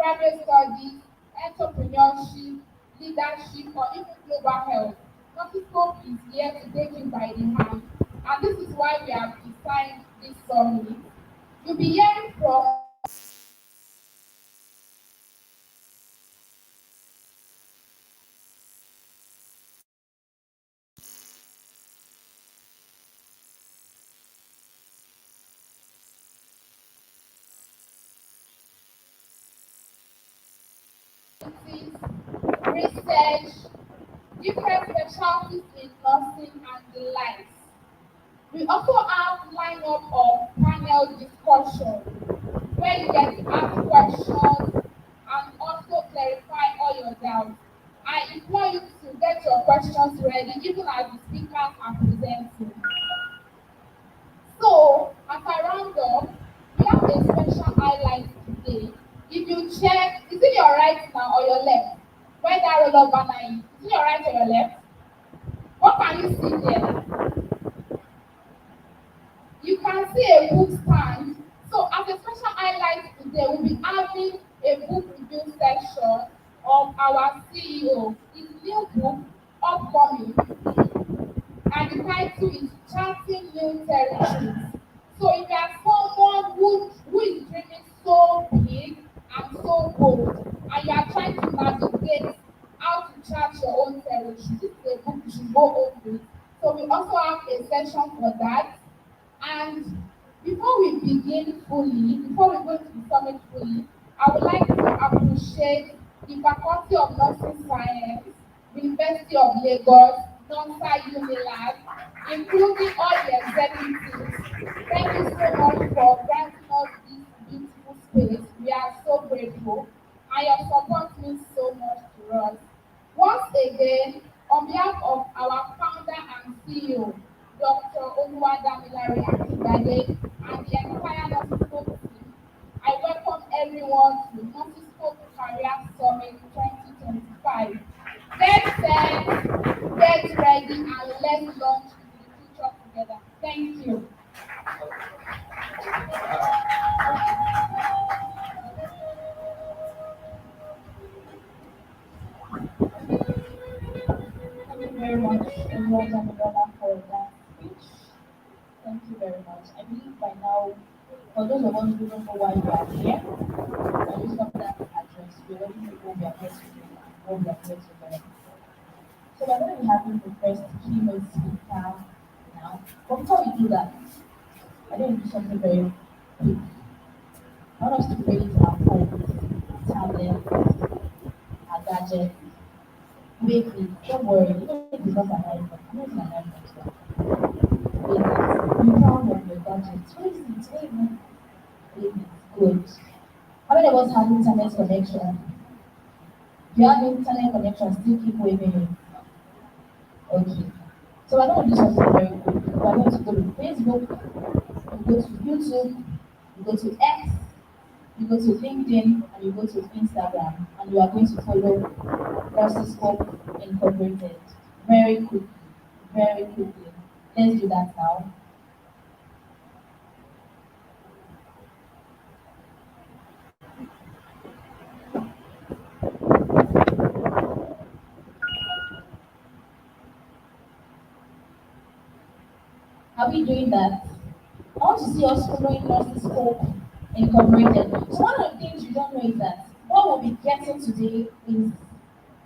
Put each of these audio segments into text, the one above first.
private studies, entrepreneurship, leadership, or even global health. Nursiscope is here to take you by the hand, and this is why we have designed this summit. You'll be hearing from scientists, research, different specialties in nursing, and the likes. We also have lineup of panel discussion where you get to ask questions and also clarify all your doubts. I implore you to get your questions ready even as the speakers are presenting. So, as I round up, we have a special highlight today. If you check, is it your right now or your left? Where that roll banner is it your right or your left? What can you see there? You can see a book stand. So as a special highlight today, we'll be having a book review section of our CEO. His new book, upcoming, and the title is Charting New Territories. So if you are someone who is dreaming so big and so bold, and you are trying to navigate how to chart your own territory, this is a book you should go home with. So we also have a section for that. And before we go to the summit fully, I would like to appreciate the Faculty of Nursing Science, University of Lagos, NUNSA Unilab, including all the executives. Thank you so much for granting us this beautiful space. We are so grateful, and your support means so much to us. Once again, on behalf of our founder and CEO, Dr. Oluwadamilare Akindade, and the entire Nursiscope team, I welcome everyone to Nursiscope Career Summit 2025. Get set, get ready, and let's launch into the future together. Thank you. Thank you very much, Oluwadamilare, for that speech. Thank you very much. I believe by now, for those of us who don't know why we are here, I just want that address. We already know what we are here to do and what we are here to learn. So we're going to be having the first keynote speaker now. But before we do that, I think we do something very quick. I want us to raise our phones, tablets, our gadgets. Wait, please, don't worry. Even if it's not an iPhone, I'm not an iPhone. So wait, you found on your gadgets. Wait, wait, good. How many of us have internet connection? Do you have internet connection? Still keep waving. Okay. So we're going to do something very quick. We're going to go to Facebook, you go to YouTube, you go to X, you go to LinkedIn, and you go to Instagram, and you are going to follow Nursiscope Incorporated. Very quickly, very quickly. Let's do that now. Are we doing that? I want to see us following Nursiscope Incorporated. So one of the things you don't know is that what we'll be getting today is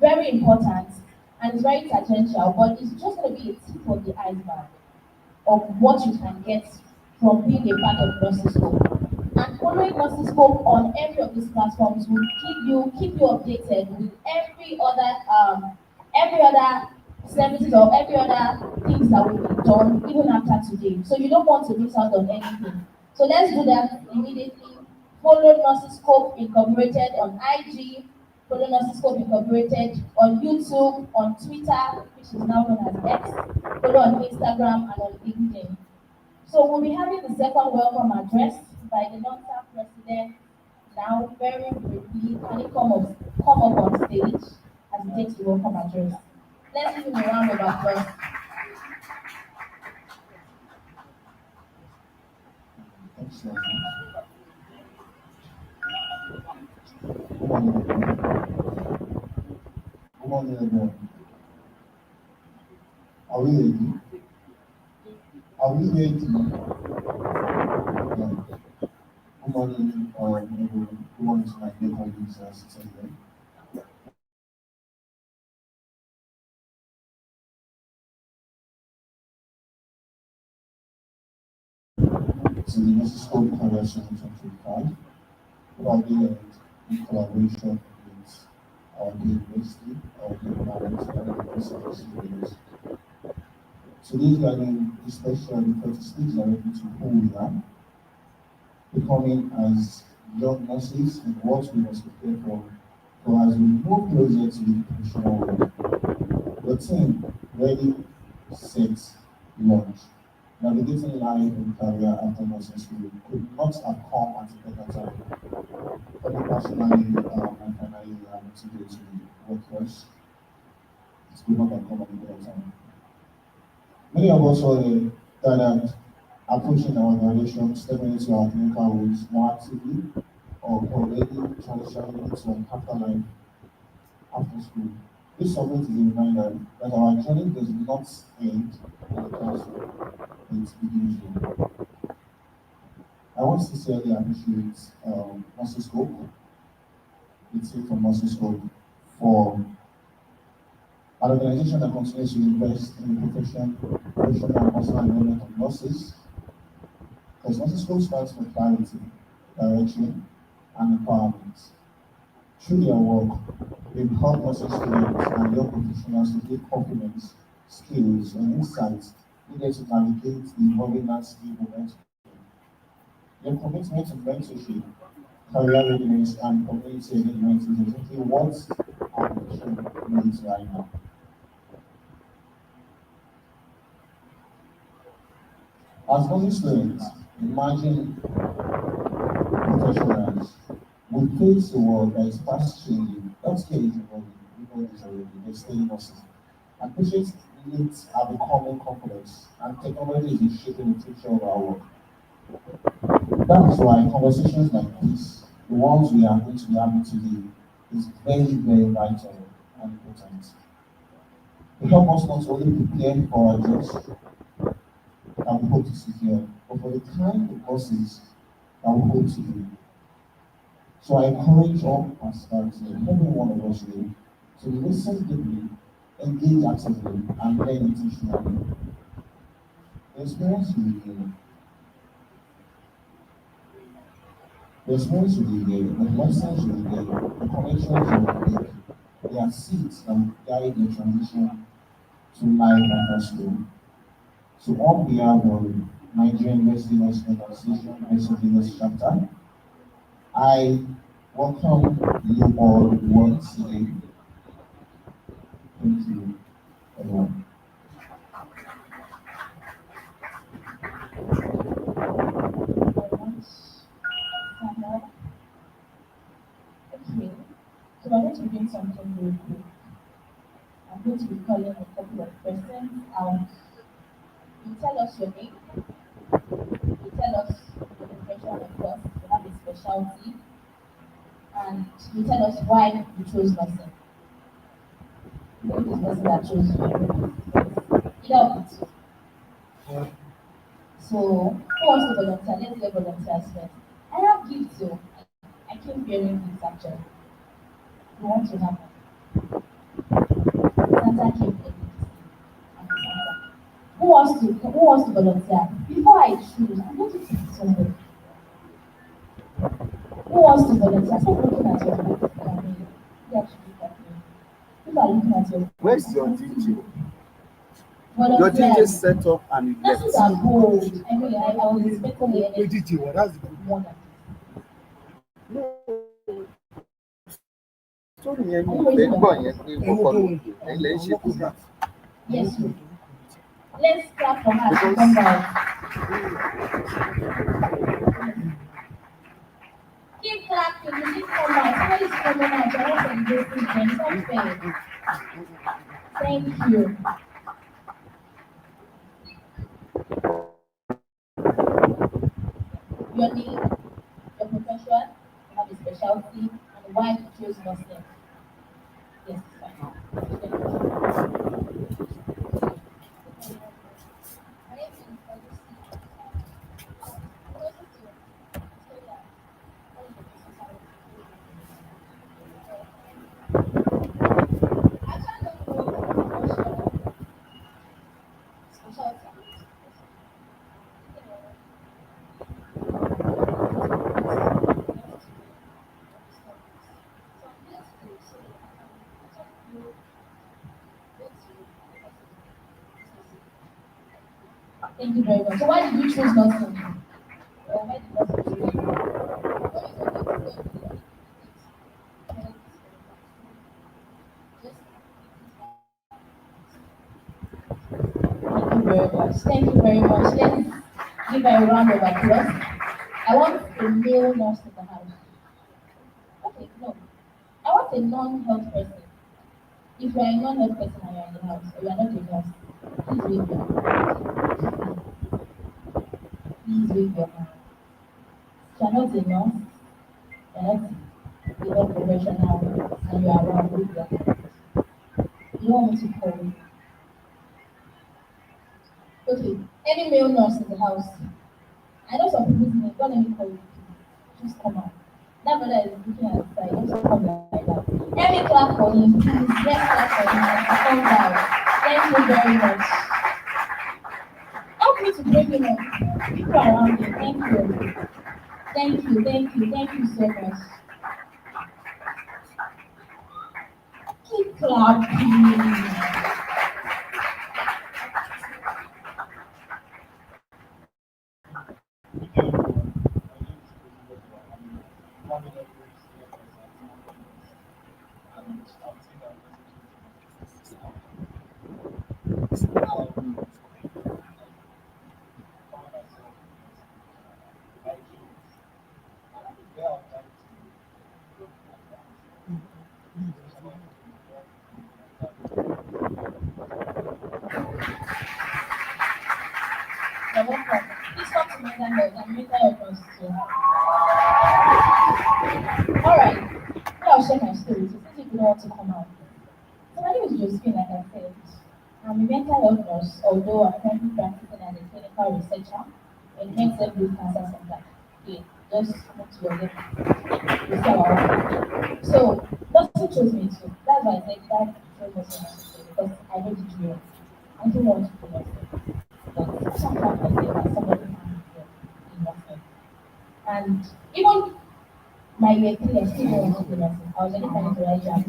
very important and it's very tangential, but it's just going to be a tip of the iceberg of what you can get from being a part of Nursiscope. And following Nursiscope on every of these platforms will keep you updated with every other services or every other things that will be done even after today. So you don't want to miss out on anything. So let's do that immediately. Follow Nursiscope Incorporated on IG, follow Nursiscope Incorporated on YouTube, on Twitter, which is now known as X, follow on Instagram and on LinkedIn. So we'll be having the second welcome address by the NUNSA president now very briefly. Can you come up on stage as he takes the welcome address? Let's give him a round of applause. Excellent. Come on, everyone. Are we ready? Are we ready? Yeah. Good morning, everyone. Good morning to my dear colleagues sitting here. To the Nursiscope Convention 2025, we are doing it in collaboration with our university, our department, and the university students. Today's gathering is special because it speaks directly to who we are, becoming as young nurses and what we must prepare for as we move closer to the professional world. The team ready, set, launch. Navigating life and career after nursing school could not have come at a better time. For me personally, and finally, I'm motivated to work first. It could not have come at a better time. Many of us were gathered approaching our graduation, stepping into our clinical roles more actively or already transitioning into an afterlife after school. This summit is a reminder that our journey does not end in the classroom, it begins here. I want to sincerely appreciate Nursiscope, the team from Nursiscope, for an organization that continues to invest in the professional and personal development of nurses, because Nursiscope stands for clarity, direction, and empowerment. Through their work, they've helped nursing students and young professionals to gain confidence, skills, and insights needed to navigate the evolving landscape of healthcare. Their commitment to mentorship, career readiness, and community engagement is exactly what our nation needs right now. As nursing students, imagine professionals. We face a world that is fast changing. Healthcare is evolving, people is already, they're staying nurses. And patient needs are becoming complex, and technology is shaping the future of our work. That is why conversations like this, the ones we are going to be having today, is very, very vital and important. To help us not only prepare for our jobs that we hope to secure, but for the kind of courses that we hope to do. So I encourage all participants, every one of us here, to listen deeply, engage actively, and learn intentionally. The experience will be here. The experience will be there, the lessons will be there, the connections will be there. There are seeds that will guide the transition to life after school. So on behalf of Nigerian University Nursing Association, Nursing Chapter, I welcome you all once again. Thank you, everyone. very much. Sandra. Okay. So I'm going to be doing something real quick. I'm going to be calling a couple of persons out. You tell us your name, you tell us your profession, of course, you have a specialty, and you tell us why you chose nursing. Maybe this person that chose you, I don't know. Either of the two. So, who wants to volunteer? Let's get volunteers first. I have gifts, so I keep hearing gifts actually. You want to have Santa came early this year. I'm a Santa. Who wants to volunteer? Before I choose, I'm going to pick somebody. Who wants to volunteer? Stop looking at your phone. I mean, you actually look at me. People are looking at your phone. Where's your DJ? Your DJ Volunteers. set up and he left. Nurses are bold. I mean, I was expecting the Wait, energy DJ, what? That's the good. more than No. Sorry, yẹn Are mi you ò fẹ́ raising your gbọ́ hand? yẹn pé mo kọ́ ló pè é lẹ́ ń ṣe program. Yes, you. Let's clap for her to come out. Keep clapping. You didn't come out. Somebody's coming out. You're not celebrating them. It's not fair. Thank you. Your name, your profession, you have a specialty, and why you chose nursing. Yes, fine. Thank you very much. So why did you choose nursing? Why did you choose? Thank you very much. Thank you very much. Let's give a round of applause. I want a male nurse in the house. Okay, no. I want a non-health person. If you are a non-health person and you are in the house, or you are not a nurse, please wave your hand. Please wave your hand. If you are not a nurse, you are not a health professional, and you are around, wave your hand. You don't want me to call you. Okay, any male nurse in the house. I know some people's name, don't let me call you. Just come out. That brother is looking at the side, just come like that. Let me clap for him, please. Let's clap for him. Calm down. Thank you very much. Help me to break him up. People around me, thank you. Thank you so much. Keep clapping. You're welcome. Please come to mental health and mental health nurse too. Alright, I'll share my story. So since you don't want to come out. So my name is Josephine, like I said. I'm a mental health nurse, although I'm currently practicing as a clinical researcher in Health Breast Cancer Center. Yeah, just move to your left. You see our office. So nothing chose me too. That's why I said that chose was so necessary because I know the drill. I don't want to do nothing. But sometimes I say that somebody can do nothing. And even my year three, I still don't want to do nothing. I was already planning to write JAMB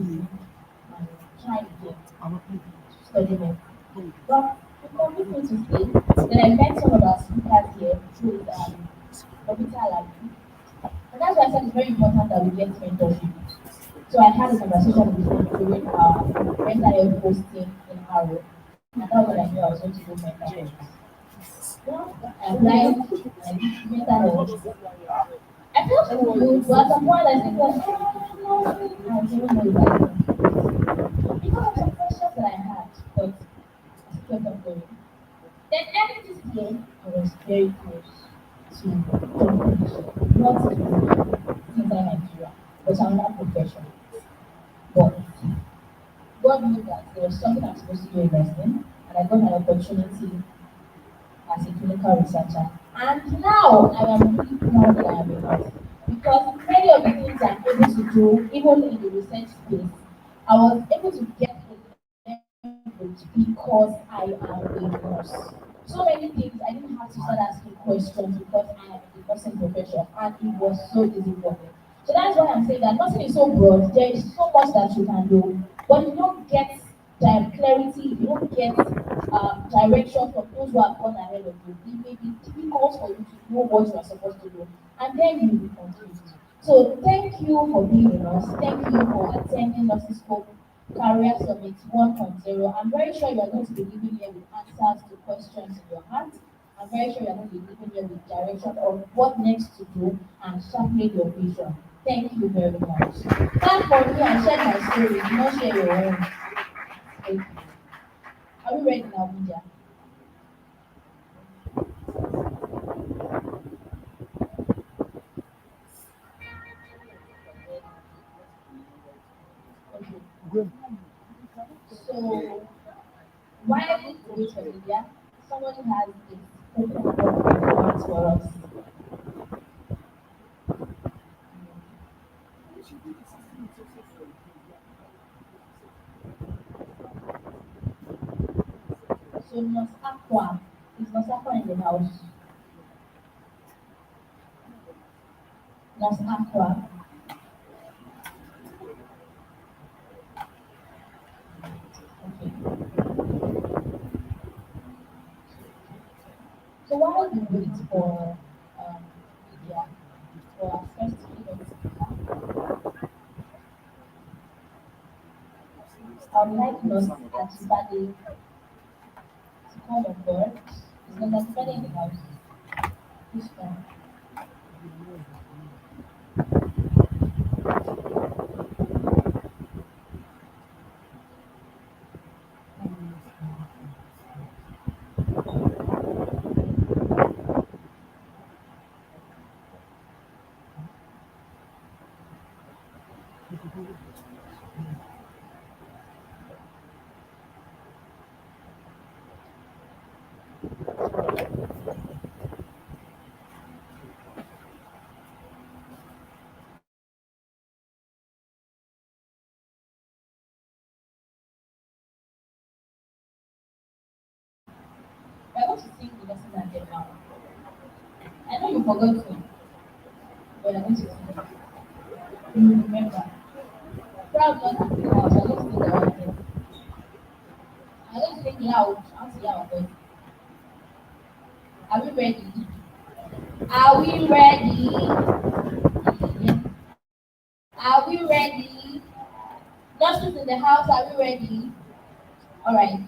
and try again to study medicine. But it convinced me to stay. Then I met some of our speakers here, who is Robita Alabi. And that's why I said it's very important that we get mentorship. So I had a conversation with him during our mental health posting in Harrow. And that was when I knew I was going to do mental health. Well, I applied and mental health. I felt so good, but at some point I think that, no, I don't know if I can. Because of some questions that I had, but I still kept on going. Then every this year, I was very close to competition, not inside Nigeria, but another profession. But God knew that there was something I'm supposed to do in wrestling, and I got an opportunity as a clinical researcher. And now I am really proud that I am a nurse because many of the things I'm able to do, even in the research space, I was able to get leverage because I am a nurse. So many things I didn't have to start asking questions because I am a nursing profession and it was so easy for me. So that's why I'm saying that nothing is so broad. There is so much that you can do, but if you don't get clarity, if you don't get direction from those who have gone ahead of you, it may be difficult for you to know what you are supposed to do, and then you will be confused. So thank you for being with us. Thank you for attending Nursiscope Career Summit 1.0. I'm very sure you are going to be leaving here with answers to questions in your heart. I'm very sure you are going to be leaving here with direction on what next to do and sharpening your vision. Thank you very much. Clap for me and share my story. Do not share your own. Thank you. Are we ready now, Media? So while we wait for Lydia, somebody has a spoken word for us. So Nos Aqua, is Nos Aqua in the house? Nos Aqua. Okay. So while we wait for Lydia, for our first keynote speaker, I would like Nos Ajibade to come on board. Is Nos Ajibade in the house? This one. I want to sing the lesson again now. I know you forgot to, but I want to sing it. You will remember. Proud not to sing out. I don't sing the right thing. I don't sing loud. I want to hear our voice. Are we ready? Are we ready? Yeah. Are we ready? Nurses in the house, are we ready? Alright.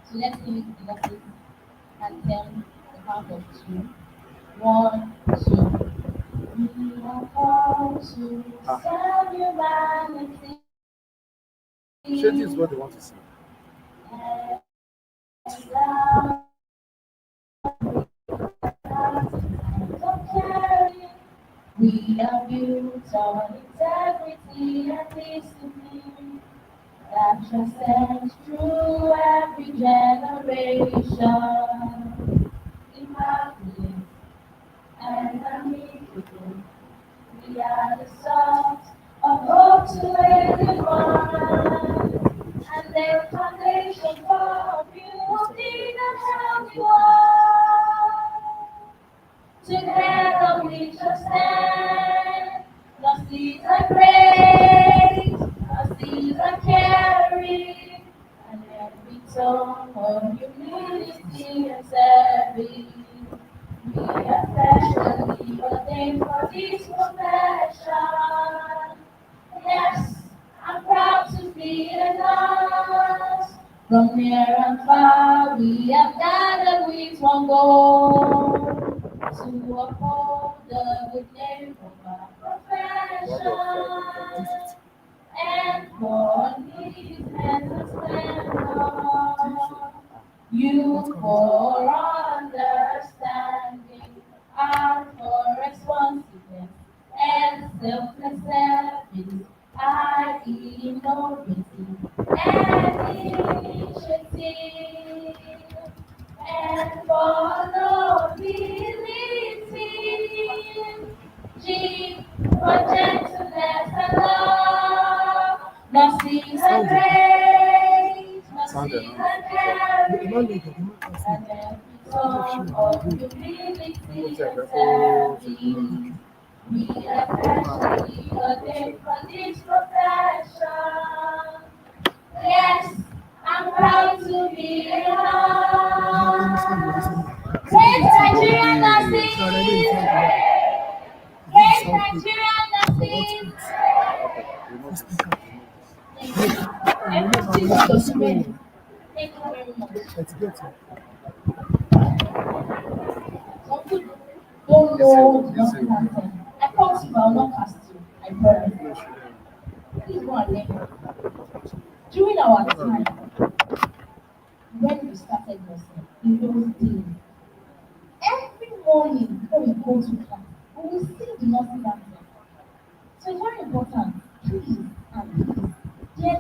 So let's sing the nurses anthem the count of two. One, two. We are called to serve humanity. Shady is what they want to see. And love of caring. We are built on integrity and discipline that transcends through every generation. Immaculate and unequal, we are the salt of hope to everyone, and the foundation for a beauty and healthy world. Together we shall stand. The seas are great, the seas are carried, and every tongue of humility and service. We are freshly ordained for this profession. Yes, I'm proud to be a nurse. From near and far, we have gathered with one goal to uphold the good name of our profession and for his and splendor. You for understanding, and for responsiveness and selfless service. I innovative and initiative and for nobility. G for gentleness and love. Mercy and grace, mercy and caring, and every song of humility and service. We are freshly ordained for this profession. Yes, I'm proud to be a nurse. Great Nigerian nurses! Great Nigerian nurses! Thank you. Everything is documented. Thank you very much. Let's get to Some people don't know nothing anthem. I promise you, I will not cast you. I promise. Please go and learn. During our time, when we started nursing, in those days, every morning before we go to class, we will sing the nursing anthem. So it's very important, please and please, dear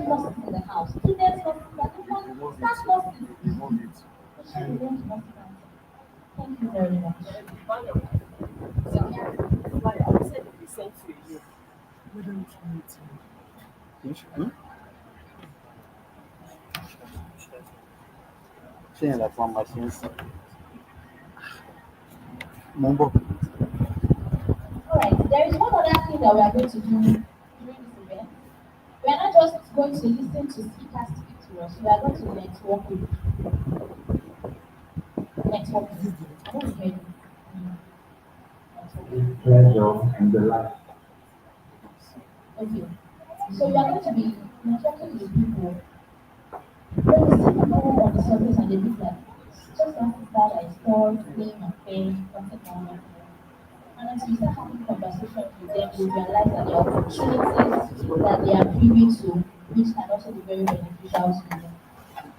evidence nurses are different Remove it. staff nurses. Remove it. We should want to nurses. Thank you very much. Ṣé yẹn la fún ọmọ ṣe ń sìn? Mo ń bọ̀. Alright, there is one other thing that we are going to do during this event. We are not just going to listen to speakers speak to us, we are going to network with networking. I don't hear you. Networking. Pleasure and delight. Okay. So we are going to be networking with people. When we see people on the surface and they look like just like that I store, playing and playing, something like that. And as we start having conversations with them, we realize that there are opportunities that they are privy to, which can also be very beneficial to them.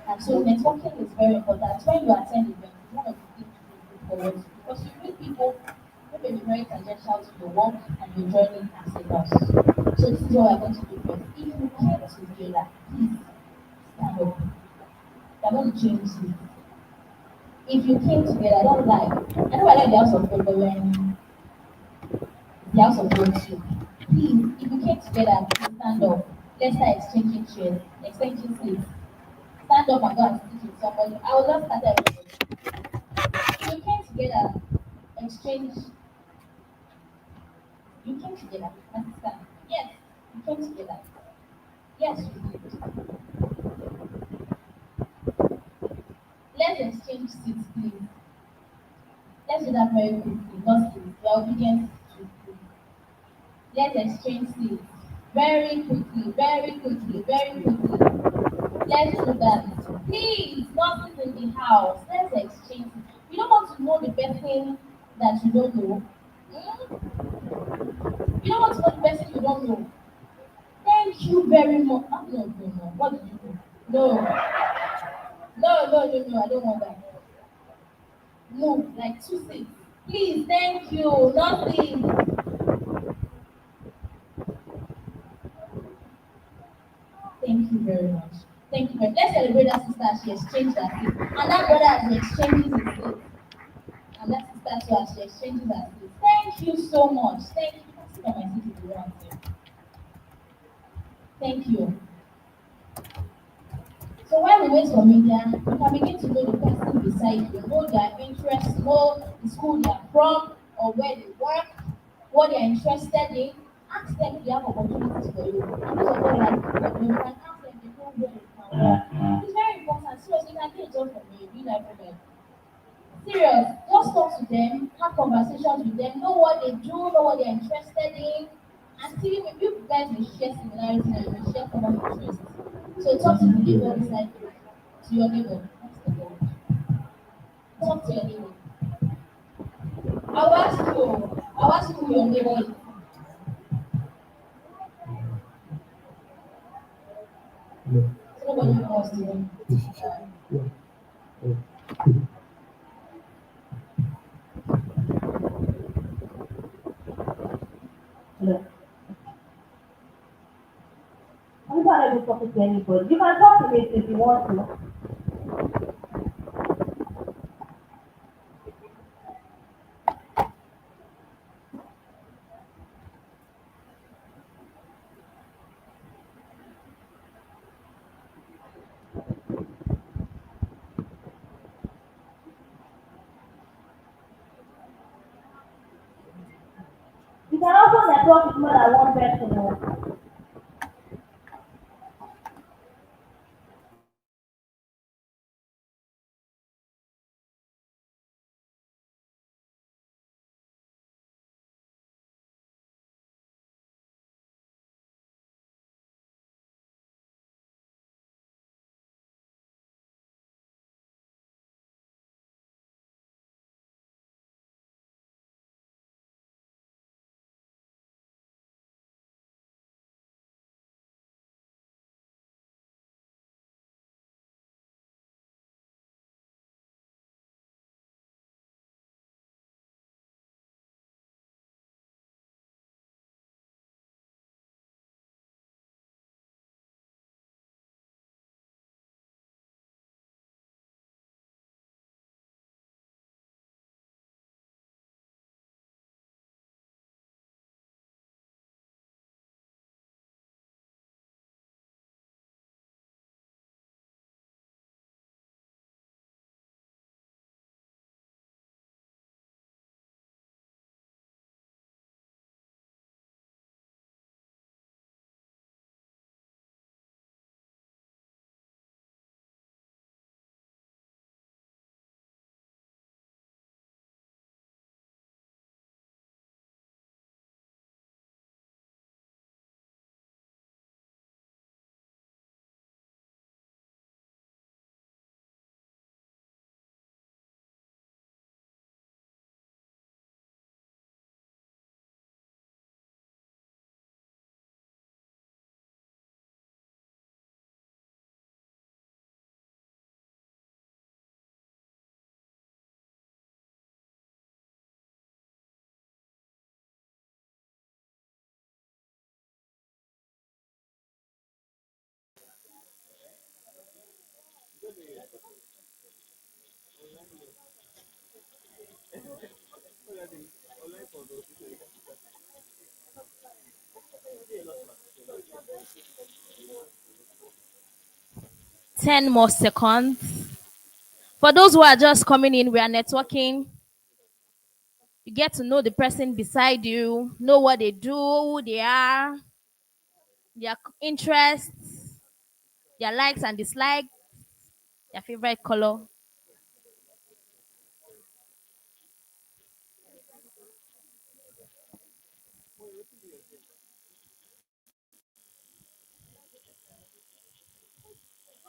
And so networking is very important. When you attend events, it's one of the things you look forward to because you meet people who may be very tangential to your work and your journey as a nurse. So this is what we're going to do first. If you came together, please stand up. We're going to change this. If you came together, I don't like. I know I like the house of God, but when the house of God too. Please, if you came together, please stand up. Let's start exchanging chairs, exchanging seats. Stand up and go and sit with somebody. I will just start everybody. If you came together, exchange. You came together. Understand? Yes, you came together. Yes, you did. Let's exchange seats, please. Let's do that very quickly. Not seats. We are obedient to. Let's exchange seats. Very quickly, very quickly, very quickly. Let's do that. Please, nurses in the house, let's exchange. You don't want to know the person that you don't know. Hmm? You don't want to know the person you don't know. Thank you very much. Ah, no, no, no. What did you do? No, no, no, no, no. I don't want that. No, like 2 6. Please, thank you. Nothing. Thank you very much. Thank you very much. Let's celebrate that sister as she exchanged her seat. And that brother as he exchanges his seat. And that sister too as she exchanges her seat. Thank you so much. Thank you. You can sit on my seat if you want to. Thank you. So while we wait for media, you can begin to know the person beside you, know their interests, know the school they are from, or where they work, what they are interested in. Ask them if they have opportunities for you. And those of them that are looking for you, you can ask them if they know where you can work. It's very important. Seriously, you can get a job from me, real life women. Serious. Just talk to them, have conversations with them, know what they do, know what they're interested in, and see if you guys will share similarities and will share common interests. So talk to the neighbor beside you, to your neighbor. Talk to your neighbor. I'll ask you who your neighbor is. So nobody wants to know. Hello. I'm not able to talk to anybody. You can talk to me if you want to. You can also network with more than one person. Oh. 10 more seconds. For those who are just coming in, we are networking. You get to know the person beside you, know what they do, who they are, their interests, their likes and dislikes, their favorite color.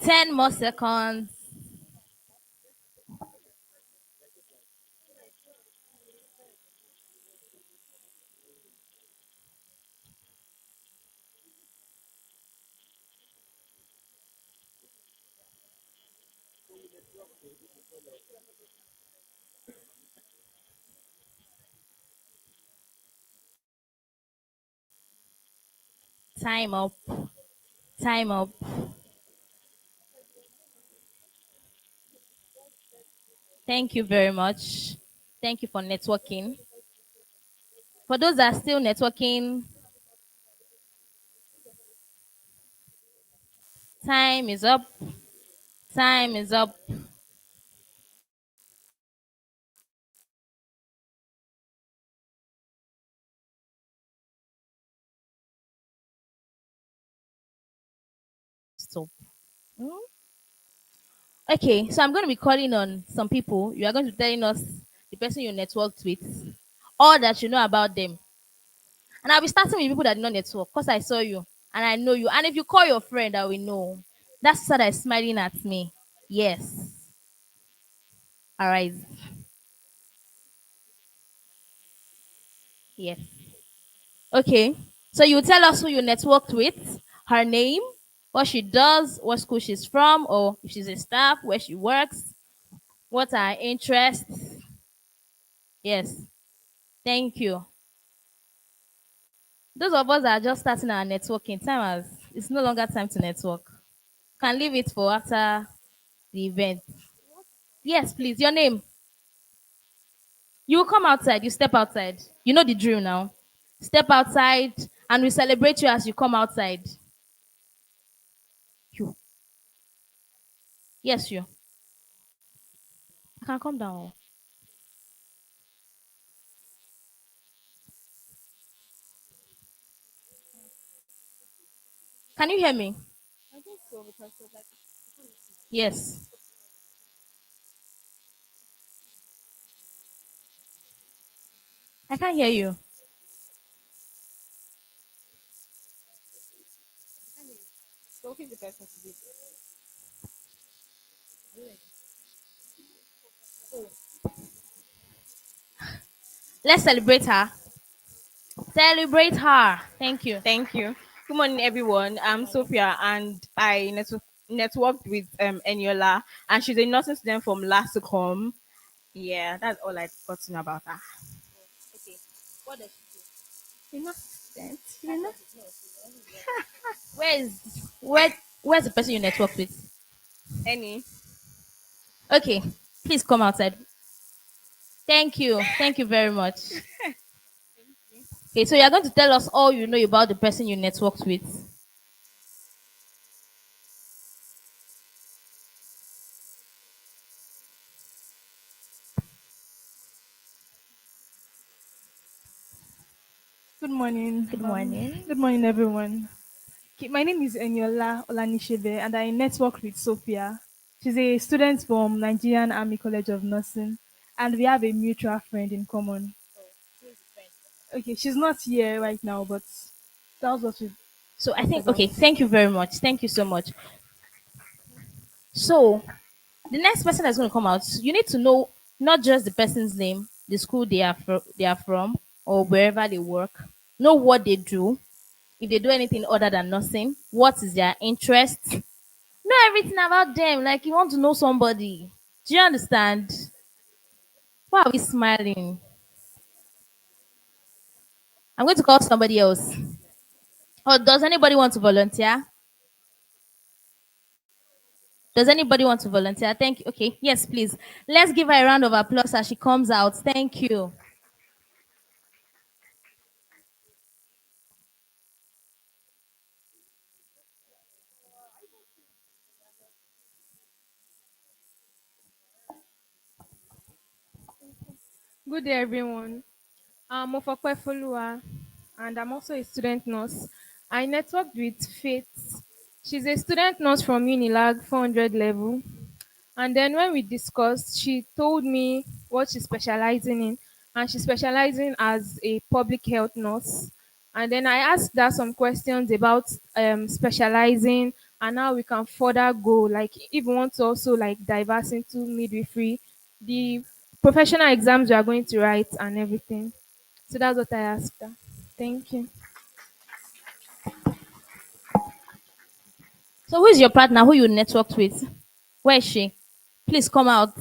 10 more seconds. Time up. Time up. Thank you very much. Thank you for networking. For those that are still networking, time is up. Time is up. Stop. Hmm? Okay, so I'm going to be calling on some people. You are going to be telling us the person you networked with, all that you know about them. And I'll be starting with people that did not network because I saw you and I know you. And if you call your friend, I will know. That's that is smiling at me. Yes. All right. Yes. Okay. So you tell us who you networked with, her name, what she does, what school she's from, or if she's a staff, where she works, what are her interests. Yes. Thank you. Those of us that are just starting our networking, time has it's no longer time to network. Can leave it for after the event. Yes, please. Your name. You come outside, you step outside. You know the drill now. Step outside and we celebrate you as you come outside. You. Yes, you. I can come down. Can you hear me? Yes. I can't hear you. Let's celebrate her. Celebrate her. Thank you. Thank you. Good morning, everyone. I'm Sophia, and I networked with Eniola, and she's a nursing student from Lascom. Yeah, that's all I got to know about her. Okay. What does she do? You're not student, you know. Where is where's the person you network with? Any? Okay. Please come outside. Thank you. Thank you very much. Okay, so you're going to tell us all you know about the person you networked with. Good morning. Good morning. Good morning, everyone. Okay, my name is Eniola Olanishebe, and I network with Sophia. She's a student from Nigerian Army College of Nursing, and we have a mutual friend in common. Okay, she's not here right now, but that was what we So I talked think about. okay, thank you very much. Thank you so much. So the next person that's going to come out, you need to know not just the person's name, the school they are from, or wherever they work. Know what they do. If they do anything other than nursing, what is their interest? Know everything about them. Like you want to know somebody. Do you understand? Why are we smiling? I'm going to call somebody else. Or does anybody want to volunteer? Does anybody want to volunteer? Thank you. Okay, yes, please. Let's give her a round of applause as she comes out. Thank you. Good day, everyone. I'm Mofokwe Folua, and I'm also a student nurse. I networked with Faith. She's a student nurse from Unilag 400 level. And then when we discussed, she told me what she's specializing in, and she's specializing as a public health nurse. And then I asked her some questions about specializing and how we can further go, like if we want to also like diverse into midwifery, the professional exams we are going to write and everything. So that's what I asked her. Thank you. So, who is your partner? Who you networked with? Where is she? Please come out.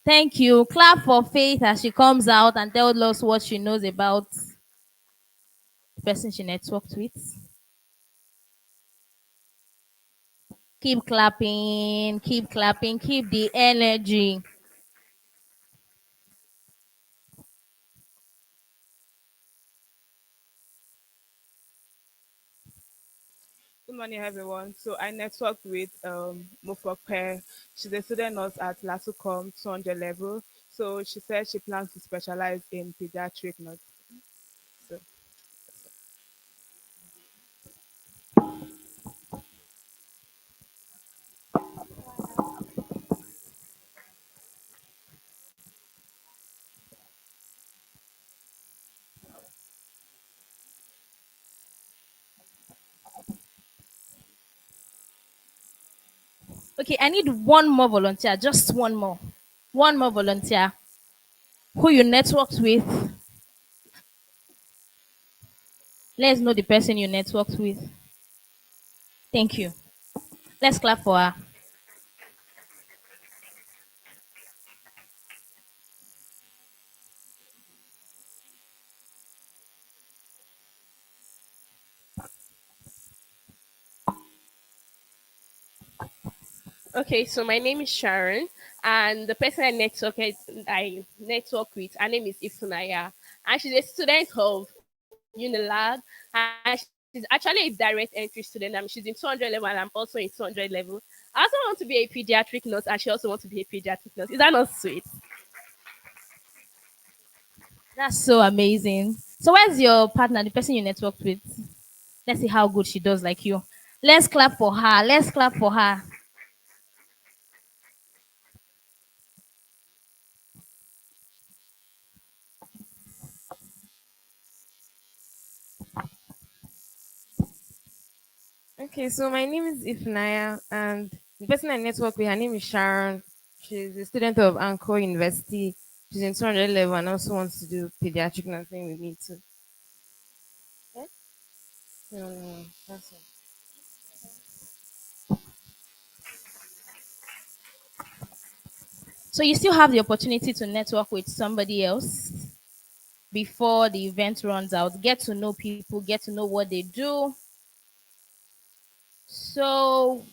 Thank you. Clap for Faith as she comes out and tells us what she knows about the person she networked with. Keep clapping, keep the energy. Good morning, everyone. So I network with Mofope. She's a student nurse at Lasucom 200 level. So she said she plans to specialize in pediatric nurse. So, Okay, I need one more volunteer, just one more. One more volunteer. Who you networked with. Let's know the person you networked with. Thank you. Let's clap for her. Okay, so my name is Sharon, and the person I network with, her name is Ifunaya, and she's a student of Unilag, and she's actually a direct entry student. I mean, she's in 200 level, and I'm also in 200 level. I also want to be a pediatric nurse, and she also wants to be a pediatric nurse. Is that not sweet? That's so amazing. So, where's your partner, the person you networked with? Let's see how good she does like you. Let's clap for her. Let's clap for her. Okay, so my name is Ifnaya, and the person I network with, her name is Sharon. She's a student of Anko University. She's in 200 level and also wants to do pediatric nursing with me too. Eh? No, no, no, that's all. So, you still have the opportunity to network with somebody else before the event runs out. Get to know people, get to know what they do. So,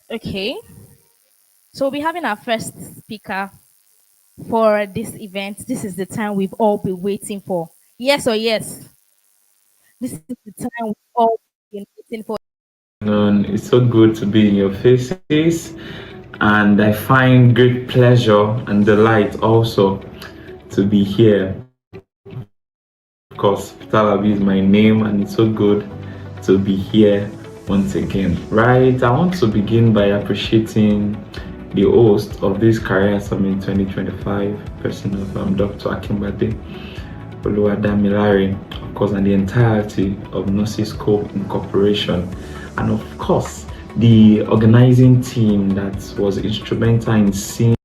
okay. So, we'll be having our first speaker for this event. This is the time we've all been waiting for. Yes or yes? This is the time we've all been waiting for. It's so good to be in your faces, and I find great pleasure and delight also to be here. Of course, Talabi is my name, and it's so good to be here once again. Right, I want to begin by appreciating the host of this Career Summit 2025, person of Dr. Akimbade Oluwadamilare, of course, and the entirety of Nursiscope Incorporation, and of course, the organizing team that was instrumental in seeing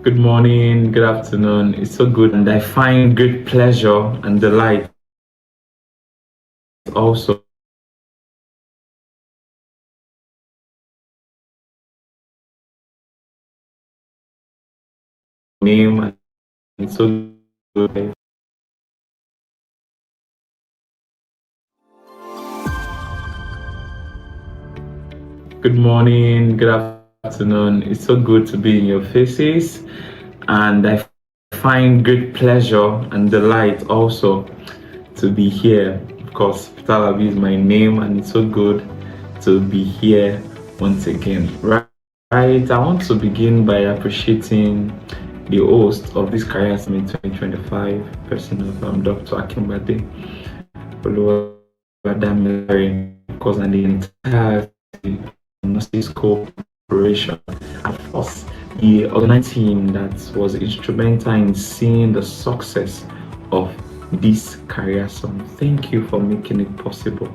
Good morning, good afternoon. It's so good, and I find great pleasure and delight also name. And it's so good. Good morning, good afternoon. It's so good to be in your faces, and I find great pleasure and delight also to be here. Of course, Talabi is my name, and it's so good to be here once again. Right, I want to begin by appreciating the host of this Career Summit 2025, person of Dr. Akimbade Oluwadamilare, because and the entire Nursiscope operation. And of course, the organizing team that was instrumental in seeing the success of this career summit. Thank you for making it possible.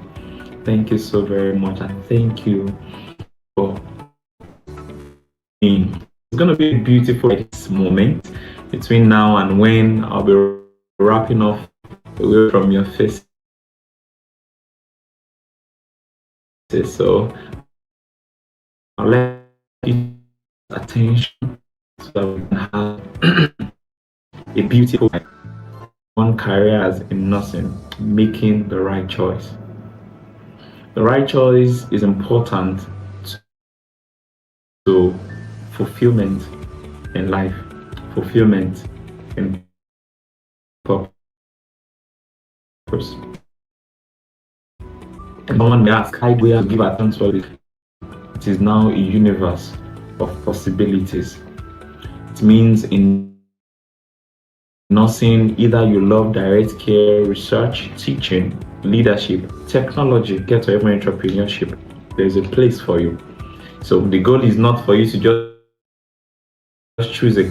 Thank you so very much, and thank you for being. It's going to be a beautiful moment between now and when I'll be wrapping off away from your faces. So I'll let you attention so that we can have a beautiful one career as in nursing, making the right choice. The right choice is important to fulfillment in life, fulfillment in purpose. Someone may ask, how do we give attention to it? It is now a universe of possibilities. It means in nursing, either you love direct care, research, teaching, leadership, technology, get or even entrepreneurship, there's a place for you. So the goal is not for you to just choose a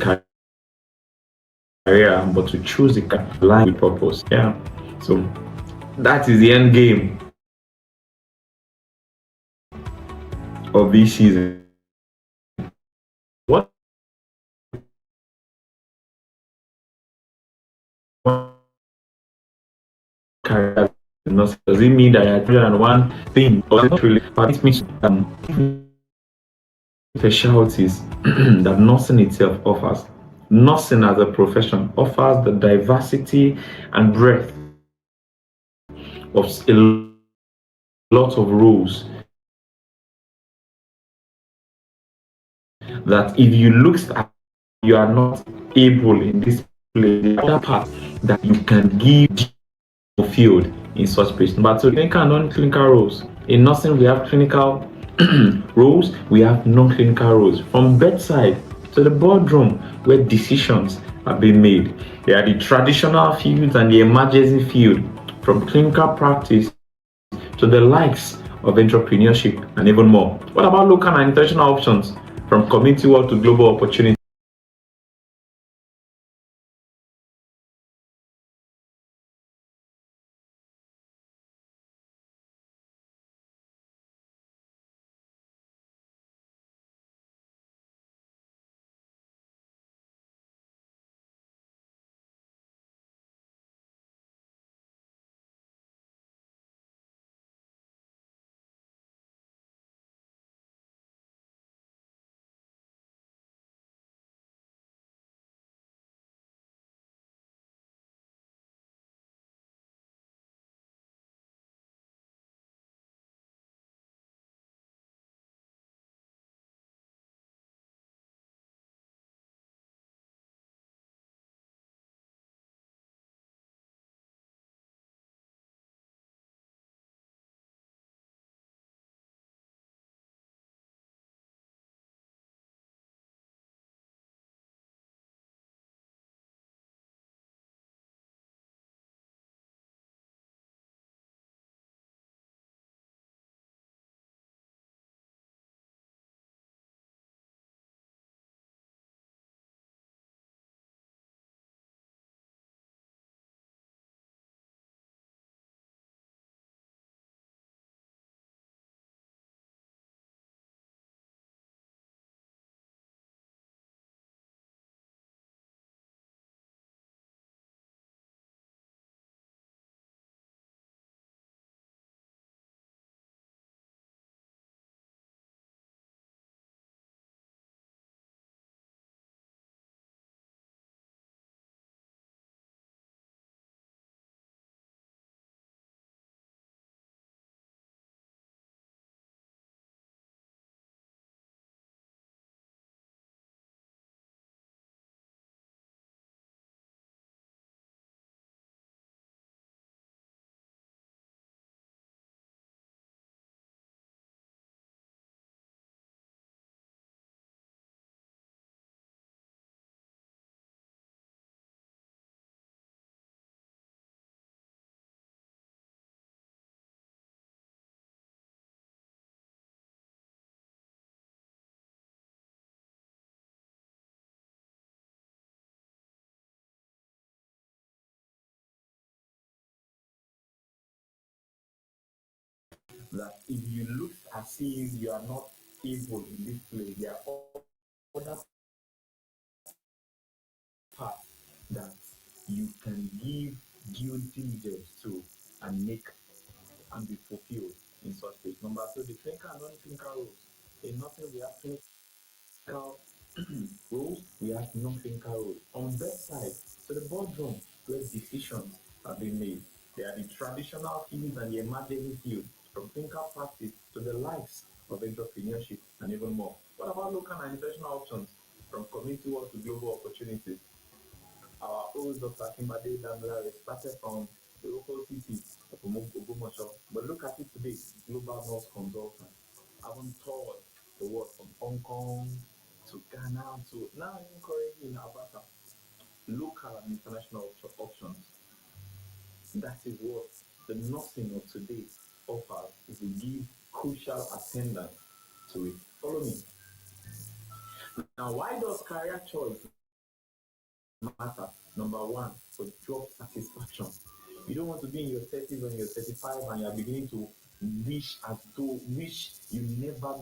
career, but to choose a line with purpose. Yeah. So that is the end game of this season. What career does it mean that you're 301 thing or not really? But it means specialties that nursing itself offers. Nursing as a profession offers the diversity and breadth of a lot of roles that if you look at, you are not able in this place, the other part that you can give field in such patients. But so clinical and non-clinical roles. In nursing, we have clinical roles, we have non-clinical roles. From bedside to the boardroom where decisions are being made. There are the traditional fields and the emergency field, from clinical practice to the likes of entrepreneurship and even more. What about local and international options, from community work to global opportunity? that if you look as if you are not able in this place, there are other parts that you can give due diligence to and make and be fulfilled in such place. Number two, the clinical and non-clinical roles. In nothing we have clinical roles, we have non-clinical roles. On bedside, so the boardroom where decisions are being made. They are the traditional fields and the emerging fields, from clinical practice to the likes of entrepreneurship and even more. What about local and international options, from community work to global opportunities? Our old Dr. Kimbade Damilare started from the local city of Ogumosho, but look at it today, global health consultant. Haven't toured the world from Hong Kong to Ghana to now even currently in Alberta. Local and international options. That is what the nursing of today offers if we give crucial attendance to it. Follow me. Now, why does career choice matter? Number one, for job satisfaction. You don't want to be in your 30s or in your 35 and you're beginning to wish you never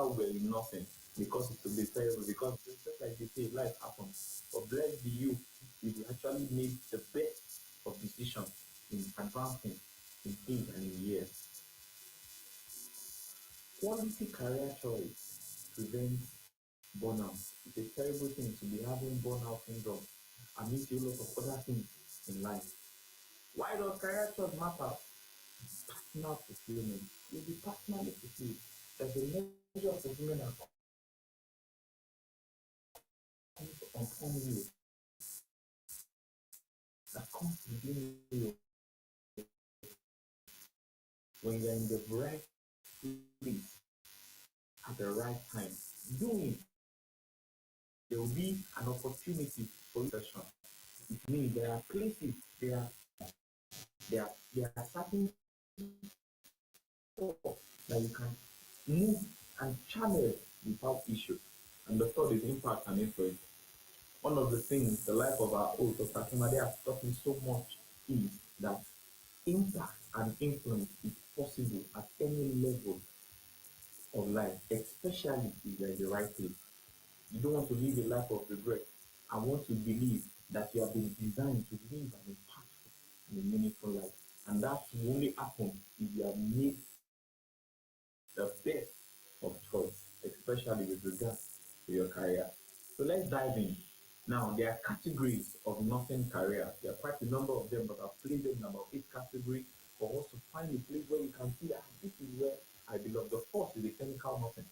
were in nothing because it will be terrible. Because just like they say, life happens. But blessed be you if you actually made the best of decisions in advancing in age and in years. Quality career choice prevents burnout. It's a terrible thing to be having burnout syndrome and miss a lot of other things in life. Why does career choice matter? Personal fulfillment. You'll be personally fulfilled. There's a measure of fulfillment that comes upon you, that comes within you when you're in the right place at the right time. Doing, there will be an opportunity for session. It means there are places, there are certain thoughts that you can move and channel without issue. And the third is impact and influence. One of the things the life of our old Dr. Kimade has taught me so much is that impact and influence is possible at any level of life, especially if you're in the right place. You don't want to live a life of regret. I want to believe that you have been designed to live an impactful and a meaningful life. And that will only happen if you have made the best of choice, especially with regard to your career. So let's dive in. Now, there are categories of nursing career. There are quite a number of them, but I've placed them in about 8 categories for us to find a place where you can see that this is where I belong. The first is the clinical nursing,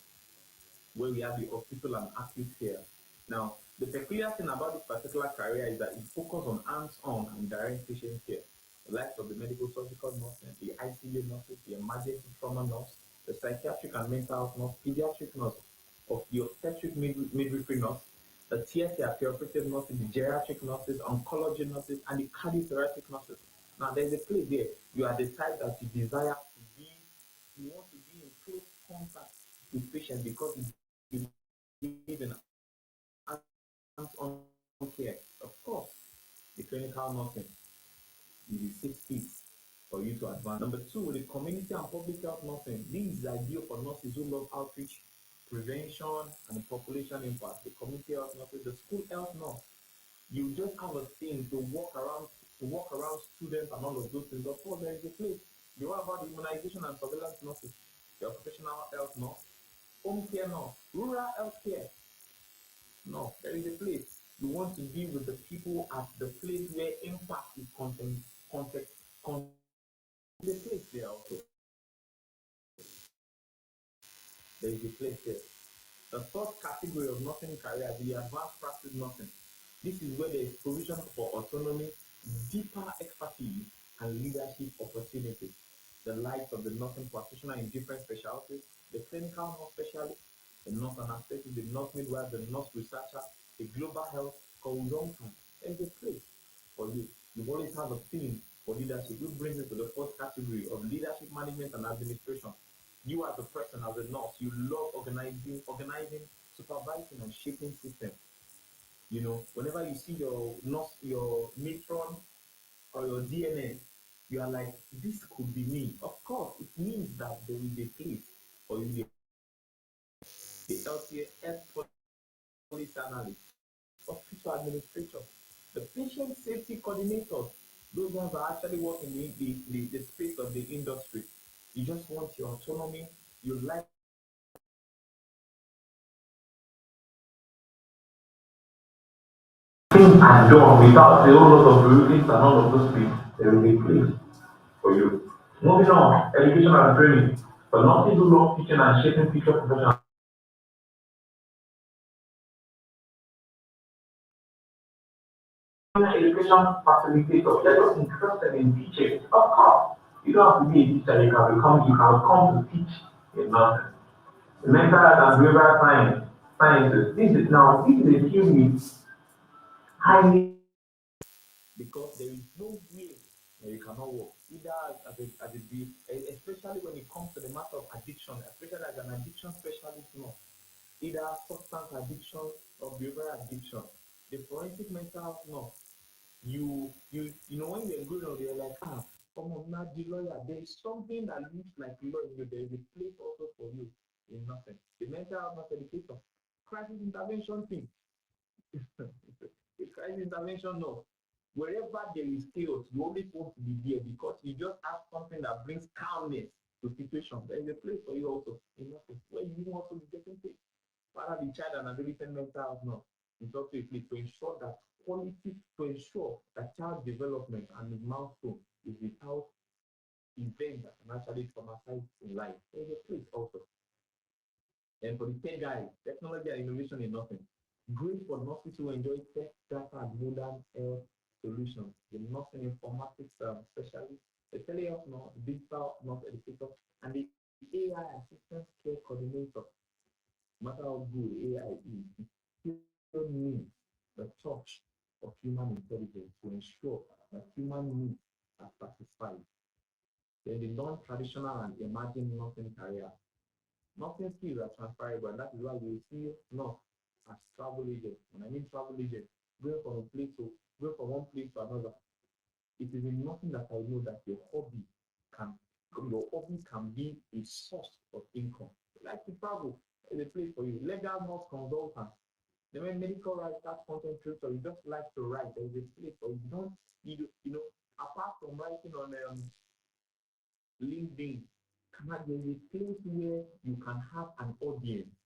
where we have the hospital and acute care. Now, the peculiar thing about this particular career is that it focuses on hands-on and direct patient care. The likes of the medical surgical nurse, the ICU nurses, the emergency trauma nurse, the psychiatric and mental health nurse, pediatric nurse, of the obstetric midwifery nurse, the TSA operative nurses, the geriatric nurses, oncology nurses, and the cardiothoracic nurses. Now, there's a place there. You are the type that you desire to be, you want to be in close contact with patients because you live in hands-on care. Of course, the clinical nursing is a safe space for you to advance. Number two, the community and public health nursing. This is ideal for nurses who love outreach, prevention, and population impact. The community health nurses, the school health nurse. You just have a thing to walk around students and all of those things. Of course, there is a place. You know about the immunization and surveillance nurses, the occupational health nurse, home care nurse, rural health care. No, there is a place. You want to be with the people at the place where impact is context, the place there also. There is a place there. The third category of nursing career is the advanced practice nursing. This is where there is provision for autonomy, deeper expertise, and leadership opportunities. The likes of the nursing practitioner in different specialties, the clinical nurse specialist, the nurse anesthetist, the nurse midwife, the nurse researcher, the global health consultant. There is a place for you. You always have a theme for leadership, which brings us to the fourth category of leadership management and administration. You as a person, as a nurse, you love organizing, supervising, and shaping systems. You know, whenever you see your nurse, your matron, or your DNS, You are like, this could be me. Of course, it means that there is a place for you, the LTS policy analyst, hospital administrator, the patient safety coordinator. Those ones are actually working in the space of the industry. You just want your autonomy. You like things are done without a whole lot of bureaucracy and all of those things. There is a place for you. Moving on, education and training. For nurses who love teaching and shaping future professionals, education facilitator, they're just interested in teaching. Of course, you don't have to be a teacher, you can come to teach in nursing. The mental health and behavioral sciences. This is a field with highly because there is no way that you cannot work either as a especially when it comes to the matter of addiction, especially as an addiction specialist, either substance addiction or behavioral addiction. The forensic mental health nurse, when you're growing up, you're like, come on, not the lawyer. There is something that looks like law in you. There is a place also for you in nothing. The mental health nurse educator, crisis intervention team. The crisis intervention nurse. Wherever there is chaos, you always want to be there because you just have something that brings calmness to situations. There is a place for you also in nothing where you want to be getting paid. Father, the child and adolescent mental health nurse is also a place to ensure that child development and his milestone is without events that can actually traumatize in life. There is a place also. And for the tech guys, technology and innovation is nothing. Great for nurses who enjoy tech, data, and modern health solutions. The nursing informatics specialist, the telehealth nurse, digital nurse educator, and the AI assistant care coordinator. No matter how good AI is, it still needs the touch of human intelligence to ensure that human needs are satisfied. Then the non-traditional and emerging nursing career. Nothing skills are transferable, and that is why we see not as travel agents. When I mean travel agents, going from one place to another. It is in nothing that I know that can your hobby can be a source of income. Like to travel is a place for you. Legal nurse consultant, the medical writer, content creator, you just like to write. There is a place for you. Don't apart from writing on LinkedIn, there is a place where you can have an audience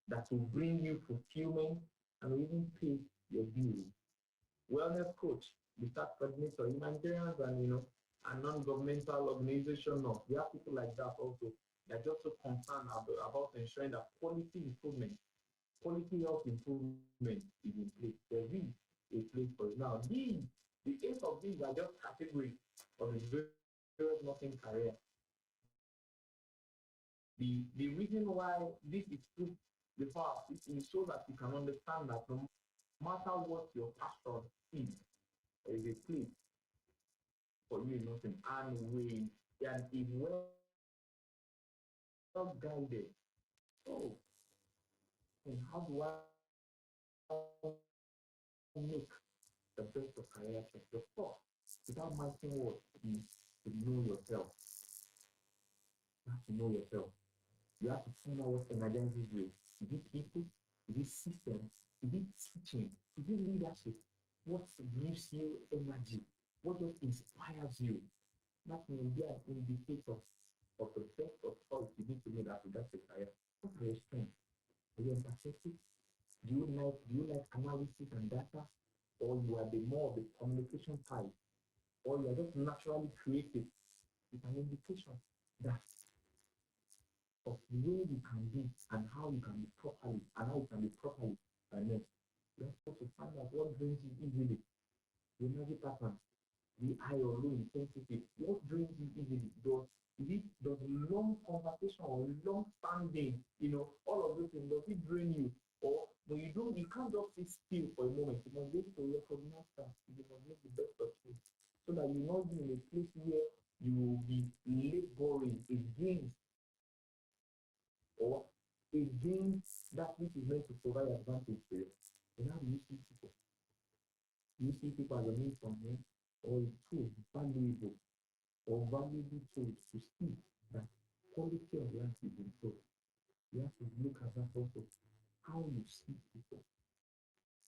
that will bring you fulfillment and will even pay your bills. Wellness coach, the staff coordinator, humanitarians and and non-governmental organization. No, we have people like that also. They're just so concerned about ensuring that quality health improvement is in place. There is a place for it. Now, the eight of these are just categories of the various nursing career. The reason why this is put before us is so that you can understand that no matter what your passion is, there is a place for you in nothing. And we and if well guided, oh, and how do I make the best of career choice? The first, without marking what is to know yourself. You have to know yourself. You have to find out what energizes you. Is it people? Is it systems? Is it teaching? Is it leadership? What gives you energy? What just inspires you? That will be an indicator of the best of all you need to know that that's a career. What are your strengths? Are you empathetic? Do you like analysis and data? Or you are the more of the communication type? Or you are just naturally creative? It's an indication that of where you can be and how you can be properly managed. You have to find out what brings you easily, the energy pattern, the high or low intensity. What brings you easily? Does long conversation or long standing, all of those things, does it drain you? Or when you can't just sit still for a moment. You must be able to recognize that. You must make the best of it. So that you not be in a place where you will be laboring against or against that which is meant to provide advantage to you. And how do you see people? Do you see people as a means from him? or a tool valuable or valuable tools to see that quality of life is improved. You have to look at that also, how you see people.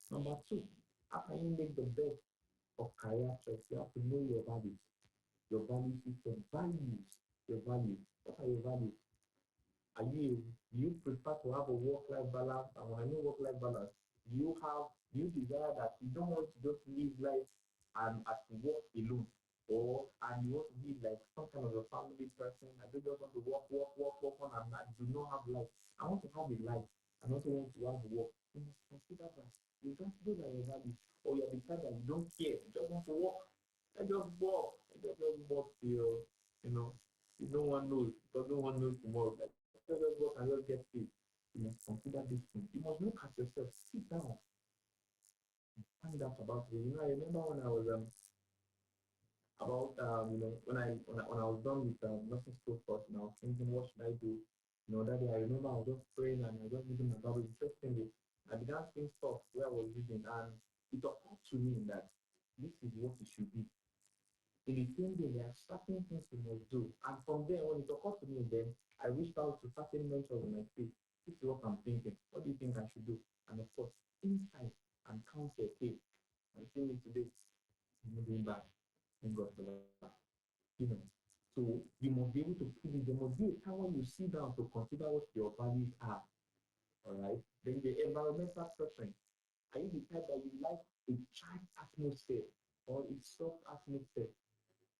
Number two, how can you make the best of career choice? You have to know your value system, values, your values. What are your values? Do you prefer to have a work-life balance? And when I mean work-life balance, do you desire that you don't want to just live life and as to work alone, or and you want to be like some kind of a family person? I don't just want to work on and I do not have life. I want to have a life and also want to have work. You must consider that. You don't do that your values, or you're the type that you don't care, you just want to work. I just work. I just work till you don't want to know, because no one knows tomorrow. Like, just work and just get paid. You must consider this thing. You must look at yourself, sit down, find out about it. I remember when I was about when I was done with nursing school course, and I was thinking, what should I do? That day I remember I was just praying and I was just reading my Bible. Interestingly, I began seeing stuff where I was reading, and it occurred to me that this is what it should be. In the same day, there are certain things you must do. And from there, when it occurred to me, then I reached out to certain mentors in my faith. This is what I'm thinking. What do you think I should do? And of course, insight and counsel came. I see me today. I'm not doing bad. Thank God for that. You know. So you must be able to put it. There must be a time when you sit down to consider what your values are. All right. Then the environmental preference. Are you the type that you like a charged atmosphere or a soft atmosphere?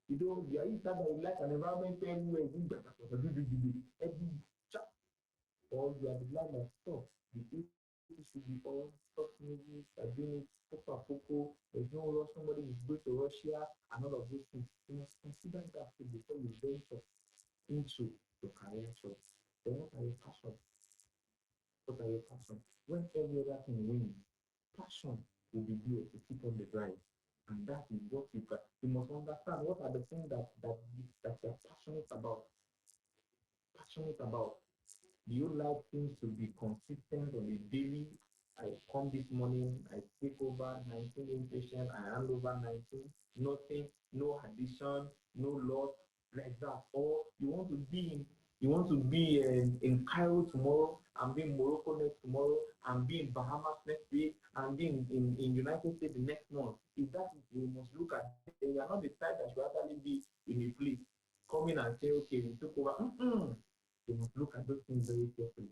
You are you that you like an environment everywhere every chat, or you are the line of stuff. The AC should be on, soft music, are doing it, poco. There's no rush, somebody is going to Russia, and all of those things. You must consider that before you venture into the career choice. Then what are your passions? What are your passions? When every other thing wins, passion will be there to keep on the drive. And that is what you got. You must understand what are the things that you're passionate about. Do you like things to be consistent on a daily? I come this morning, I take over 19 inpatient, I hand over 19, nothing, no addition, no loss, like that. Or you want to be in Cairo tomorrow, and be in Morocco next tomorrow, and be in Bahamas next week, and be in United States the next month. If that is, we must look at it. You are not the type that should actually be in a place, come in and say, okay, we took over. You must look at those things very carefully.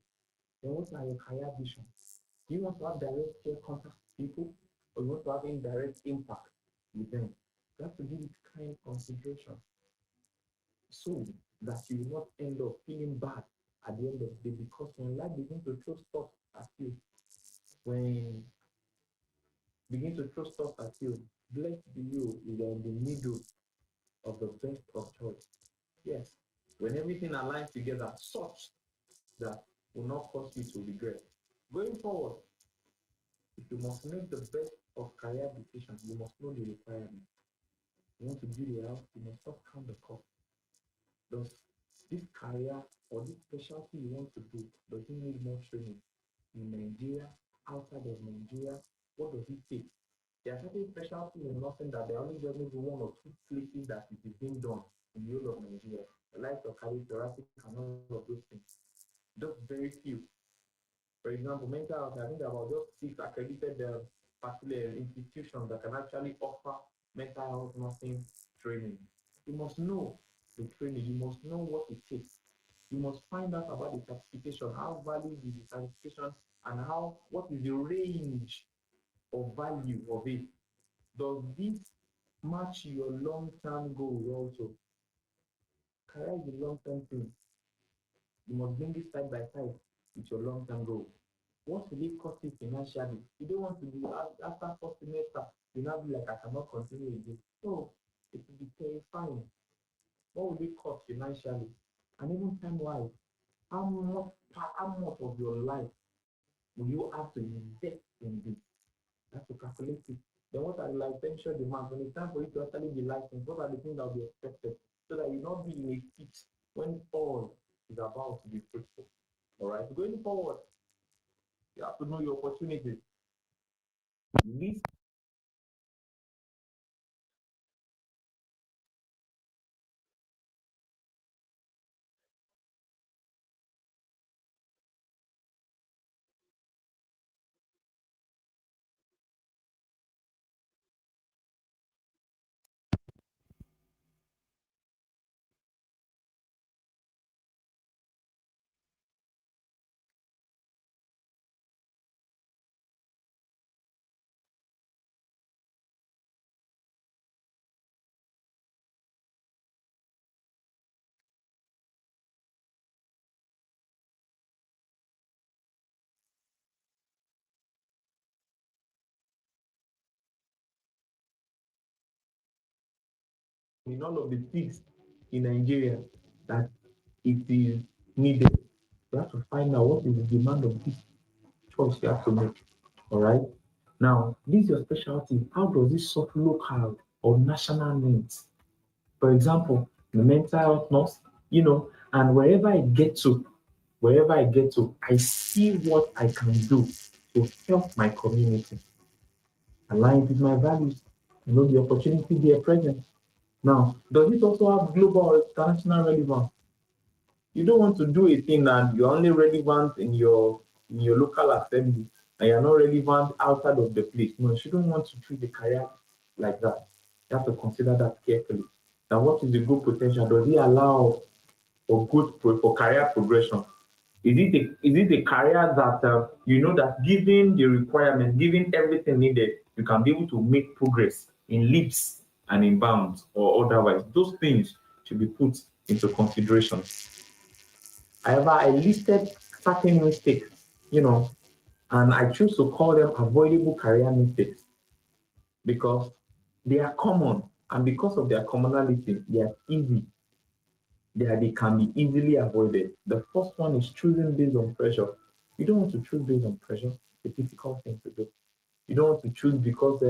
Then what are your career visions? Do you want to have direct care contact with people, or you want to have indirect impact with them? You have to give it kind consideration so that you will not end up feeling bad at the end of the day, because when life begins to throw stuff at you, when begin to throw stuff at you, blessed be you, you are in the middle of the best of choice. Yes, when everything aligns together, such that will not cause you to regret. Going forward, if you must make the best of career decisions, you must know the requirements. You want to build a house, you must not count the cost. Does this career or this specialty you want to do, does it need more training in Nigeria, outside of Nigeria? What does it take? There are certain specialties in nursing that there are only just maybe one or two places that it is being done in the whole of Nigeria. The likes of cardiothoracic and all of those things. Just very few. For example, mental health, I think there are about just 6 accredited particular institutions that can actually offer mental health nursing training. You must know the training, you must know what it takes. You must find out about the certification, how valid is the certification, and what is the range of value of it. Does this match your long-term goals also? Career is a long-term thing. You must bring it side by side with your long-term goals. What will it cost you financially? You don't want to be after first semester, you now be like, I cannot continue with this. So it will be terrifying. What will it cost financially? And even time-wise, how much of your life will you have to invest in this? You have to calculate it. Then what are the licensure demands? When it's time for you to actually be licensed, what are the things that will be expected? So that you not be in a fix when all is about to be fruitful. All right. Going forward, you have to know your opportunities. List in all of the things in Nigeria that it is needed. You have to find out what is the demand of this choice you have to make. All right. Now, this is your specialty. How does it solve local or national needs? For example, the mental health nurse, and wherever I get to, I see what I can do to help my community, aligned with my values, the opportunity there present. Now, does it also have global or international relevance? You don't want to do a thing that you're only relevant in your local assembly and you're not relevant outside of the place. No, you shouldn't want to treat the career like that. You have to consider that carefully. Now, what is the good potential? Does it allow for career progression? Is it a career that you know that given the requirement, given everything needed, you can be able to make progress in leaps and in bounds or otherwise? Those things should be put into consideration. However, I listed certain mistakes, and I choose to call them avoidable career mistakes because they are common, and because of their commonality, they can be easily avoided. The first one is choosing based on pressure. You don't want to choose based on pressure. It's a difficult thing to do. You don't want to choose because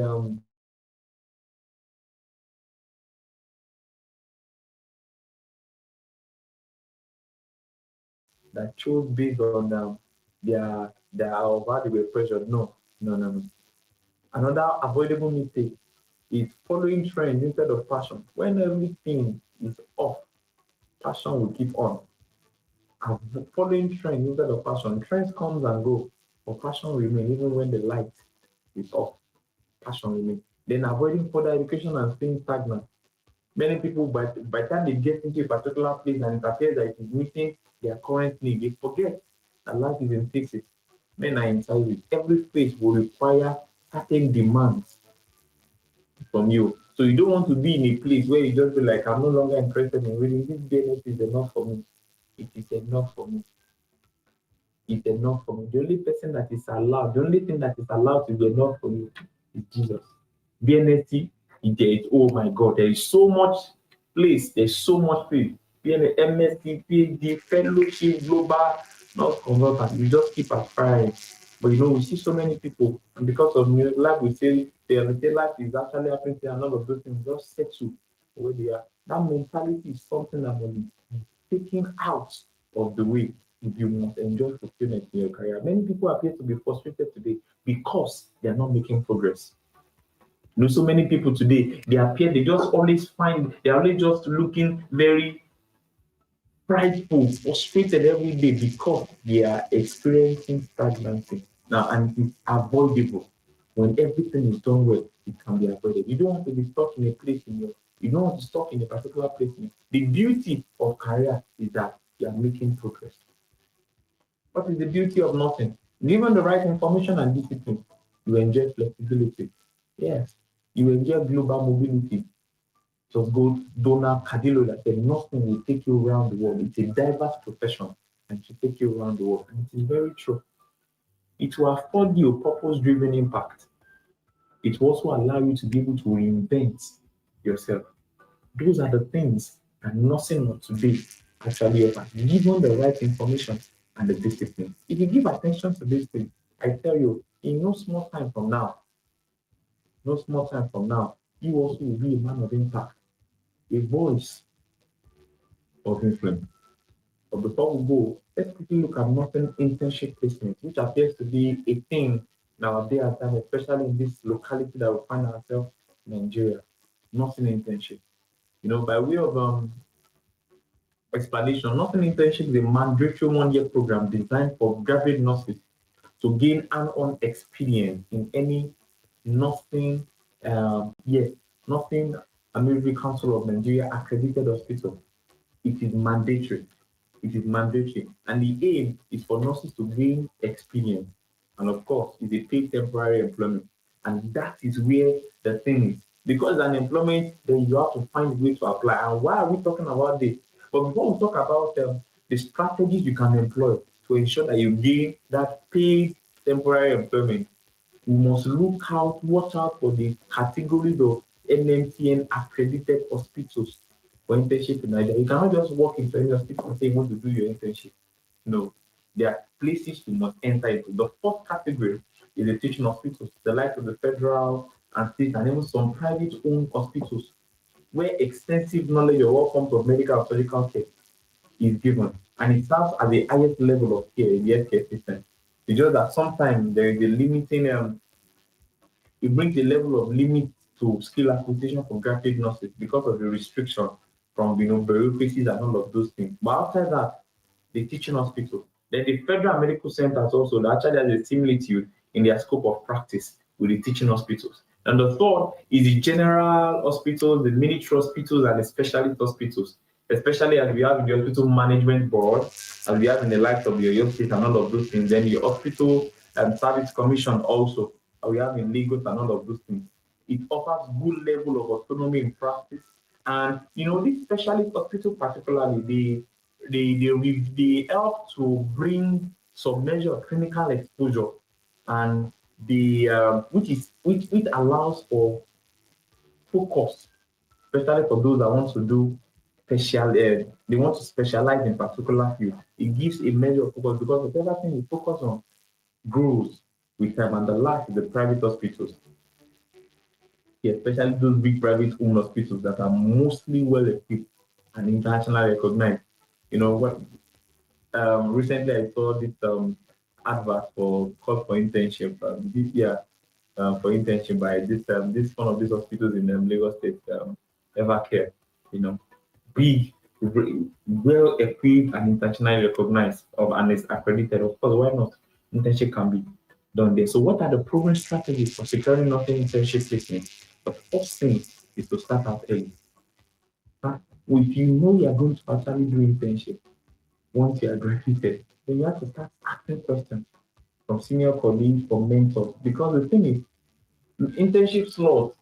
that chose based on their how they were pressured. No, no, no, no. Another avoidable mistake is following trends instead of passion. When everything is off, passion will keep on. Following trends instead of passion. Trends comes and go, but passion remains even when the light is off. Passion remains. Then avoiding further education and staying stagnant. Many people, by the time they get into a particular place and it appears that it is meeting their current need, they forget that life is in phases. Men are in sizes. Every phase will require certain demands from you. So you don't want to be in a place where you just be like, I'm no longer interested in reading. This business is enough for me. It is enough for me. It's enough for me. The only person that is allowed, the only thing that is allowed to be enough for you is Jesus. BNST, there is, oh my God, there is so much place, there's so much place. BNS, MSc, PhD, fellowship, global, not consultant. You just keep aspiring. But we see so many people, and because of new life, we say life is actually happening to none of those things, just settle where they are. That mentality is something that must be taken out of the way if you must enjoy fulfillment in your career. Many people appear to be frustrated today because they are not making progress. So many people today, they just always they're always just looking very prideful, frustrated every day because they are experiencing stagnancy. Now, and it's avoidable. When everything is done well, it can be avoided. You don't want to be stuck in a place you don't want to be stuck in a particular place. The beauty of career is that you are making progress. What is the beauty of nothing? Given the right information and discipline, you enjoy flexibility. Yes, you enjoy global mobility. Just go Donna Cadillo that said nothing will take you around the world. It's a diverse profession and it will take you around the world. And it is very true. It will afford you a purpose-driven impact. It will also allow you to be able to reinvent yourself. Those are the things that nothing of today actually offers, given the right information and the discipline. If you give attention to these things, I tell you, in no small time from now, you also will be a man of impact, a voice of influence. But before we go, let's quickly look at nothing internship placement, which appears to be a thing nowadays, especially in this locality that we find ourselves in Nigeria. Nothing internship. By way of explanation, nothing internship is a mandatory one-year program designed for graduate nurses to gain hands-on experience in any nursing, nursing and Military Council of Nigeria accredited hospital. It is mandatory. It is mandatory. And the aim is for nurses to gain experience. And of course, it's a paid temporary employment. And that is where the thing is. Because an employment, then you have to find a way to apply. And why are we talking about this? But before we talk about the strategies you can employ to ensure that you gain that paid temporary employment, we must watch out for the categories of NMTN accredited hospitals for internship in Nigeria. You cannot just walk into any hospital and say you want to do your internship. No, there are places you must enter into. The fourth category is the teaching hospitals, the likes of the federal and state and even some private owned hospitals where extensive knowledge of all forms of medical and surgical care is given. And it serves at the highest level of care in the healthcare system. It's just that sometimes there is a limiting it brings a level of limit to skill acquisition for graduate nurses because of the restriction from bureaucracies and all of those things. But outside that, the teaching hospital, then the federal medical centers also they actually has a similitude in their scope of practice with the teaching hospitals. And the third is the general hospitals, the military hospitals, and the specialist hospitals, especially as we have in the hospital management board, as we have in the likes of the Oyo State and all of those things. Then the hospital and service commission also, we have in Lagos and all of those things. It offers good level of autonomy in practice. And this specialist hospital particularly, they help to bring some measure of clinical exposure and the which allows for focus, especially for those that want to do special they want to specialize in particular field. It gives a measure of focus because whatever thing you focus on grows with time. And the last is the private hospitals. Yeah, especially those big private owned hospitals that are mostly well equipped and internationally recognized. What recently I saw this advert for call for internship this year for internship by this one of these hospitals in Lagos State, Evercare. You know, big, well equipped and internationally recognized and is accredited. Of course, why not? Internship can be done there. So, what are the proven strategies for securing nothing internship placement? The first thing is to start out early. If you know you are going to actually do internship once you are graduated, then you have to start asking questions from senior colleagues, from mentors. Because the thing is, internship slots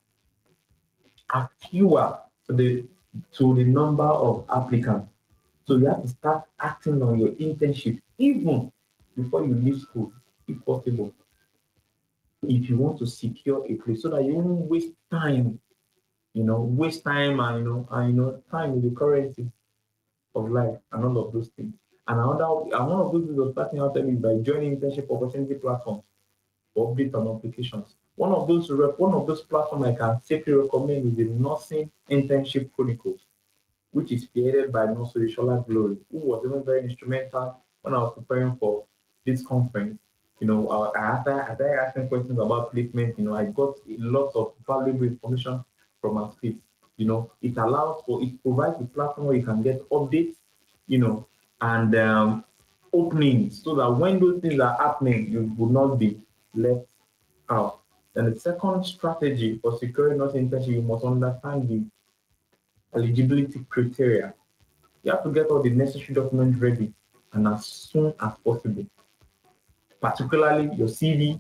are fewer to the number of applicants. So you have to start acting on your internship even before you leave school, if possible, if you want to secure a place so that you won't waste time, waste time and time is the currency of life and all of those things. And one of those things of starting out early is by joining internship opportunity platforms for update on applications. One of those platforms I can safely recommend is the Nursing Internship Chronicles, which is created by Nurse Shola Glory, who was even very instrumental when I was preparing for this conference. After asking questions about placement, I got a lot of valuable information from her speech. It provides a platform where you can get updates, and openings so that when those things are happening, you will not be left out. And the second strategy for securing not internship, you must understand the eligibility criteria. You have to get all the necessary documents ready and as soon as possible, particularly your CV,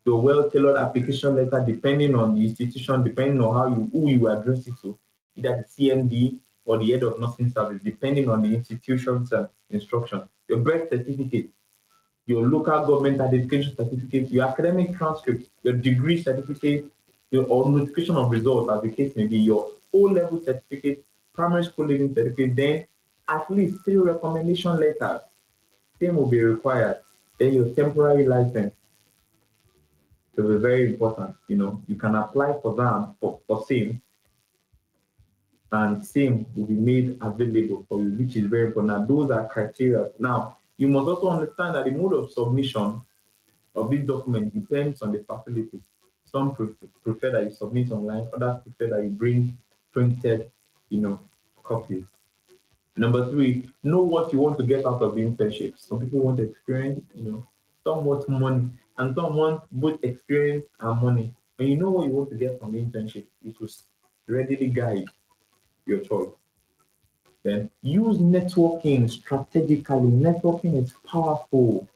your well-tailored application letter, depending on the institution, depending on who you address it to, either the CMD or the head of nursing service, depending on the institution's instruction. Your birth certificate, your local government identification certificate, your academic transcript, your degree certificate, or notification of results, as the case may be, your O-level certificate, primary school leaving certificate, then at least 3 recommendation letters. Same will be required. Then your temporary license. So it's very important. You can apply for them for same, and same will be made available for you, which is very important. Now, those are criteria. Now, you must also understand that the mode of submission of this document depends on the facility. Some prefer that you submit online, others prefer that you bring printed, copies. Number 3, know what you want to get out of the internship. Some people want experience, some want money, and some want both experience and money. When you know what you want to get from the internship, it will readily guide your choice. Then use networking strategically. Networking is powerful.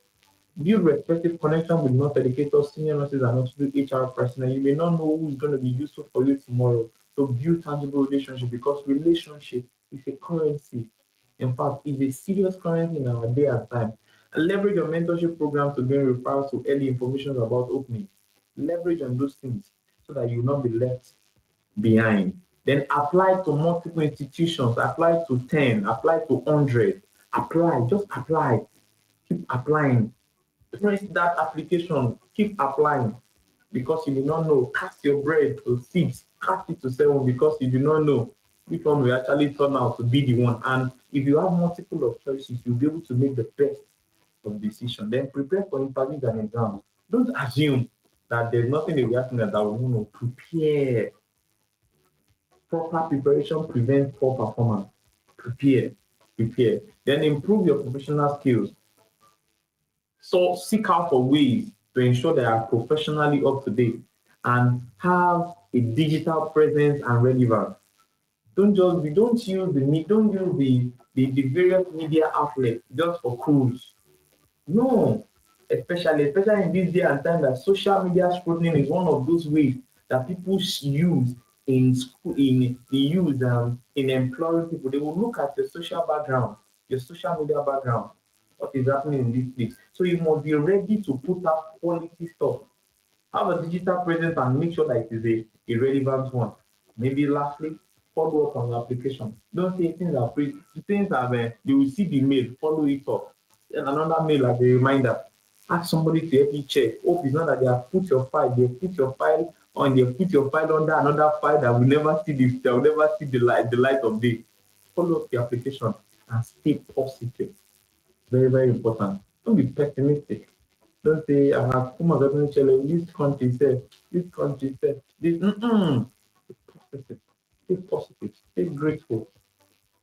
Build respective connection with nurse educators, senior nurses, and also HR personnel. You may not know who is going to be useful for you tomorrow. So build tangible relationship, because relationship is a currency. In fact, it's a serious currency in our day and time. And leverage your mentorship program to gain referrals to early information about openings. Leverage on those things so that you will not be left behind. Then apply to multiple institutions, apply to 10, apply to 100. Apply, just apply, keep applying. Press that application, keep applying because you do not know. Cast your bread to six, cast it to seven because you do not know which one will actually turn out to be the one. And if you have multiple of choices, you'll be able to make the best of decision. Then prepare for interviews and exams. Don't assume that there's nothing in reaction that will prepare. Proper preparation prevents poor performance. Prepare, prepare. Then improve your professional skills. So seek out for ways to ensure they are professionally up to date and have a digital presence and relevance. Don't use the various media outlets just for cruise. No, especially in this day and time that social media scrutiny is one of those ways that people use in school in they use in employing people. They will look at your social background, your social media background, what is happening in this place. So you must be ready to put out quality stuff. Have a digital presence and make sure that it is a relevant one. Maybe lastly, follow up on your application. Don't say things are free. Things are you will see the mail, follow it up. Then another mail as a reminder. Ask somebody to help you check. Hope it's not that they put your file on, they put your file under another file that will never see that will never see the light of day. Follow up the application and stay positive. Very, very important. Don't be pessimistic. Don't say, I have come up challenge. This country said, this. Positive. Stay positive. Stay grateful.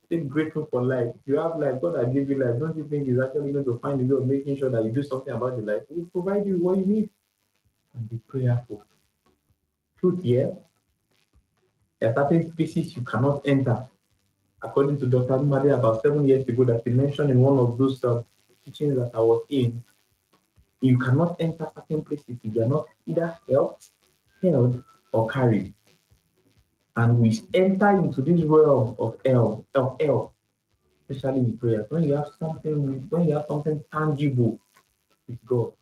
Stay grateful for life. If you have life, God has given you life. Don't you think He's actually going to find a way of making sure that you do something about your life? He will provide you what you need. And be prayerful. Truth here, there are certain spaces you cannot enter. According to Dr. Madi, about 7 years ago, that he mentioned in one of those teachings that I was in, you cannot enter certain places if you are not either helped, held, or carried. And we enter into this realm of hell, especially in prayer. When you have something tangible with God,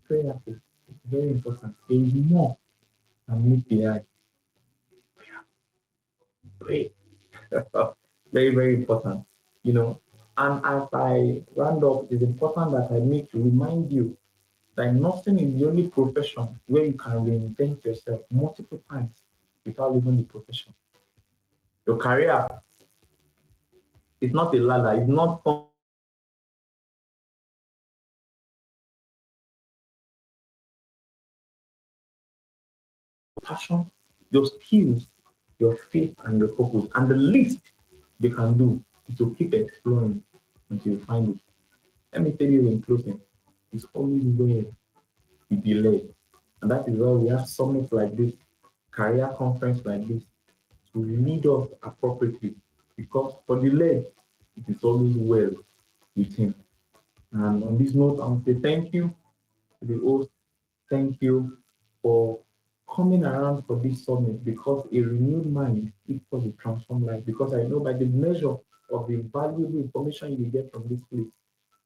prayer is very important. There is more than meet the eye. Pray. Very, very important. You know, and as I round up, it's important that I need to remind you that nursing is the only profession where you can reinvent yourself multiple times without leaving the profession. Your career is not a ladder, it's not passion, your skills, your faith, and your purpose. And the least they can do is to keep exploring until you find it. Let me tell you in closing, it's always where you be led. And that is why we have summits like this, career conference like this, to lead us appropriately. Because for the led, it is always well with him. And on this note, I want to say thank you to the host. Thank you for coming around for this summit because a renewed mind equals a transformed life. Because I know by the measure of the valuable information you get from this place,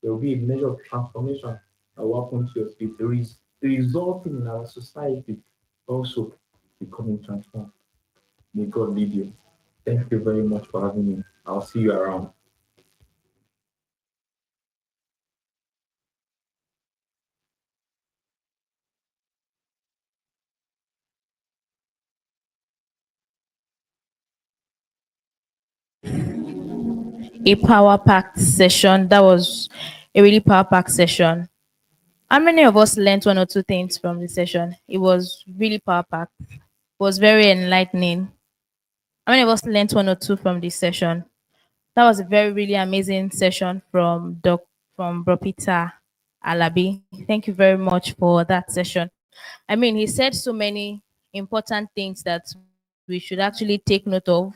there will be a measure of transformation that will happen to your spirit, resulting in our society also becoming transformed. May God lead you. Thank you very much for having me. I'll see you around. A power packed session. That was a really power packed session. How many of us learned one or two things from the session? It was really power packed. It was very enlightening. How many of us learned one or two from this session? That was a very really amazing session from Bropita Alabi. Thank you very much for that session. I mean, he said so many important things that we should actually take note of.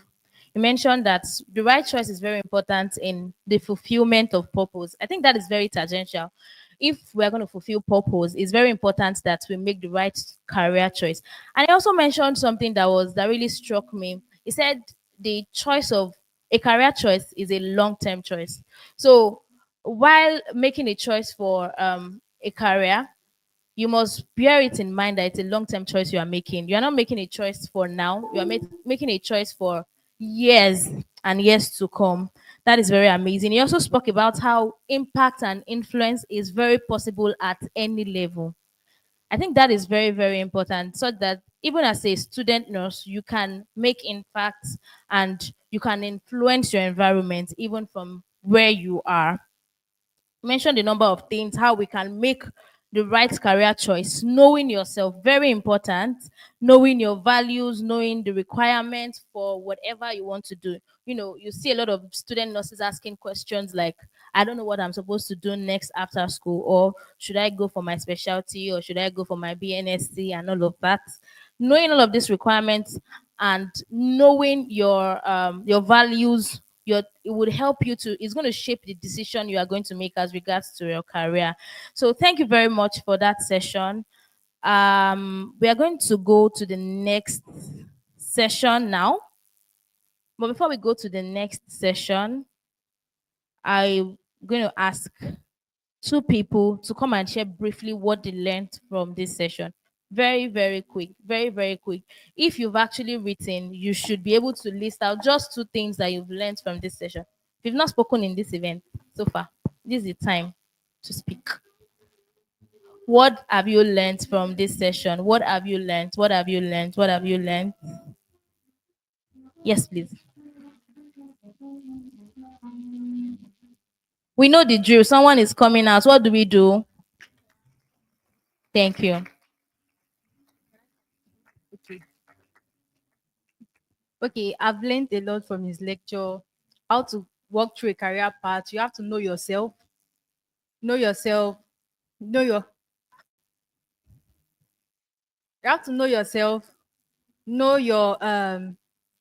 You mentioned that the right choice is very important in the fulfillment of purpose. I think that is very tangential. If we're going to fulfill purpose, it's very important that we make the right career choice. And he also mentioned something that really struck me. He said the choice of a career choice is a long-term choice. So while making a choice for a career, you must bear it in mind that it's a long-term choice you are making. You are not making a choice for now. You are making a choice for years and years to come. That is very amazing. He also spoke about how impact and influence is very possible at any level. I think that is very, very important so that even as a student nurse, you can make impact and you can influence your environment even from where you are. Mention the number of things, how we can make the right career choice, knowing yourself, very important, knowing your values, knowing the requirements for whatever you want to do. You know, you see a lot of student nurses asking questions like, I don't know what I'm supposed to do next after school, or should I go for my specialty, or should I go for my BNSC, and all of that. Knowing all of these requirements and knowing your values, it would help you to, it's going to shape the decision you are going to make as regards to your career. So thank you very much for that session. We are going to go to the next session now, but before we go to the next session, I'm going to ask two people to come and share briefly what they learned from this session. Very, very quick. Very, very quick. If you've actually written, you should be able to list out just two things that you've learned from this session. If you've not spoken in this event so far, this is the time to speak. What have you learned from this session? What have you learned? What have you learned? What have you learned? Yes, please. We know the drill. Someone is coming out. What do we do? Thank you. Okay. Okay, I've learned a lot from his lecture. How to walk through a career path. You have to know yourself. Know yourself. Know your. You have to know yourself. Know your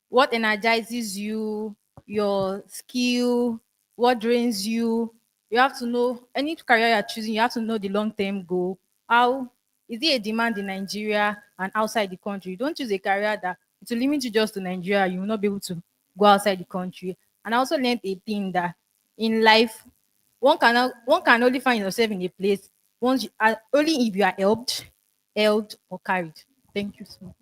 what energizes you, your skill, what drains you. You have to know any career you're choosing. You have to know the long-term goal. How is it a demand in Nigeria and outside the country? Don't choose a career that it will limit you just to Nigeria. You will not be able to go outside the country. And I also learned a thing that in life, one can only find yourself in a place once only if you are held or carried. Thank you so much.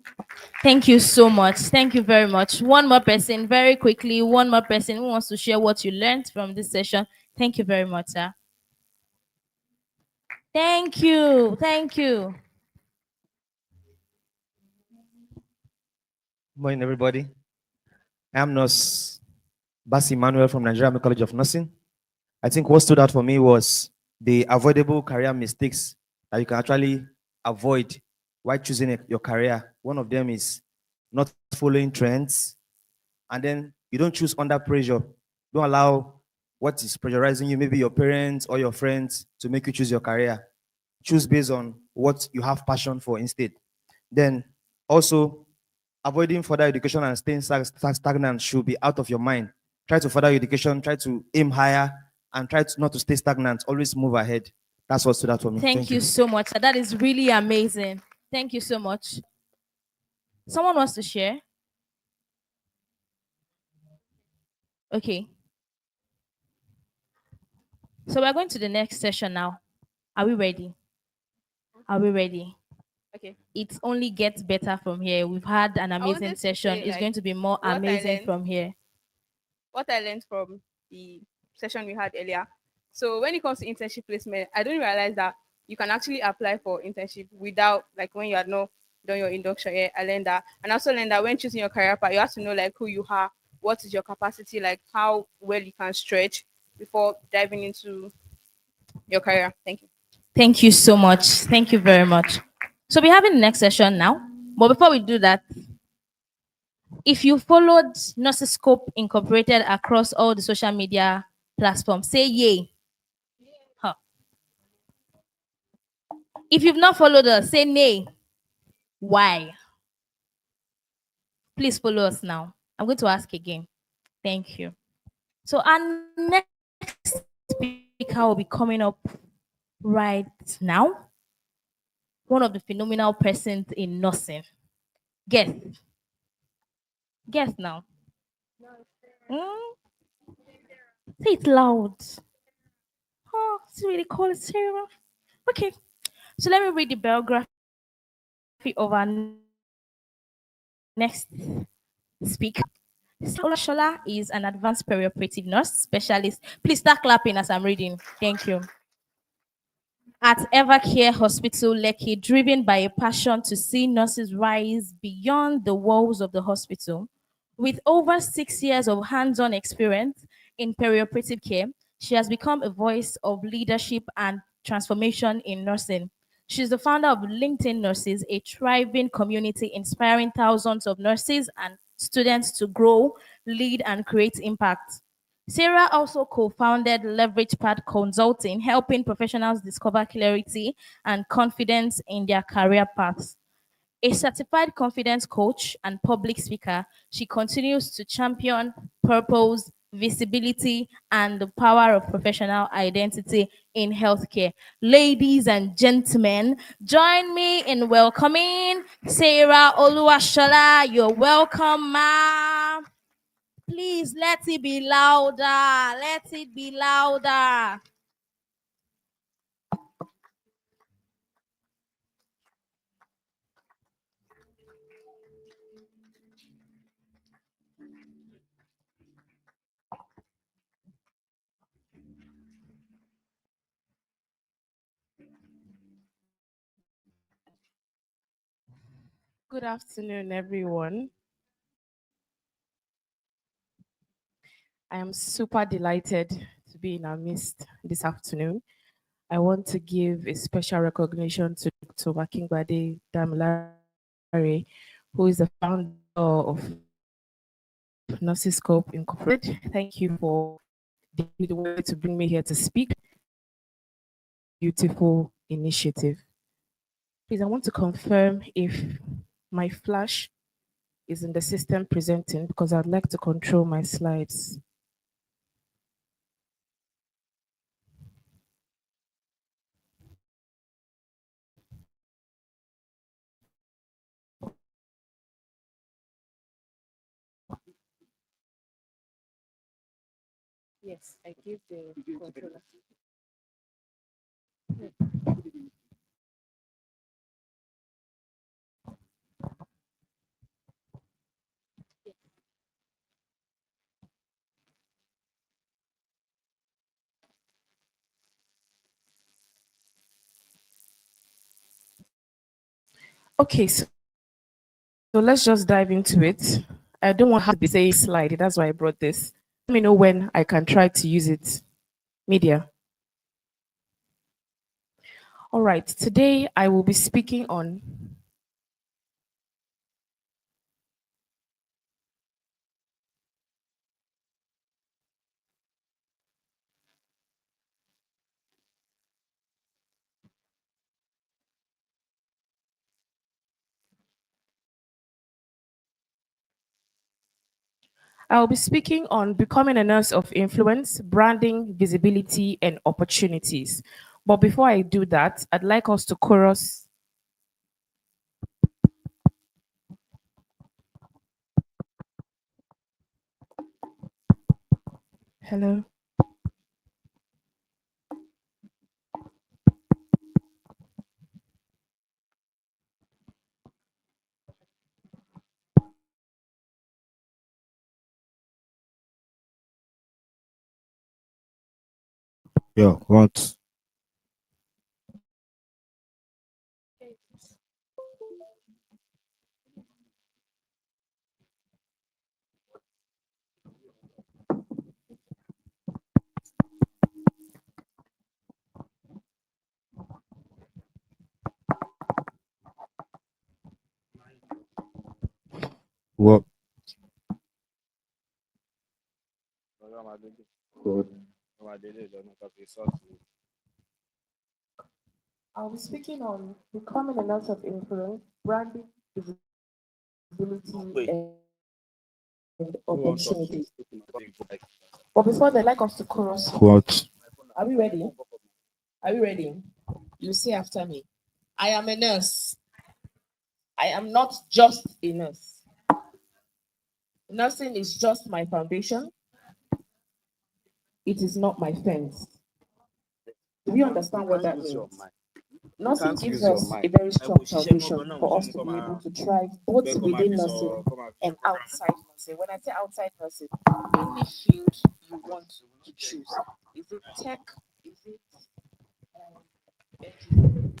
Thank you so much. Thank you very much. One more person, very quickly. One more person who wants to share what you learned from this session. Thank you very much, sir. Thank you. Thank you. Morning, everybody. I'm Nurse Basi Manuel from Nigeria Army College of Nursing. I think what stood out for me was the avoidable career mistakes that you can actually avoid while choosing your career. One of them is not following trends, and then you don't choose under pressure. Don't allow what is pressurizing you, maybe your parents or your friends, to make you choose your career. Choose based on what you have passion for instead. Then also, avoiding further education and staying stagnant should be out of your mind. Try to further education, try to aim higher, and try to not to stay stagnant. Always move ahead. That's what stood out for me. Thank Thank you you. so much, sir. That is really amazing. Thank you so much. Someone wants to share? Okay. So we're going to the next session now. Are we ready? Are we ready? Okay. It only gets better from here. We've had an I amazing wanted to session. say It's like going to be more what I amazing learned from here. what I learned from the session we had earlier. So when it comes to internship placement, I didn't realize that you can actually apply for internship without like when you had not done your induction yet. I learned that. And I also learned that when choosing your career path, you have to know like who you are, what is your capacity, like how well you can stretch before diving into your career. Thank you. Thank you so much. Thank you very much. So we're having the next session now. But before we do that, if you followed Nursiscope Incorporated across all the social media platforms, say yay. Huh. If you've not followed us, say nay. Why? Please follow us now. I'm going to ask again. Thank you. So our next speaker will be coming up right now. One of the phenomenal persons in nursing. Guess. Guess now. Mm? Say it loud. Oh, it's really cold. It's terrible. Okay. So let me read the biography of our next speaker. Olashola is an advanced perioperative nurse specialist. Please start clapping as I'm reading. Thank you. At Evercare Hospital, Lekki, driven by a passion to see nurses rise beyond the walls of the hospital. With over 6 years of hands on experience in perioperative care, she has become a voice of leadership and transformation in nursing. She's the founder of LinkedIn Nurses, a thriving community inspiring thousands of nurses and students to grow, lead, and create impact. Sarah also co-founded Leverage Pad Consulting, helping professionals discover clarity and confidence in their career paths. A certified confidence coach and public speaker, she continues to champion purpose, visibility, and the power of professional identity in healthcare. Ladies and gentlemen, join me in welcoming Sarah Oluwashola. You're welcome, ma'am. Please let it be louder. Let it be louder. Good afternoon, everyone. I am super delighted to be in our midst this afternoon. I want to give a special recognition to Dr. Wakingbade Damilare, who is the founder of Nursiscope Incorporated. Thank you for the way to bring me here to speak. Beautiful initiative. Please, I want to confirm if my flash is in the system presenting because I'd like to control my slides. Yes, I give the controller. Okay, so let's just dive into it. I don't want to have to be saying slide. That's why I brought this. Let me know when I can try to use it. Media. All right. Today I will be speaking on I will be speaking on becoming a nurse of influence, branding, visibility, and opportunities. But before I do that, I'd like us to chorus. Hello. Yeah, what? What? I'll be speaking on becoming a nurse of influence, branding, visibility, and opportunities. But before that, I'd like us to chorus. What? Are we ready? Are we ready? You say after me. I am a nurse. I am not just a nurse. Nursing is just my foundation. It is not my fence. Do you understand what that means? Nursing gives us a very strong foundation for us to be able to thrive both within nursing and outside nursing. When I say outside nursing, any field you want to choose. Is it tech? Is it engineering?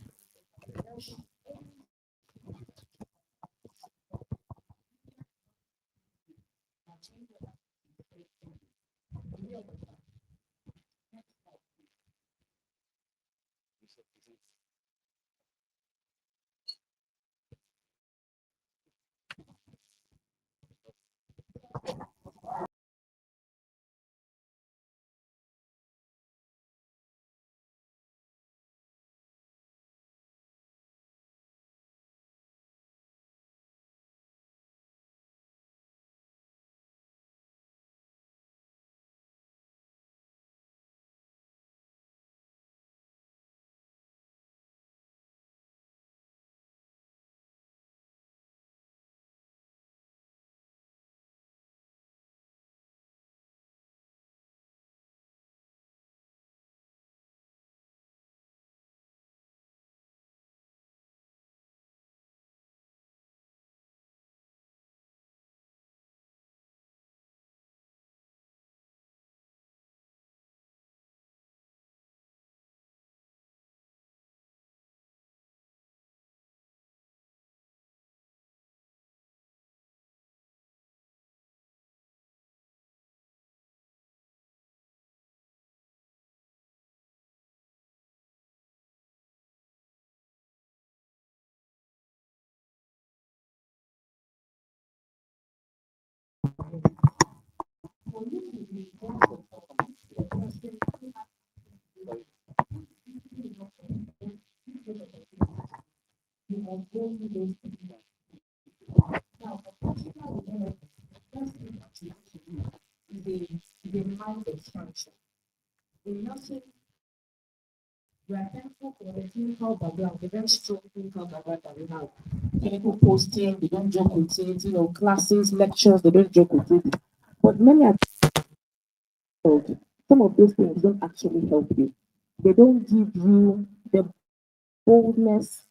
Is a mind expansion. In nursing, we are thankful for the clinical background, the very strong clinical background that we have. Clinical posting, they don't joke with it, classes, lectures, they don't joke with it. But many are told, some of those things don't actually help you. They don't give you the boldness,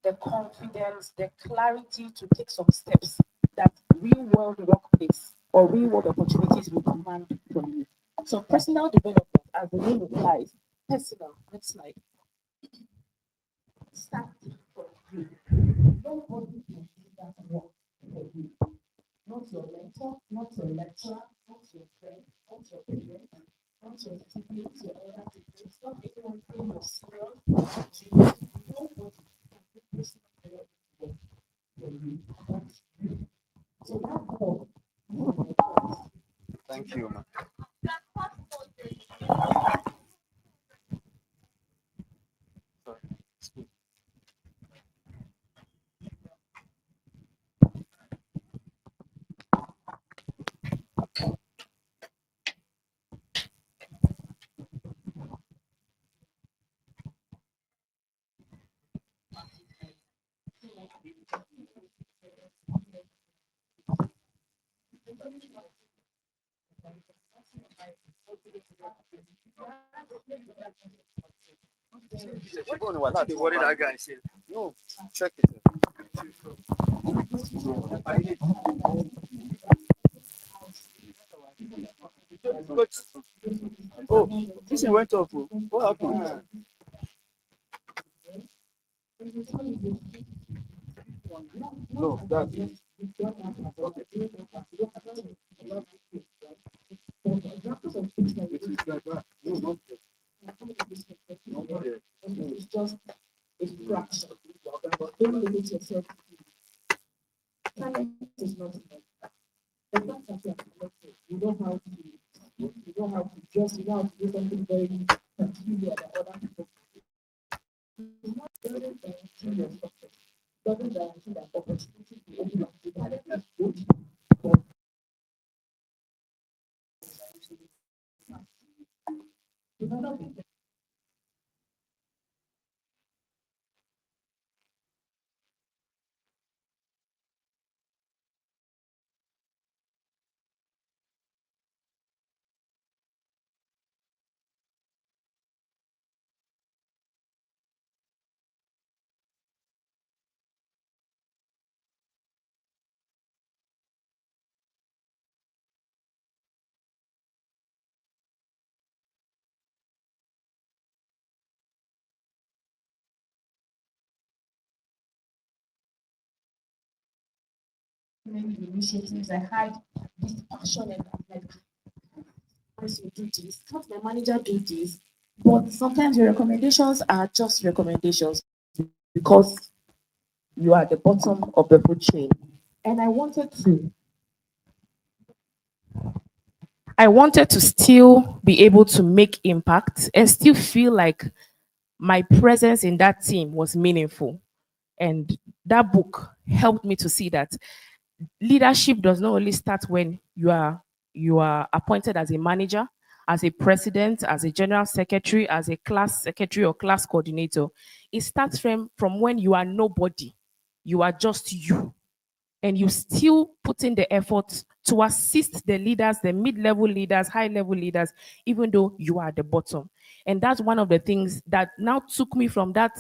the confidence, the clarity to take some steps that real world workplace or real world opportunities will command from you. So personal development, as the name implies, personal, next slide, starting from you. Nobody can do that work for you. Not your mentor, not your lecturer, not your friend, not your parent, not your siblings, your elder siblings, not anyone in your senior. Nobody can do personal development work for you. That's you. So that call, you are my friends. Thank you, ma. What did that guy say? No, check it. Oh, this went off. Oh. What happened? No, that. It's just a fraction. Don't limit yourself. Talent is not enough. The fact that you are connected, you know how to, you know how to just, you know how to do something very peculiar that other people doesn't guarantee your success. Doesn't guarantee that opportunity will open up. The talent is good, but develop it. many initiatives. I had this passion and I'm like, I should do this. Can't my manager do this? But sometimes your recommendations are just recommendations because you are at the bottom of the food chain. And I wanted to still be able to make impact and still feel like my presence in that team was meaningful. And that book helped me to see that leadership does not only start when you are appointed as a manager, as a president, as a general secretary, as a class secretary or class coordinator. It starts from when you are nobody. You are just you, and you still put in the effort to assist the leaders, the mid-level leaders, high-level leaders, even though you are at the bottom. And that's one of the things that now took me from that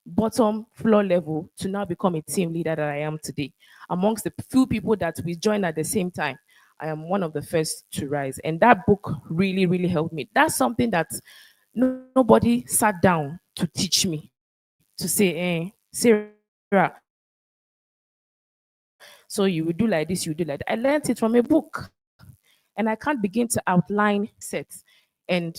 bottom floor level to now become a team leader that I am today. Amongst the few people that we joined at the same time, I am one of the first to rise. And that book really, really helped me. That's something that nobody sat down to teach me, to say, Sarah, so you will do like this, you will do like that. I learned it from a book. And I can't begin to outline steps and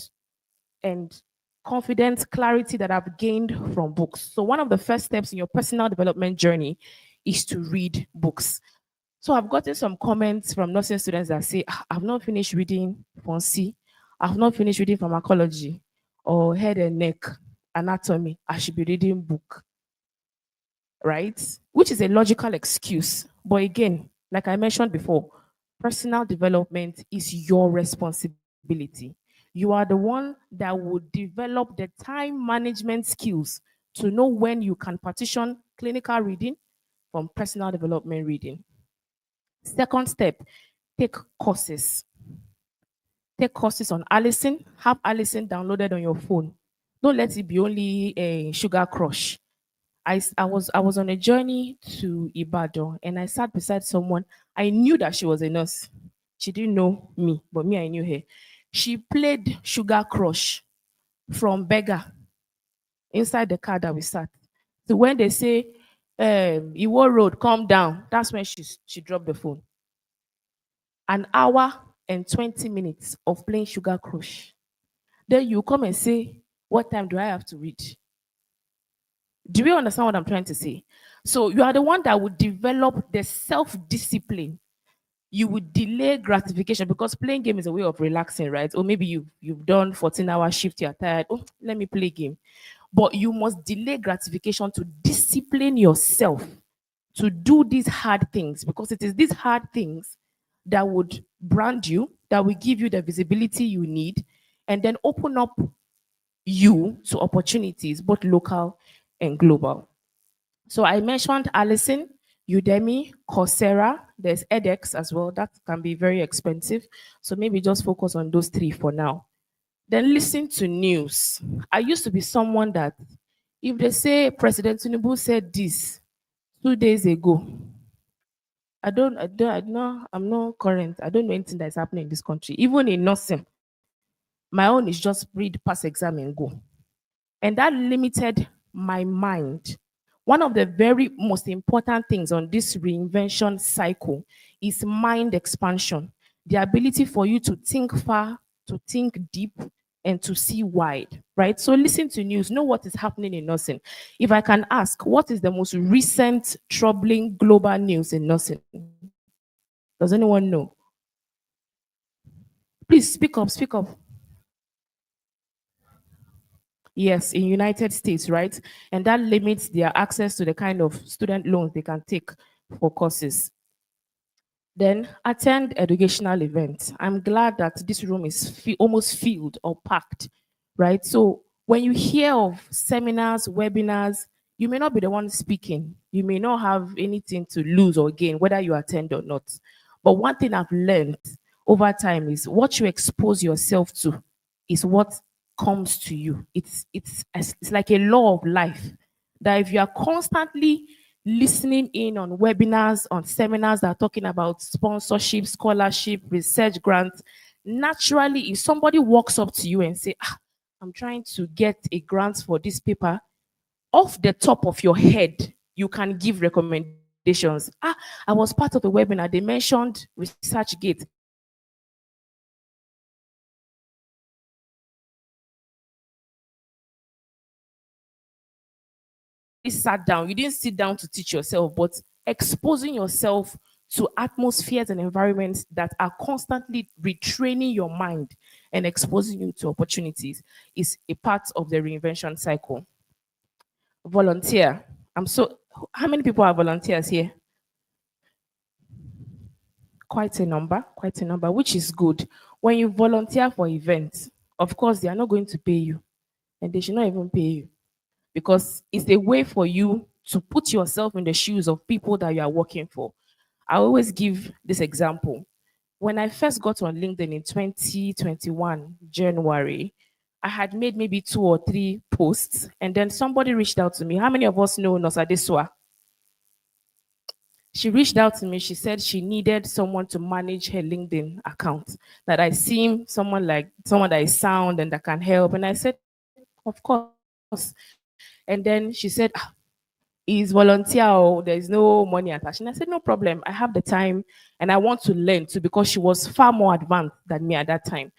and confidence, clarity that I've gained from books. So one of the first steps in your personal development journey is to read books. So I've gotten some comments from nursing students that say, "Ah, I've not finished reading Fonsi, I've not finished reading pharmacology or head and neck anatomy. I should be reading book," right? Which is a logical excuse. But again, like I mentioned before, personal development is your responsibility. You are the one that would develop the time management skills to know when you can partition clinical reading from personal development reading. Second step, take courses. Take courses on Allison. Have Allison downloaded on your phone. Don't let it be only a sugar crush. I was on a journey to Ibadan and I sat beside someone. I knew that she was a nurse. She didn't know me, but me, I knew her. She played Sugar Crush from Beggar inside the car that we sat. So when they say, Iwo Road, calm down, that's when she dropped the phone. An hour and 20 minutes of playing Sugar Crush. Then you come and say, what time do I have to read? Do you understand what I'm trying to say? So you are the one that would develop the self-discipline. You would delay gratification because playing game is a way of relaxing, right? Or maybe you've done 14-hour shift, you're tired. Oh, let me play game. But you must delay gratification to discipline yourself to do these hard things because it is these hard things that would brand you, that will give you the visibility you need, and then open up you to opportunities, both local and global. So I mentioned Allison, Udemy, Coursera. There's edX as well. That can be very expensive. So maybe just focus on those three for now. Then listen to news. I used to be someone that if they say President Tinubu said this 2 days ago, I'm not current. I don't know anything that's happening in this country. Even in nursing, my own is just read, pass exam, and go. And that limited my mind. One of the very most important things on this reinvention cycle is mind expansion, the ability for you to think far, to think deep, and to see wide, right? So listen to news, know what is happening in nursing. If I can ask, what is the most recent troubling global news in nursing? Does anyone know? Please speak up, speak up. Yes, in United States, right? And that limits their access to the kind of student loans they can take for courses. Then attend educational events. I'm glad that this room is almost filled or packed, right? So when you hear of seminars, webinars, you may not be the one speaking. You may not have anything to lose or gain, whether you attend or not. But one thing I've learned over time is what you expose yourself to is what comes to you. It's like a law of life that if you are constantly listening in on webinars, on seminars that are talking about sponsorship, scholarship, research grants, naturally, if somebody walks up to you and say, I'm trying to get a grant for this paper, off the top of your head, you can give recommendation. recommendations. I was part of a webinar. They mentioned ResearchGate. Sat down. You didn't sit down to teach yourself, but exposing yourself to atmospheres and environments that are constantly retraining your mind and exposing you to opportunities is a part of the reinvention cycle. Volunteer. How many people are volunteers here? Quite a number, which is good. When you volunteer for events, of course, they are not going to pay you, and they should not even pay you because it's a way for you to put yourself in the shoes of people that you are working for. I always give this example. When I first got on LinkedIn in 2021, January, I had made maybe 2 or 3 posts, and then somebody reached out to me. How many of us know Nosa Deswa? She reached out to me. She said she needed someone to manage her LinkedIn account. That I seem someone that is sound and that can help. And I said, of course. And then she said, is volunteer, or there's no money attached. And I said, no problem. I have the time and I want to learn too because she was far more advanced than me at that time.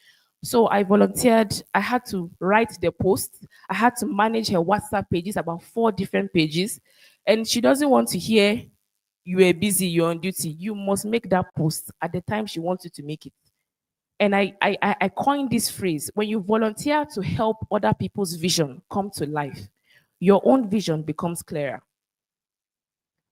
So I volunteered. I had to write the post. I had to manage her WhatsApp pages, about 4 different pages. And she doesn't want to hear you were busy, you're on duty. You must make that post at the time she wants you to make it. And I coined this phrase: when you volunteer to help other people's vision come to life, your own vision becomes clearer.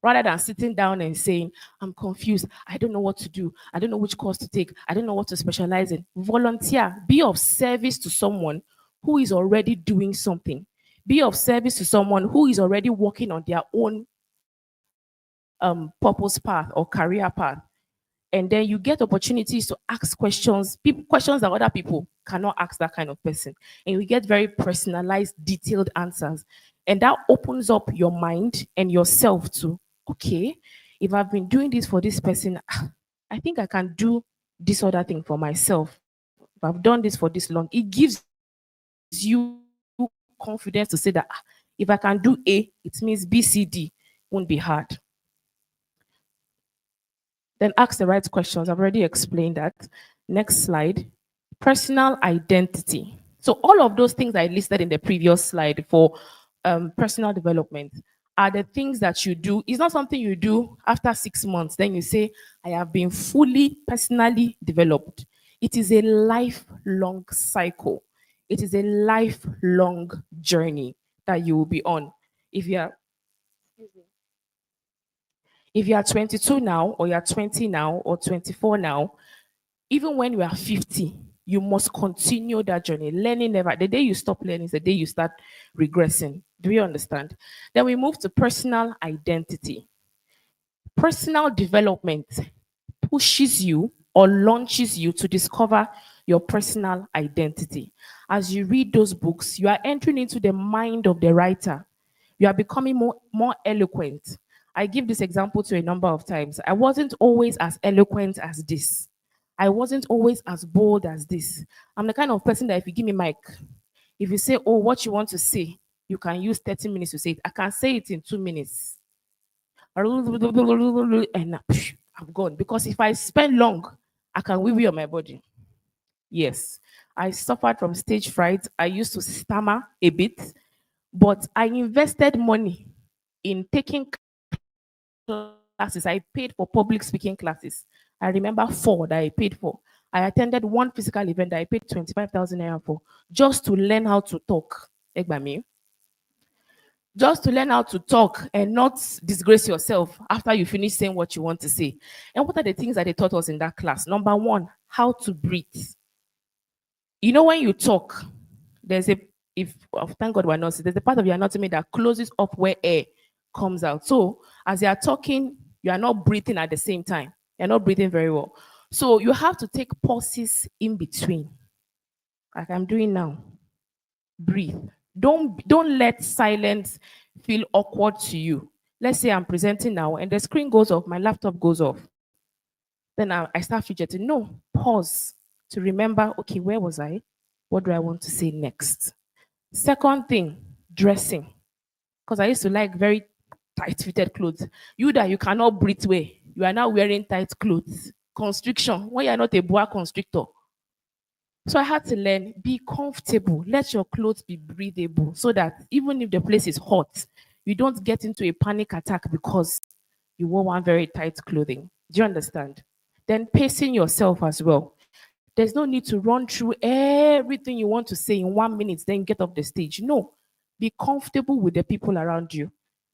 Rather than sitting down and saying, I'm confused, I don't know what to do, I don't know which course to take, I don't know what to specialize in. Volunteer, be of service to someone who is already doing something. Be of service to someone who is already working on their own purpose path or career path. And then you get opportunities to ask questions, questions that other people cannot ask that kind of person. And you get very personalized, detailed answers. And that opens up your mind and yourself to, okay, if I've been doing this for this person, I think I can do this other thing for myself. If I've done this for this long, it gives you confidence to say that if I can do A, it means B, C, D won't be hard. Then ask the right questions. I've already explained that. Next slide. Personal identity. So all of those things I listed in the previous slide for personal development are the things that you do. It's not something you do after 6 months. Then you say, I have been fully personally developed. It is a lifelong cycle. It is a lifelong journey that you will be on. If you are if you are 22 now, or you're 20 now, or 24 now, even when you are 50, you must continue that journey. Learning never, the day you stop learning is the day you start regressing. Do you understand? Then we move to personal identity. Personal development pushes you or launches you to discover your personal identity. As you read those books, you are entering into the mind of the writer. You are becoming more eloquent. I give this example to a number of times. I wasn't always as eloquent as this. I wasn't always as bold as this. I'm the kind of person that if you give me mic, if you say, oh, what you want to say, you can use 30 minutes to say it. I can say it in 2 minutes. And I'm gone. Because if I spend long, I can wee on my body. Yes. I suffered from stage fright. I used to stammer a bit, but I invested money in taking classes. I paid for public speaking classes. I remember 4 that I paid for. I attended one physical event that I paid 25,000 naira for just to learn how to talk. Egbami. Just to learn how to talk and not disgrace yourself after you finish saying what you want to say. And what are the things that they taught us in that class? Number 1, how to breathe. You know, when you talk, there's a, if thank God we're not, there's a part of your anatomy that closes up where air comes out. So as you are talking, you are not breathing at the same time. You're not breathing very well. So you have to take pauses in between, like I'm doing now. Breathe. Don't let silence feel awkward to you. Let's say I'm presenting now and the screen goes off, my laptop goes off. Then I start fidgeting. No, pause to remember, okay, where was I? What do I want to say next? Second thing, dressing. Because I used to like very tight fitted clothes. You that you cannot breathe well, you are now wearing tight clothes. Constriction, when you are not a boa constrictor. So I had to learn, be comfortable. Let your clothes be breathable so that even if the place is hot, you don't get into a panic attack because you wore one very tight clothing. Do you understand? Then pacing yourself as well. There's no need to run through everything you want to say in 1 minute, then get off the stage. No, be comfortable with the people around you.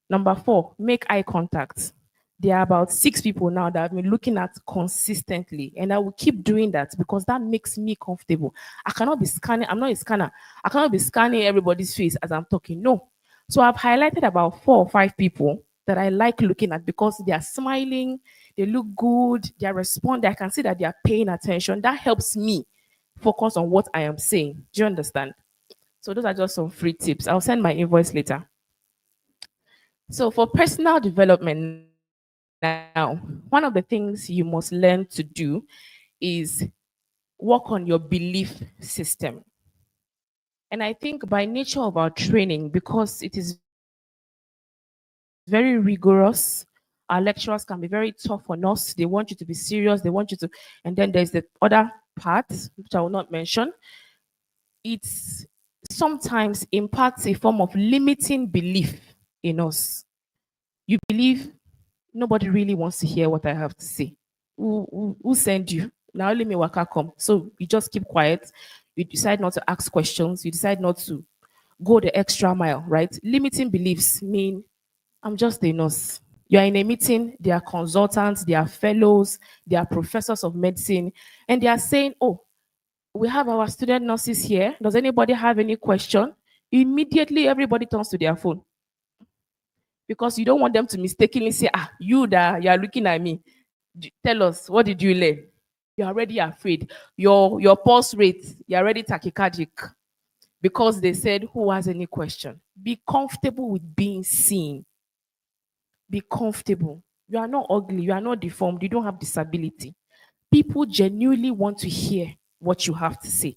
Number four, make eye contact. There are about 6 people now that I've been looking at consistently, and I will keep doing that because that makes me comfortable. I cannot be scanning, I'm not a scanner. I cannot be scanning everybody's face as I'm talking. No. So I've highlighted about 4 or 5 people that I like looking at because they are smiling, they look good, they are responding. I can see that they are paying attention. That helps me focus on what I am saying. Do you understand? So those are just some free tips. I'll send my invoice later. So for personal development now, one of the things you must learn to do is work on your belief system. And I think by nature of our training, because it is very rigorous, our lecturers can be very tough on us. They want you to be serious. They want you to, and then there's the other part, which I will not mention. It sometimes impacts a form of limiting belief in us. You believe nobody really wants to hear what I have to say. Who send you? Now let me work come. So you just keep quiet. You decide not to ask questions. You decide not to go the extra mile, right? Limiting beliefs mean I'm just a nurse. You are in a meeting, they are consultants, they are fellows, they are professors of medicine, and they are saying, oh, we have our student nurses here. Does anybody have any question? Immediately, everybody turns to their phone because you don't want them to mistakenly say, ah, you that you are looking at me. Tell us, what did you learn? You're already afraid. Your pulse rate, you're already tachycardic because they said, who has any question? Be comfortable with being seen. Be comfortable. You are not ugly. You are not deformed. You don't have disability. People genuinely want to hear what you have to say.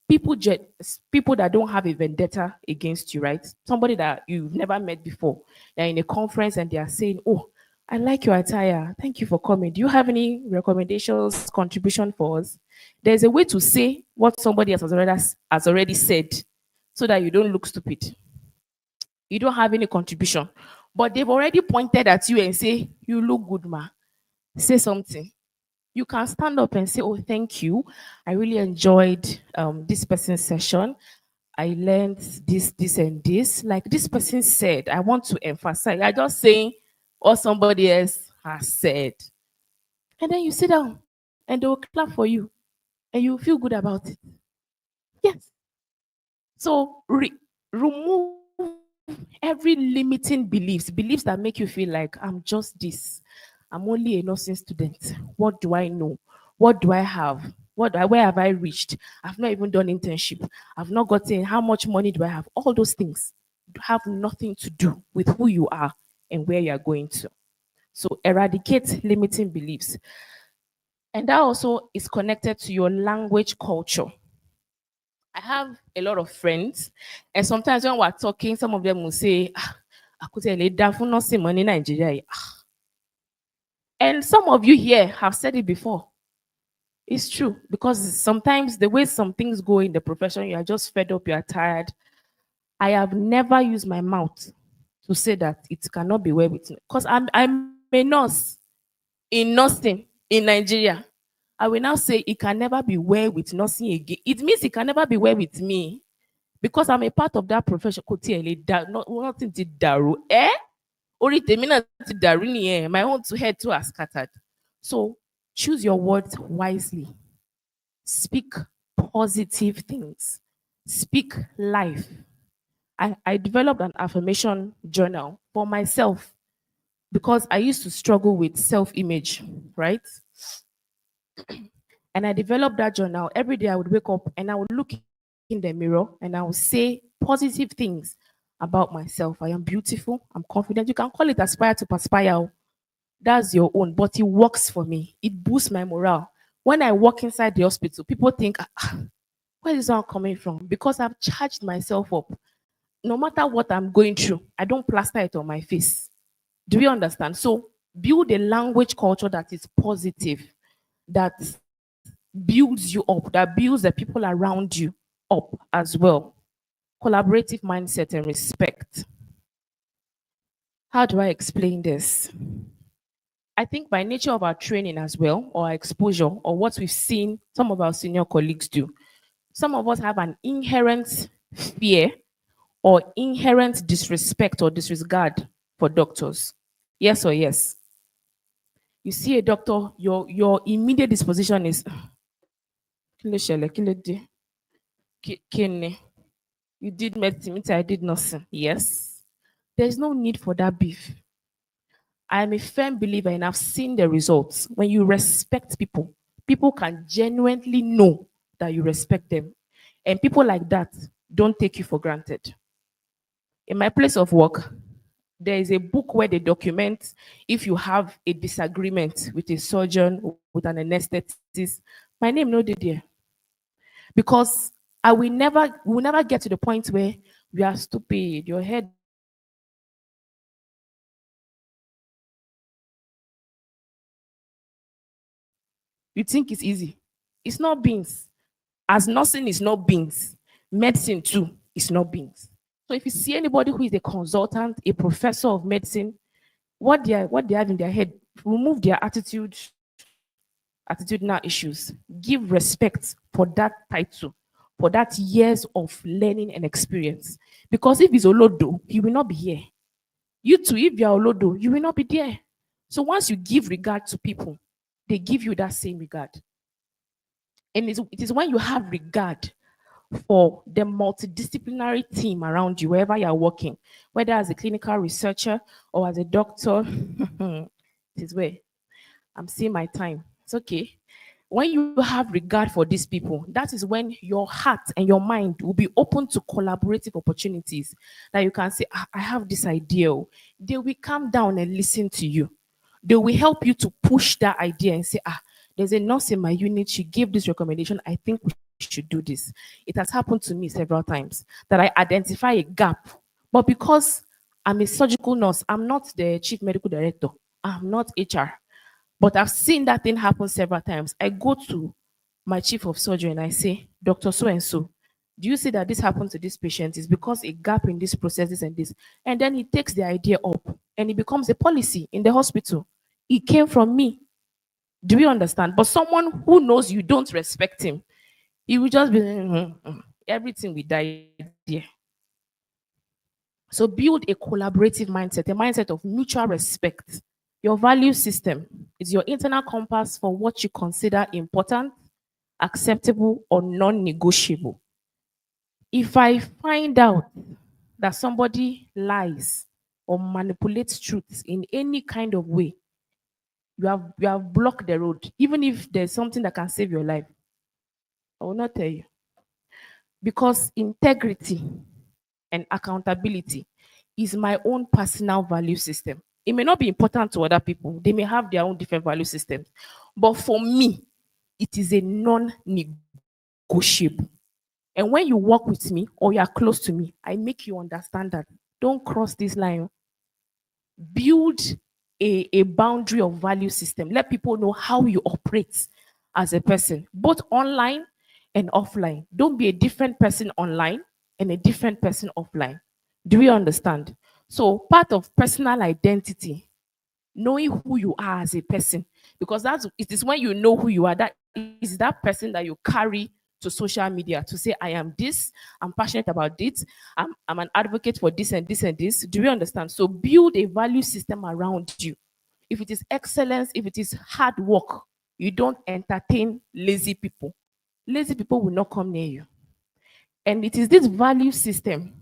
People that don't have a vendetta against you, right? Somebody that you've never met before. They're in a conference and they are saying, oh, I like your attire. Thank you for coming. Do you have any recommendations, contribution for us? There's a way to say what somebody else has already said so that you don't look stupid. You don't have any contribution. But they've already pointed at you and say, you look good, ma. Say something. You can stand up and say, oh, thank you. I really enjoyed this person's session. I learned this, and this. Like this person said, I want to emphasize. I just saying what somebody else has said. And then you sit down and they will clap for you and you feel good about it. Yes. So remove every limiting beliefs that make you feel like I'm just this. I'm only a nursing student. What do I know? What do I have? Where have I reached? I've not even done internship. I've not gotten how much money do I have? All those things have nothing to do with who you are and where you are going to. So eradicate limiting beliefs. And that also is connected to your language culture. I have a lot of friends, and sometimes when we're talking, some of them will say, ah, I could tell you nursing money in Nigeria. Ah. And some of you here have said it before. It's true because sometimes the way some things go in the profession, you are just fed up, you are tired. I have never used my mouth to say that it cannot be well with me because I'm a nurse in nursing in Nigeria. I will now say it can never be well with nursing again. It means it can never be well with me because I'm a part of that profession. Kò tiẹ̀ lè dá- not- Nothing ti dàrú. Orí tèmi náà ti dàrú nìyẹn. My own two head too are scattered. So choose your words wisely. Speak positive things. Speak life. I developed an affirmation journal for myself because I used to struggle with self-image, right? And I developed that journal. Every day I would wake up and I would look in the mirror and I would say positive things about myself. I am beautiful. I'm confident. You can call it aspire to perspire. That's your own, but it works for me. It boosts my morale. When I walk inside the hospital, people think, "Ah, where is this one coming from?" Because I've charged myself up. No matter what I'm going through, I don't plaster it on my face. Do we understand? So build a language culture that is positive, that builds you up, that builds the people around you up as well. Collaborative mindset and respect. How do I explain this? I think by nature of our training as well, or our exposure, or what we've seen some of our senior colleagues do, some of us have an inherent fear or inherent disrespect or disregard for doctors. Yes or yes? You see a doctor, your immediate disposition is "Kí ló ṣẹlẹ̀? Kí ló dé? Kí ni? You did medicine, means I did nothing." Yes. There's no need for that beef. I am a firm believer and I've seen the results. When you respect people, people can genuinely know that you respect them. And people like that don't take you for granted. In my place of work, there is a book where they document if you have a disagreement with a surgeon, with an anesthetist. My name no dey there. Because we will never get to the point where we are stupid. Your head is not working. You think it's easy. It's not beans. As nursing is not beans, medicine too is not beans. So if you see anybody who is a consultant, a professor of medicine, what they have in their head, remove their attitudinal issues. Give respect for that title, for that years of learning and experience. Because if he's Olodo, he will not be here. You too, if you're Olodo, you will not be there. So once you give regard to people, they give you that same regard. And it is when you have regard for the multidisciplinary team around you, wherever you're working, whether as a clinical researcher or as a doctor, it is where I'm seeing my time. It's okay. When you have regard for these people, that is when your heart and your mind will be open to collaborative opportunities. That you can say, "Ah, I have this idea." Oh." They will calm down and listen to you. They will help you to push that idea and say, there's a nurse in my unit. She gave this recommendation. I think we should do this. It has happened to me several times that I identify a gap. But because I'm a surgical nurse, I'm not the chief medical director. I'm not HR. But I've seen that thing happen several times. I go to my chief of surgery and I say, "Dr. So and so, do you see that this happened to this patient? Is because a gap in this processes and this." And then he takes the idea up and it becomes a policy in the hospital. It came from me. Do you understand? But someone who knows you don't respect him, he will just be everything will die there. So build a collaborative mindset, a mindset of mutual respect. Your value system is your internal compass for what you consider important, acceptable, or non-negotiable. If I find out that somebody lies or manipulates truths in any kind of way, you have blocked the road. Even if there's something that can save your life, I will not tell you. Because integrity and accountability is my own personal value system. It may not be important to other people. They may have their own different value systems. But for me, it is a non-negotiable. And when you work with me or you are close to me, I make you understand that don't cross this line. Build a boundary of value system. Let people know how you operate as a person, both online and offline. Don't be a different person online and a different person offline. Do we understand? So part of personal identity, knowing who you are as a person, because it is when you know who you are, that is that person that you carry to social media to say, "I am this, I'm passionate about this, I'm an advocate for this and this and this." Do you understand? So build a value system around you. If it is excellence, if it is hard work, you don't entertain lazy people. Lazy people will not come near you. And it is this value system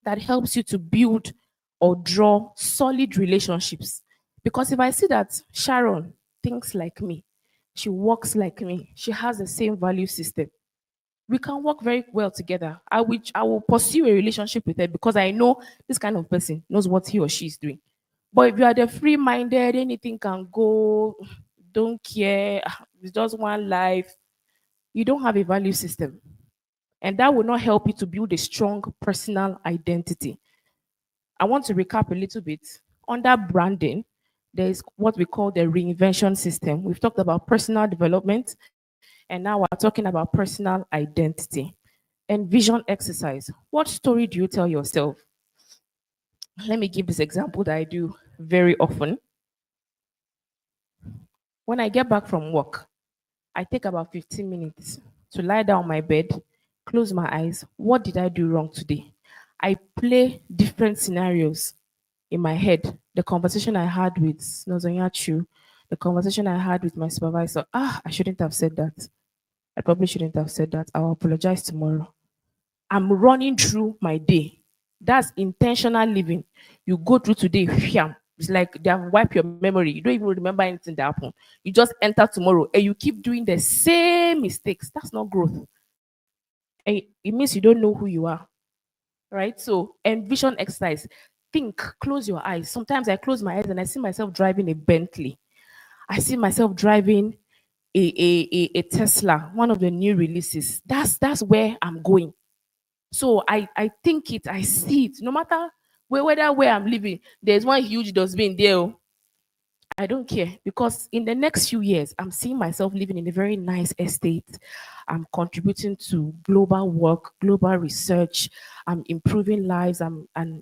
that helps you to build or draw solid relationships. Because if I see that Sharon thinks like me, she works like me, she has the same value system, we can work very well together. I will pursue a relationship with her because I know this kind of person knows what he or she is doing. But if you are the free-minded, anything can go, don't care, it's just one life, you don't have a value system. And that will not help you to build a strong personal identity. I want to recap a little bit Under branding, there is what we call the reinvention system. We've talked about personal development, and now we're talking about personal identity and vision exercise. What story do you tell yourself? Let me give this example that I do very often. When I get back from work, I take about 15 minutes to lie down on my bed, close my eyes. What did I do wrong today? I play different scenarios in my head. The conversation I had with Nozonyachu, the conversation I had with my supervisor. I shouldn't have said that. I probably shouldn't have said that. I'll apologize tomorrow. I'm running through my day. That's intentional living. You go through today, wham. It's like they have wiped your memory. You don't even remember anything that happened. You just enter tomorrow and you keep doing the same mistakes. That's not growth. And it means you don't know who you are. Right? So envision exercise. Think, close your eyes. Sometimes I close my eyes and I see myself driving a Bentley. I see myself driving a Tesla, one of the new releases. That's where I'm going. So I think it, I see it. No matter where I'm living, there's one huge dustbin there. Oh. I don't care because in the next few years, I'm seeing myself living in a very nice estate. I'm contributing to global work, global research. I'm improving lives. I'm an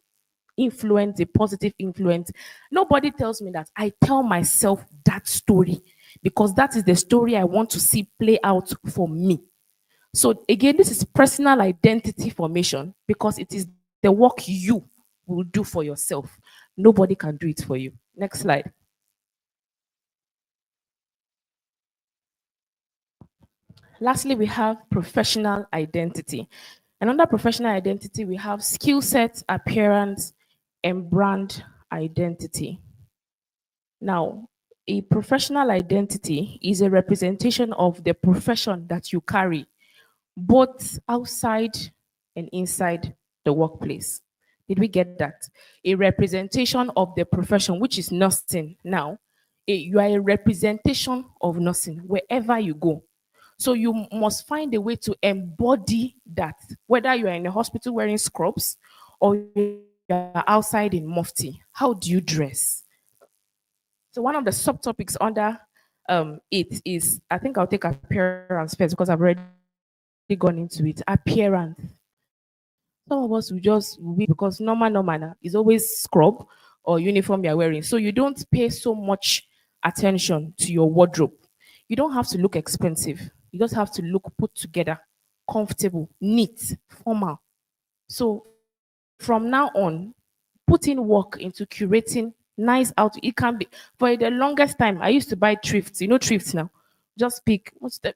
influence, a positive influence. Nobody tells me that. I tell myself that story because that is the story I want to see play out for me. So again, this is personal identity formation because it is the work you will do for yourself. Nobody can do it for you. Next slide. Lastly, we have professional identity. And under professional identity, we have skill set, appearance, and brand identity. Now, a professional identity is a representation of the profession that you carry both outside and inside the workplace. Did we get that? A representation of the profession, which is nursing now. You are a representation of nursing wherever you go. So you must find a way to embody that, whether you are in a hospital wearing scrubs or you're outside in mufti. How do you dress? So one of the subtopics under it is, I think I'll take appearance first because I've already gone into it. Appearance. Some of us will just wear because normal now is always scrub or uniform you're wearing. So you don't pay so much attention to your wardrobe. You don't have to look expensive. You just have to look put together, comfortable, neat, formal. So from now on, put in work into curating nice out. It can be for the longest time. I used to buy thrifts. You know thrifts now. Just pick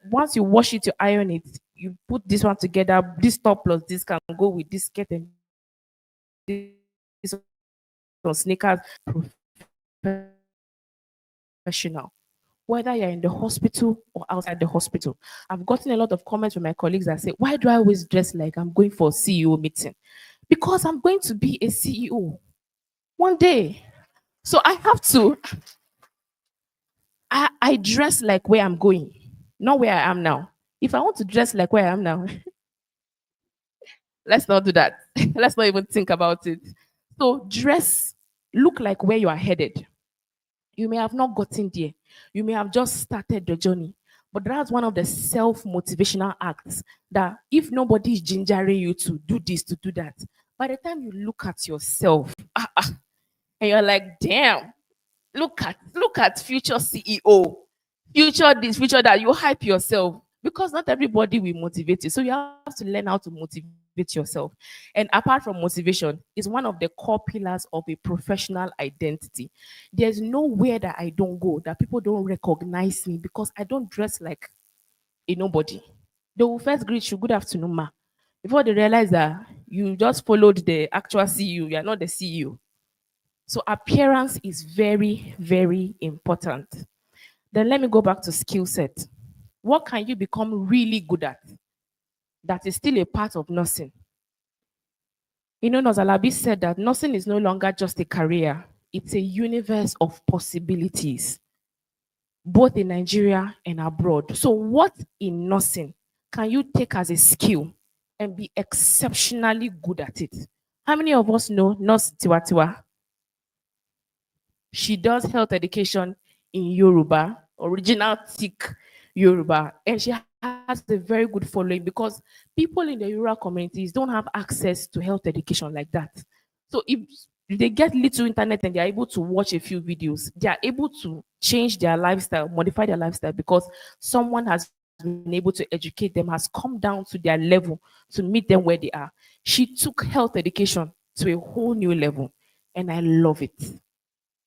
once you wash it, you iron it, you put this one together. This top plus this can go with this skirt and this on sneakers. Professional. Whether you're in the hospital or outside the hospital. I've gotten a lot of comments from my colleagues that say, why do I always dress like I'm going for a CEO meeting? Because I'm going to be a CEO one day. So I have to, I dress like where I'm going, not where I am now. If I want to dress like where I am now, let's not do that. Let's not even think about it. So dress, look like where you are headed. You may have not gotten there. You may have just started the journey. But that's one of the self motivational acts that if nobody is gingering you to do this, to do that, by the time you look at yourself, and you're like, damn, look at future CEO, future this, future that, you hype yourself because not everybody will motivate you. So you have to learn how to motivate yourself. And apart from motivation, is one of the core pillars of a professional identity. There's nowhere that I don't go that people don't recognize me because I don't dress like a nobody. They will first greet you, good afternoon, ma. Before they realize that you just followed the actual CEO, you are not the CEO. So appearance is very, very important. Then let me go back to skill set. What can you become really good at that is still a part of nursing? You know, Nozalabi said that nursing is no longer just a career, it's a universe of possibilities, both in Nigeria and abroad. So, what in nursing can you take as a skill and be exceptionally good at it? How many of us know Nurse Tiwa Tiwa? She does health education in Yoruba, original thick Yoruba, and she has a very good following because people in the rural communities don't have access to health education like that. So if they get little internet and they're able to watch a few videos, they are able to change their lifestyle, modify their lifestyle because someone has been able to educate them, has come down to their level to meet them where they are. She took health education to a whole new level, and I love it.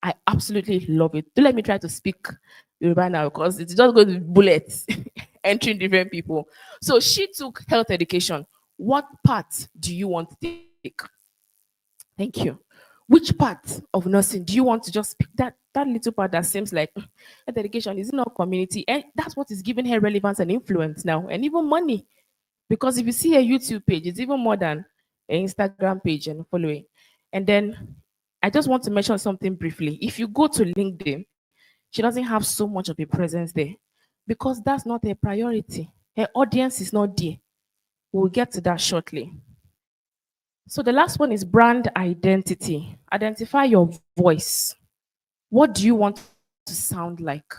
I absolutely love it. Don't let me try to speak Yoruba now because it's just going to be bullets entering different people. So she took health education. What part do you want to take? Thank you. Which part of nursing do you want to just pick that little part that seems like health education is not community? And that's what is giving her relevance and influence now, and even money. Because if you see a YouTube page, it's even more than an Instagram page and following. And then I just want to mention something briefly. If you go to LinkedIn, she doesn't have so much of a presence there because that's not a priority. Her audience is not there. We'll get to that shortly. So the last one is brand identity. Identify your voice. What do you want to sound like?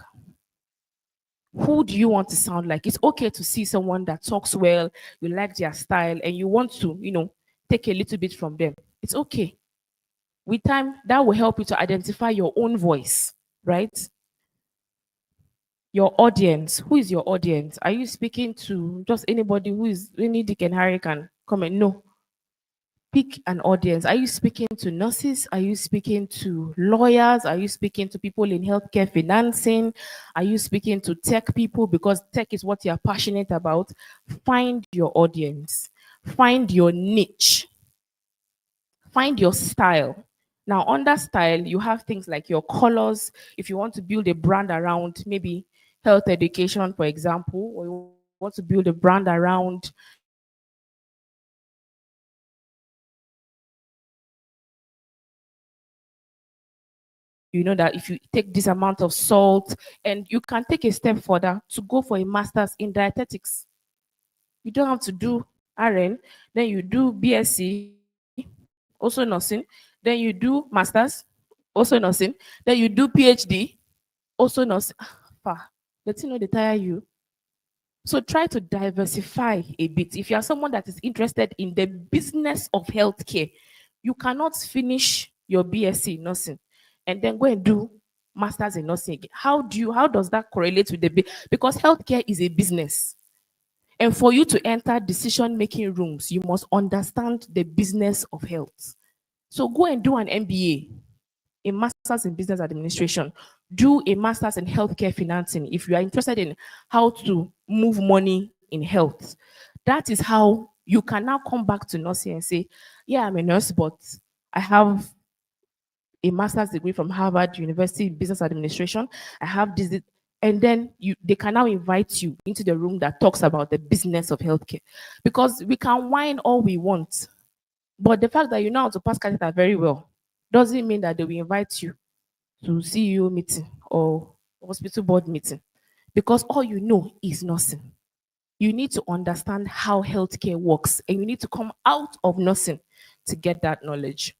Who do you want to sound like? It's okay to see someone that talks well, you like their style, and you want to, take a little bit from them. It's okay. With time, that will help you to identify your own voice, right? Your audience. Who is your audience? Are you speaking to just anybody who is any Dick and Harry can come and no? Pick an audience. Are you speaking to nurses? Are you speaking to lawyers? Are you speaking to people in healthcare financing? Are you speaking to tech people because tech is what you're passionate about? Find your audience. Find your niche. Find your style. Now, under style, you have things like your colors. If you want to build a brand around maybe health education, for example, or you want to build a brand around that if you take this amount of salt, and you can take a step further to go for a master's in dietetics. You don't have to do RN, then you do BSc, also nursing, then you do master's, also nursing, then you do PhD, also nursing. The thing know they tire you. So try to diversify a bit. If you are someone that is interested in the business of healthcare, you cannot finish your BSc in nursing and then go and do masters in nursing again. How does that correlate with because healthcare is a business. And for you to enter decision making rooms, you must understand the business of health. So go and do an MBA, a master's in business administration, do a master's in healthcare financing if you are interested in how to move money in health. That is how you can now come back to nursing and say, yeah, I'm a nurse, but I have a master's degree from Harvard University in business administration. I have this, and then they can now invite you into the room that talks about the business of healthcare. Because we can whine all we want, but the fact that you know how to pass catheter very well doesn't mean that they will invite you to CEO meeting or hospital board meeting, because all you know is nursing. You need to understand how healthcare works, and you need to come out of nursing to get that knowledge.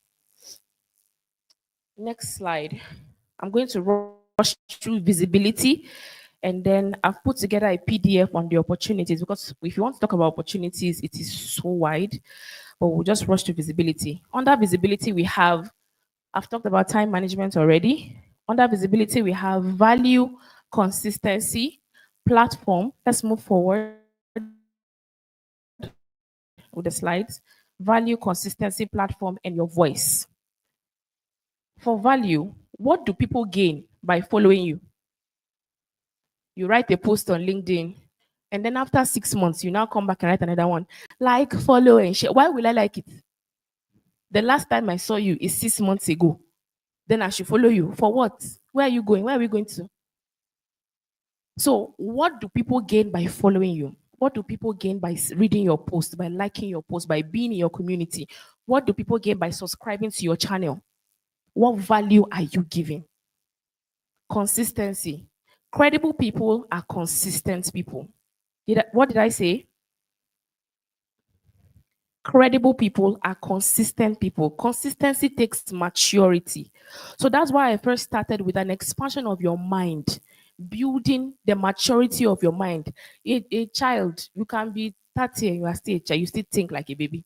Next slide. I'm going to rush through visibility, and then I've put together a PDF on the opportunities, because if you want to talk about opportunities, it is so wide, but we'll just rush to visibility. Under visibility, I've talked about time management already. Under visibility, we have value, consistency, platform. Let's move forward with the slides. Value, consistency, platform, and your voice. For value, what do people gain by following you? You write a post on LinkedIn, and then after 6 months, you now come back and write another one. Like, follow, and share. Why will I like it? The last time I saw you is 6 months ago. Then I should follow you. For what? Where are you going? Where are we going to? So, what do people gain by following you? What do people gain by reading your post, by liking your post, by being in your community? What do people gain by subscribing to your channel? What value are you giving? Consistency. Credible people are consistent people. What did I say? Credible people are consistent people. Consistency takes maturity. So that's why I first started with an expansion of your mind, building the maturity of your mind. A child, you can be 30 and you are still a child, you still think like a baby.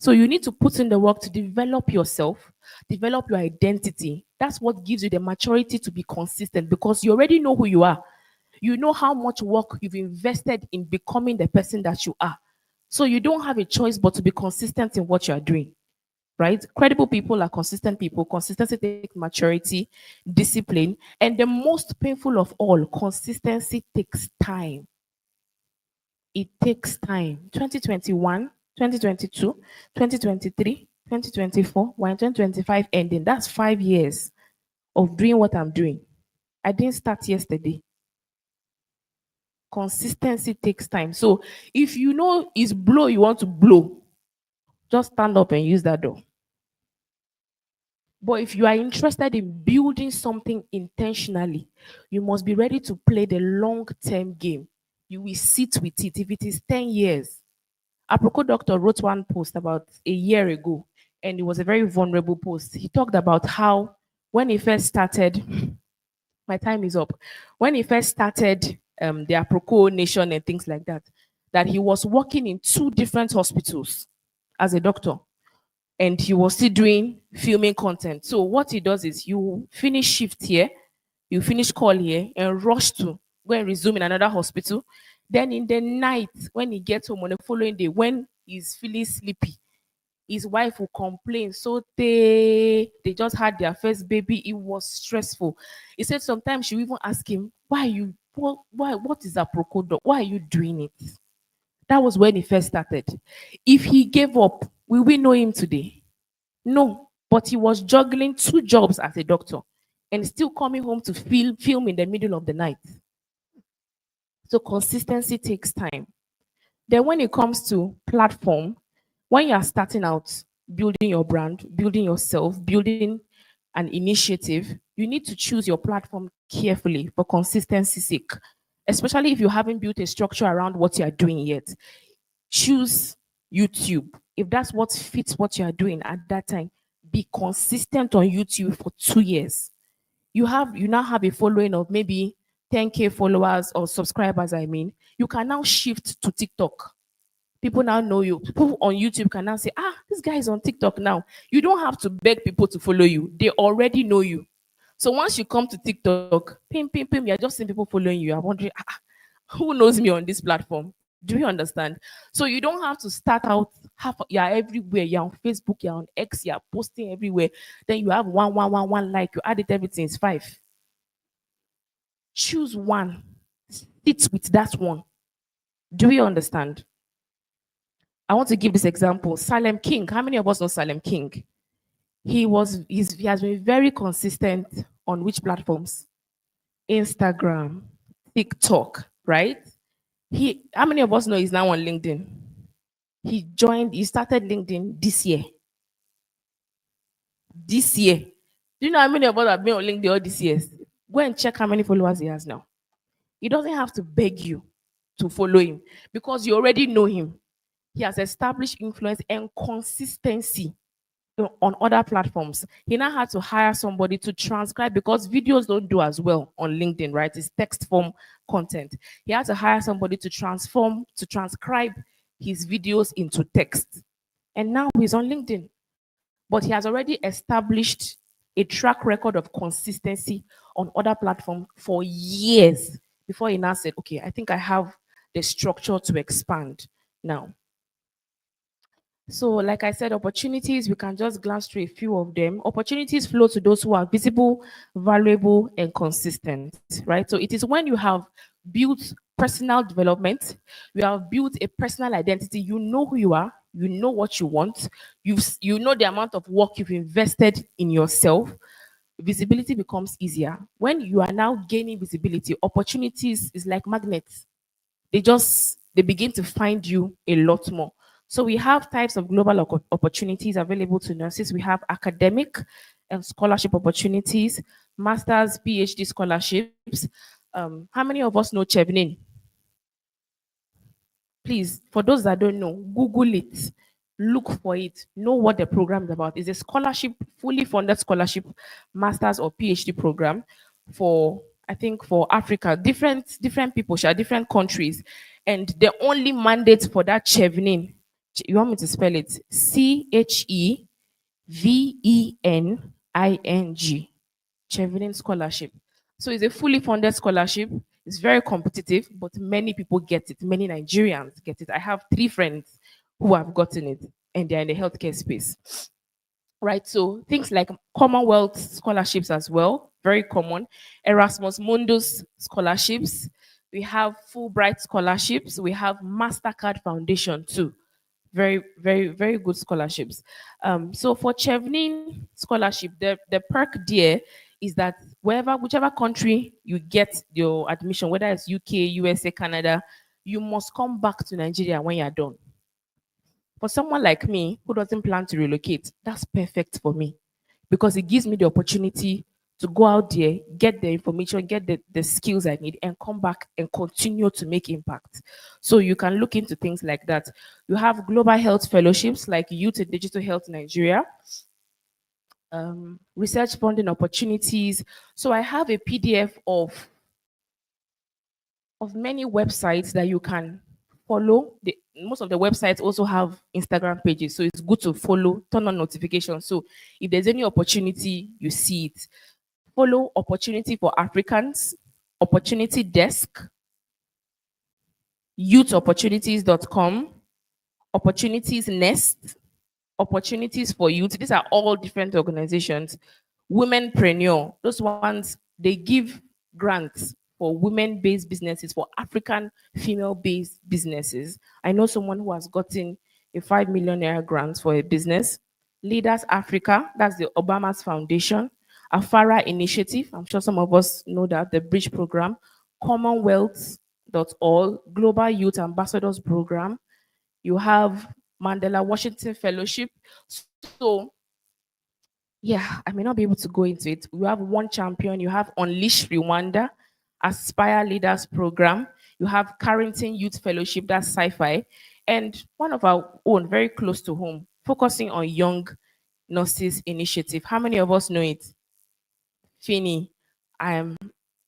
So you need to put in the work to develop yourself, develop your identity. That's what gives you the maturity to be consistent because you already know who you are. You know how much work you've invested in becoming the person that you are. So you don't have a choice but to be consistent in what you are doing, right? Credible people are consistent people. Consistency takes maturity, discipline, and the most painful of all, consistency takes time. It takes time. 2021, 2022, 2023, 2024, we're in 2025 ending. That's 5 years of doing what I'm doing. I didn't start yesterday. Consistency takes time. So if you know it's blow you want to blow, just stand up and use that door. But if you are interested in building something intentionally, you must be ready to play the long term game. You will sit with it. If it is 10 years, Aproko Doctor wrote one post about a year ago, and it was a very vulnerable post. He talked about how when he first started, my time is up. When he first started the Aproko Nation and things like that, that he was working in two different hospitals as a doctor and he was still doing filming content. So what he does is you finish shift here, you finish call here, and rush to go and resume in another hospital. Then in the night, when he gets home on the following day, when he's feeling sleepy, his wife will complain. So they just had their first baby. It was stressful. He said sometimes she will even ask him, "Why are you? What is that procodo? Why are you doing it?" That was when he first started. If he gave up, will we know him today? No, but he was juggling two jobs as a doctor and still coming home to film in the middle of the night. So consistency takes time. Then when it comes to platform, when you are starting out building your brand, building yourself, building an initiative, you need to choose your platform carefully for consistency's sake, especially if you haven't built a structure around what you are doing yet. Choose YouTube. If that's what fits what you are doing at that time, be consistent on YouTube for 2 years. You now have a following of maybe 10K followers or subscribers, I mean. You can now shift to TikTok. People now know you. People on YouTube can now say, this guy is on TikTok now. You don't have to beg people to follow you. They already know you. So once you come to TikTok, pim, pim, pim, you're just seeing people following you. You're wondering, who knows me on this platform? Do you understand? So you don't have to start out you're everywhere. You're on Facebook, you're on X, you're posting everywhere. Then you have one like. You add it, everything is 5. Choose one. Sit with that one. Do you understand? I want to give this example. Salem King. How many of us know Salem King? He has been very consistent on which platforms? Instagram, TikTok, right? How many of us know he's now on LinkedIn? He started LinkedIn this year. This year. Do you know how many of us have been on LinkedIn all these years? Go and check how many followers he has now. He doesn't have to beg you to follow him because you already know him. He has established influence and consistency on other platforms. He now had to hire somebody to transcribe because videos don't do as well on LinkedIn, right? It's text form content. He had to hire somebody to transcribe his videos into text. And now he's on LinkedIn. But he has already established a track record of consistency on other platforms for years before he now said, okay, I think I have the structure to expand now. So, like I said, opportunities, we can just glance through a few of them. Opportunities flow to those who are visible, valuable, and consistent, right? So, it is when you have built personal development, you have built a personal identity, you know who you are, you know what you want, you know the amount of work you've invested in yourself, visibility becomes easier. When you are now gaining visibility, opportunities is like magnets. They begin to find you a lot more. So we have types of global opportunities available to nurses. We have academic and scholarship opportunities, master's, PhD scholarships. How many of us know Chevnin? Please, for those that don't know, Google it. Look for it. Know what the program is about. It's a scholarship, fully funded scholarship, master's or PhD program for, I think, for Africa, different people, share different countries, and the only mandate for that chevening. You want me to spell it? Chevening. Chevening Scholarship. So it's a fully funded scholarship. It's very competitive, but many people get it. Many Nigerians get it. I have 3 friends who have gotten it, and they're in the healthcare space. Right. So things like Commonwealth scholarships as well, very common. Erasmus Mundus scholarships. We have Fulbright scholarships. We have MasterCard Foundation too. Very, very, very good scholarships. So for Chevening scholarship, the perk there is that whichever country you get your admission, whether it's UK, USA, Canada, you must come back to Nigeria when you're done. For someone like me who doesn't plan to relocate, that's perfect for me because it gives me the opportunity to go out there, get the information, get the skills I need, and come back and continue to make impact. So you can look into things like that. You have global health fellowships like Youth in Digital Health Nigeria, research funding opportunities. So I have a PDF of many websites that you can follow. Most of the websites also have Instagram pages, so it's good to follow, turn on notifications. So if there's any opportunity, you see it. Follow Opportunity for Africans, Opportunity Desk, youthopportunities.com, Opportunities Nest, Opportunities for Youth. These are all different organizations. Womenpreneur, those ones, they give grants for women-based businesses, for African female-based businesses. I know someone who has gotten a 5 million naira grant for a business. Leaders Africa, that's the Obama's Foundation. Afara Initiative, I'm sure some of us know that, the Bridge Program. Commonwealth.org, Global Youth Ambassadors Program. You have Mandela Washington Fellowship. So, yeah, I may not be able to go into it. You have One Champion, you have Unleash Rwanda, Aspire Leaders Program, you have Carrington Youth Fellowship, that's sci-fi, and one of our own, very close to home, focusing on young nurses initiative. How many of us know it? Fini. I'm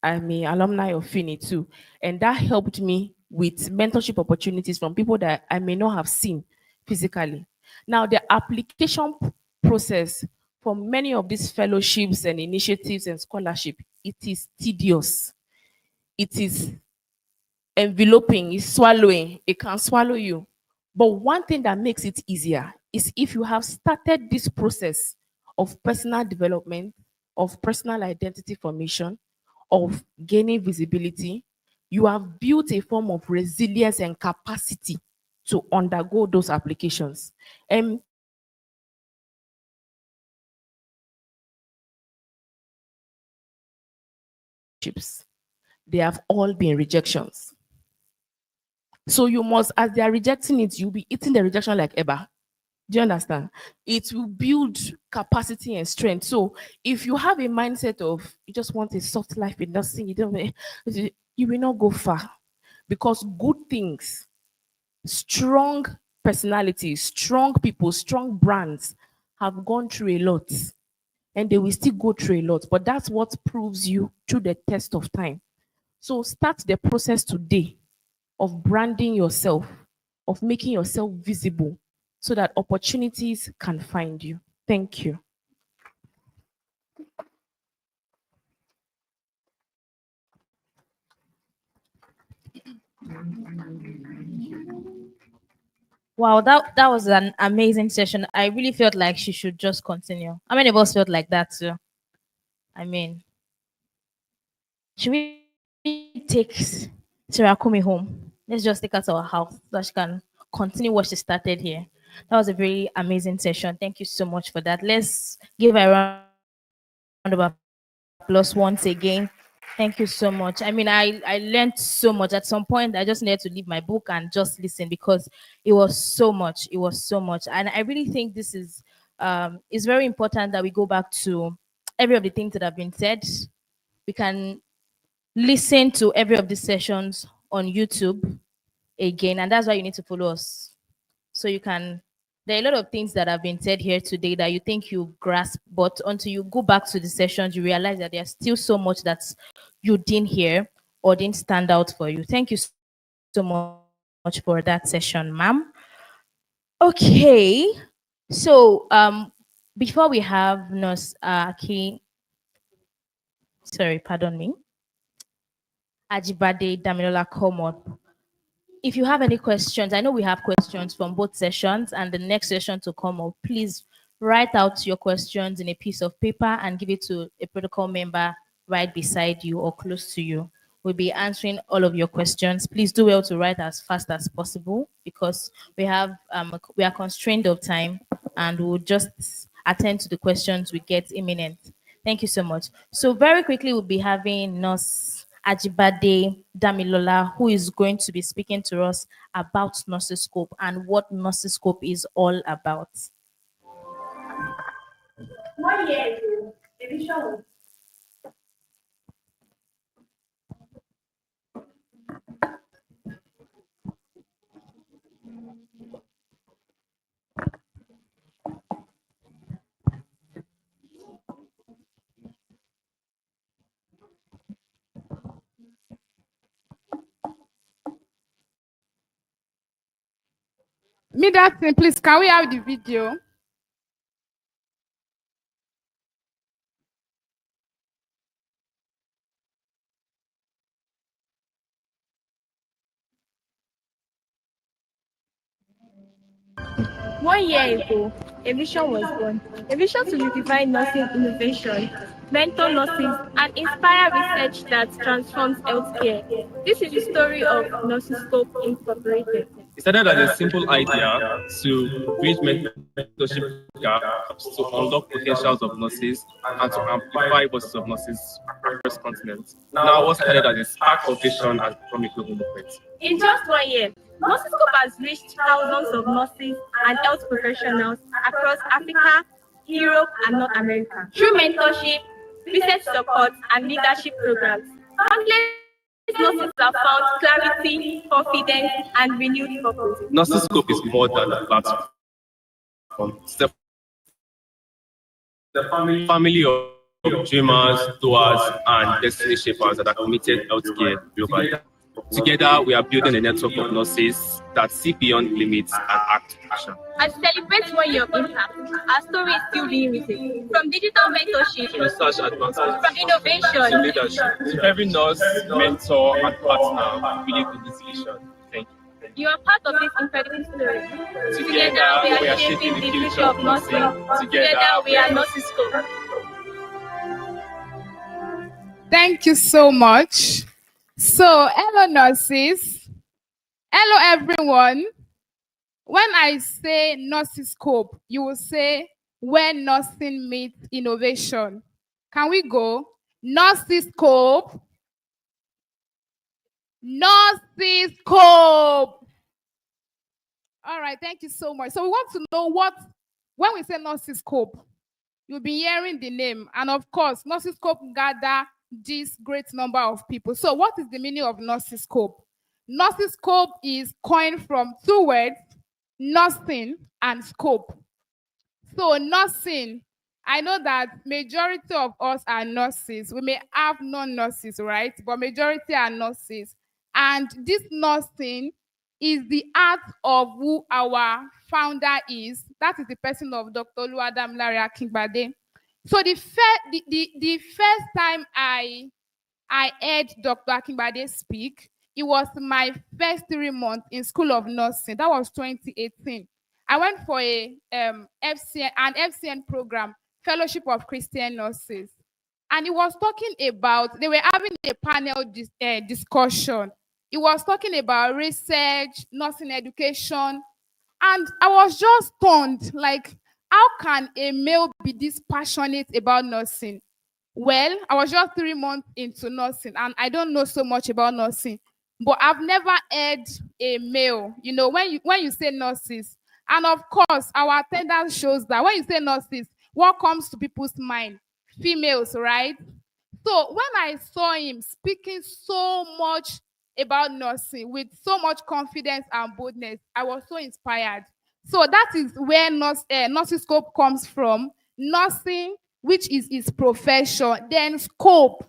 I'm a alumni of Fini too, and that helped me with mentorship opportunities from people that I may not have seen physically. Now, the application process for many of these fellowships and initiatives and scholarship, it is tedious. It is enveloping, it's swallowing. It can swallow you. But one thing that makes it easier is if you have started this process of personal development, of personal identity formation, of gaining visibility, you have built a form of resilience and capacity to undergo those applications. And they have all been rejections. So you must, as they are rejecting it, you'll be eating the rejection like Eba. Do you understand? It will build capacity and strength. So if you have a mindset of you just want a soft life in nursing, you will not go far because good things, strong personalities, strong people, strong brands have gone through a lot and they will still go through a lot. But that's what proves you through the test of time. So start the process today of branding yourself, of making yourself visible so that opportunities can find you. Thank you. Wow, that was an amazing session. I really felt like she should just continue. How many of us felt like that too? I mean, should we take Sarah Kumi home? Let's just take her to our house so that she can continue what she started here. That was a very amazing session. Thank you so much for that. Let's give her a round of applause once again. Thank you so much. I mean, I learned so much. At some point, I just needed to leave my book and just listen because it was so much. It was so much. And I really think this is it's very important that we go back to every of the things that have been said. We can listen to every of these sessions on YouTube again, and that's why you need to follow us so you can There are a lot of things that have been said here today that you think you grasp, but until you go back to the sessions, you realize that there's still so much that you didn't hear or didn't stand out for you. Thank you so much for that session, ma'am. Okay, so before we have Nurse Aki, sorry, pardon me, Ajibade Damilola come up. If you have any questions, I know we have questions from both sessions and the next session to come up. Please write out your questions in a piece of paper and give it to a protocol member right beside you or close to you. We'll be answering all of your questions. Please do well to write as fast as possible because we are constrained of time and we'll just attend to the questions we get imminent. Thank you so much. So very quickly, we'll be having Nurse Ajibade Damilola, who is going to be speaking to us about Nursiscope and what Nursiscope is all about. Me that thing, please. Can we have the video? One year ago, a vision was born. A vision to redefine nursing innovation, mentor nurses, and inspire research that transforms healthcare. This is the story of Nursiscope Incorporated. It started as a simple idea to bridge mentorship gaps, to unlock potentials of nurses, and to amplify voices of nurses across continents. Now, what's started as a spark of vision has become a global movement. In just 1 year, Nursiscope has reached thousands of nurses and health professionals across Africa, Europe, and North America through mentorship, research support, and leadership programs. Countless nurses have found clarity, confidence, and renewed purpose. Nursiscope is more than a platform. It's the family of dreamers, doers, and destiny shapers that are committed healthcare globally. Together, we are building a network of nurses that see beyond limits and act with passion. As we celebrate 1 year of impact, our story is still being written. From digital mentorship, To research advancement, from innovation, to leadership, to every nurse, mentor, and partner we believe in this vision. Thank you. you are part of this incredible story. Together, we are shaping the future of nursing. Together, we are Nursiscope. Thank you so much. So, hello, nurses. Hello, everyone. When I say Nursiscope, you will say where nursing meets innovation. Can we go? Nursiscope. Nursiscope. All right, thank you so much. So we want to know when we say Nursiscope, you'll be hearing the name. And of course, Nursiscope gather this great number of people. So what is the meaning of Nursiscope? Nursiscope is coined from two words, nursing and scope. So nursing, I know that majority of us are nurses. We may have non-nurses, right? But majority are nurses. And this nursing is the art of who our founder is. That is the person of Dr. Oluwadamilare Akingbade. So the first time I heard Dr. Akingbade speak, it was my first 3 months in School of Nursing. That was 2018. I went for an FCN program, Fellowship of Christian Nurses. And he was talking about, they were having a panel discussion. He was talking about research, nursing education. And I was just stunned, like, how can a male be this passionate about nursing? Well, I was just 3 months into nursing and I don't know so much about nursing, but I've never heard a male, when you say nurses, and of course, our attendance shows that when you say nurses, what comes to people's mind? Females, right? So when I saw him speaking so much about nursing with so much confidence and boldness, I was so inspired. So that is where Nursiscope comes from. Nursing, which is its profession. Then scope,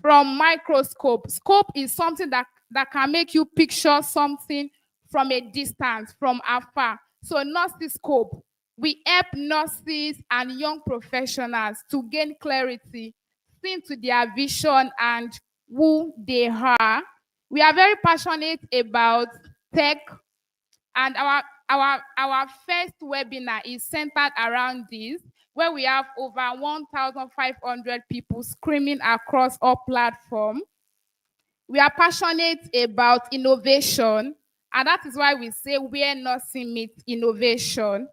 from microscope. Scope is something that can make you picture something from a distance, from afar. So Nursiscope, we help nurses and young professionals to gain clarity, see to their vision and who they are. We are very passionate about tech, and our first webinar is centered around this, where we have over 1,500 people screaming across all platforms. We are passionate about innovation, and that is why we say where nursing meets innovation.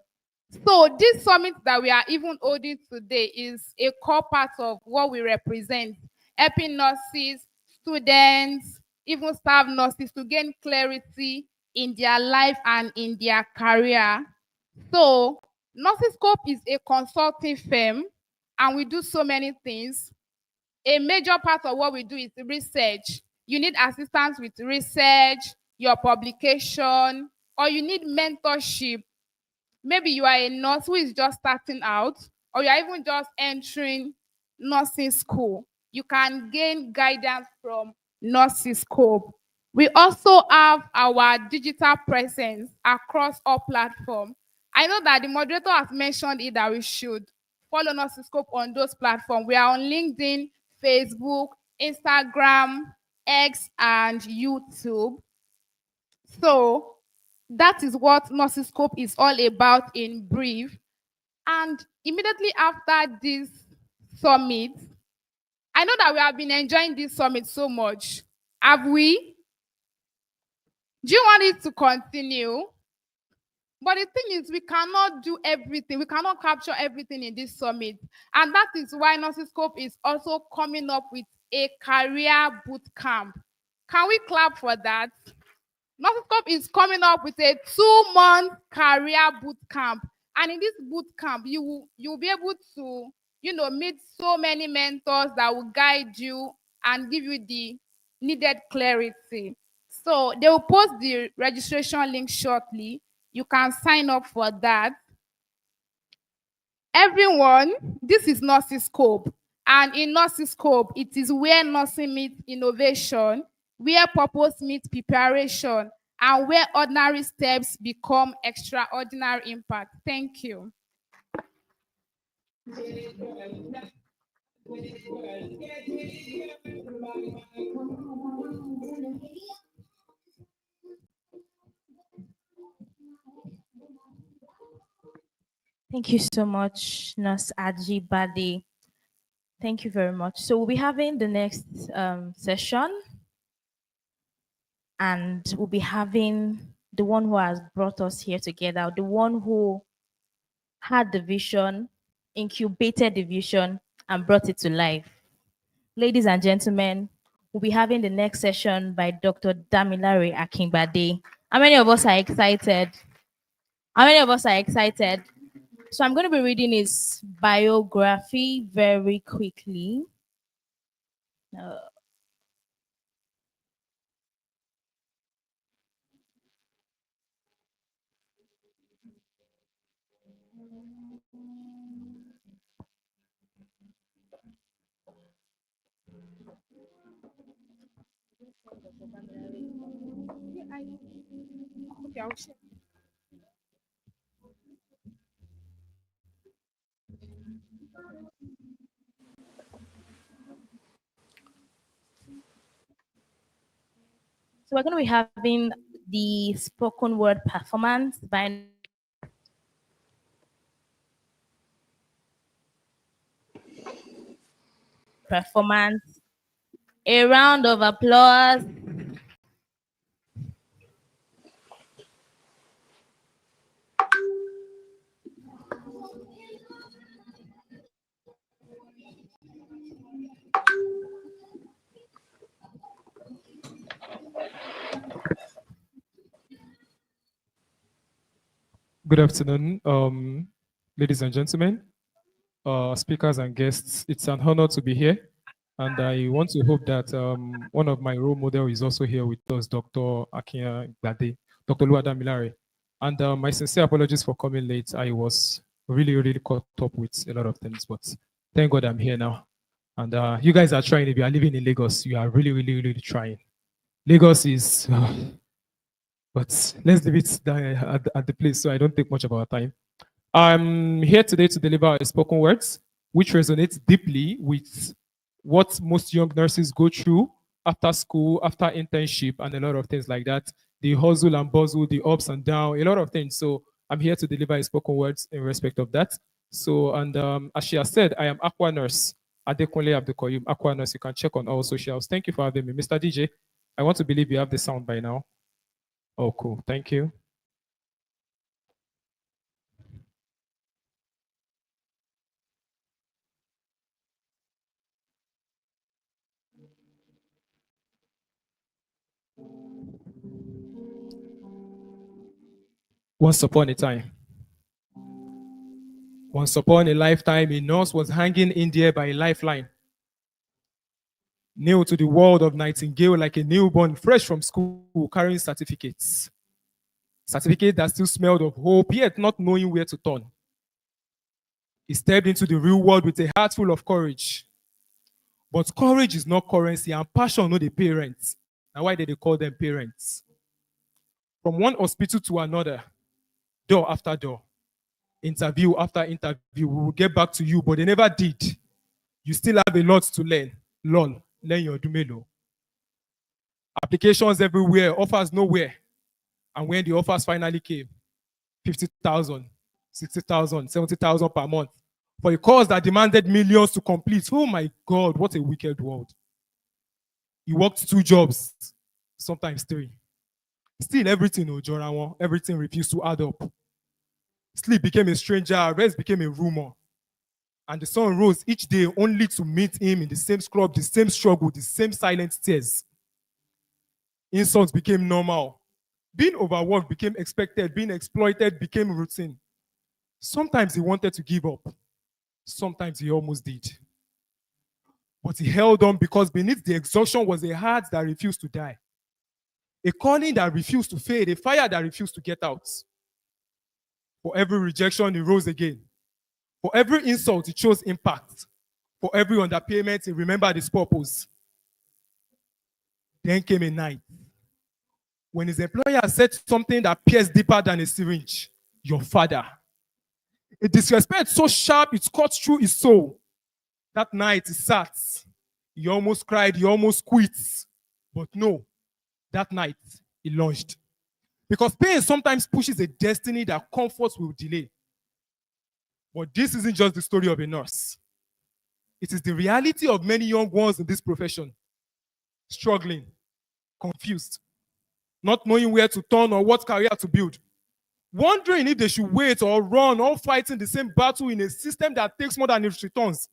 So this summit that we are even holding today is a core part of what we represent, helping nurses, students, even staff nurses to gain clarity in their life and in their career. So Nursiscope is a consulting firm, and we do so many things. A major part of what we do is research. You need assistance with research, your publication, or you need mentorship. Maybe you are a nurse who is just starting out, or you are even just entering nursing school. You can gain guidance from Nursiscope. We also have our digital presence across all platforms. I know that the moderator has mentioned it that we should follow Nursiscope on those platforms. We are on LinkedIn, Facebook, Instagram, X, and YouTube. So that is what Nursiscope is all about in brief. And immediately after this summit, I know that we have been enjoying this summit so much. Have we? Do you want it to continue? But the thing is, we cannot do everything. We cannot capture everything in this summit. And that is why Nursiscope is also coming up with a career boot camp. Can we clap for that? Nursiscope is coming up with a 2-month career boot camp. And in this boot camp, you'll be able to, meet so many mentors that will guide you and give you the needed clarity. So they will post the registration link shortly. You can sign up for that. Everyone, this is Nursiscope. And in Nursiscope, it is where nursing meets innovation, where purpose meets preparation, and where ordinary steps become extraordinary impact. Thank you. Thank you so much, Nurse Ajibade. Thank you very much. So we'll be having the next session, and we'll be having the one who has brought us here together, the one who had the vision, incubated the vision, and brought it to life. Ladies and gentlemen, we'll be having the next session by Dr. Damilare Akinbade. How many of us are excited? How many of us are excited? So I'm going to be reading his biography very quickly. Okay, I'll share. So we're going to be having the spoken word performance by performance. A round of applause. Good afternoon, ladies and gentlemen, speakers and guests. It's an honor to be here, and I want to hope that one of my role models is also here with us, Dr. Akia Gbade, Dr. Luada Milare. And my sincere apologies for coming late. I was really, really caught up with a lot of things, but thank God I'm here now. And you guys are trying. If you are living in Lagos, you are really, really, really trying. Lagos is, but let's leave it at the place so I don't take much of our time. I'm here today to deliver spoken words, which resonates deeply with what most young nurses go through after school, after internship, and a lot of things like that. The hustle and bustle, the ups and downs, a lot of things. So I'm here to deliver spoken words in respect of that. So, and as she has said, I am Aqua Nurse, Adekunle Abdukoyum, Aqua Nurse. You can check on all socials. Thank you for having me. Mr. DJ, I want to believe you have the sound by now. Oh, cool. Thank you. Once upon a time, once upon a lifetime, a nurse was hanging in there by a lifeline, nailed to the world of Nightingale like a newborn fresh from school, carrying certificates. Certificates that still smelled of hope, yet not knowing where to turn. He stepped into the real world with a heart full of courage. But courage is not currency, and passion no the parents. Now why did they call them parents? From one hospital to another, door after door, interview after interview, we will get back to you, but they never did. You still have a lot to learn. Learn your dumelo. Applications everywhere, offers nowhere. And when the offers finally came, 50,000, 60,000, 70,000 per month for a course that demanded millions to complete. Oh my God, what a wicked world. He worked 2 jobs, sometimes 3. Still everything, Ojorawan, everything refused to add up. Sleep became a stranger, rest became a rumor. And the sun rose each day only to meet him in the same scrub, the same struggle, the same silent tears. Insults became normal. Being overworked became expected. Being exploited became routine. Sometimes he wanted to give up. Sometimes he almost did. But he held on because beneath the exhaustion was a heart that refused to die. A calling that refused to fade. A fire that refused to get out. For every rejection, he rose again. For every insult, he chose impact. For every underpayment, he remembered his purpose. Then came a night when his employer said something that pierced deeper than a syringe. Your father. A disrespect so sharp it cut through his soul. That night he sat. He almost cried. He almost quit. But no, that night he launched. Because pain sometimes pushes a destiny that comforts will delay. But this isn't just the story of a nurse. It is the reality of many young ones in this profession. Struggling, confused, not knowing where to turn or what career to build. Wondering if they should wait or run, all fighting the same battle in a system that takes more than it returns.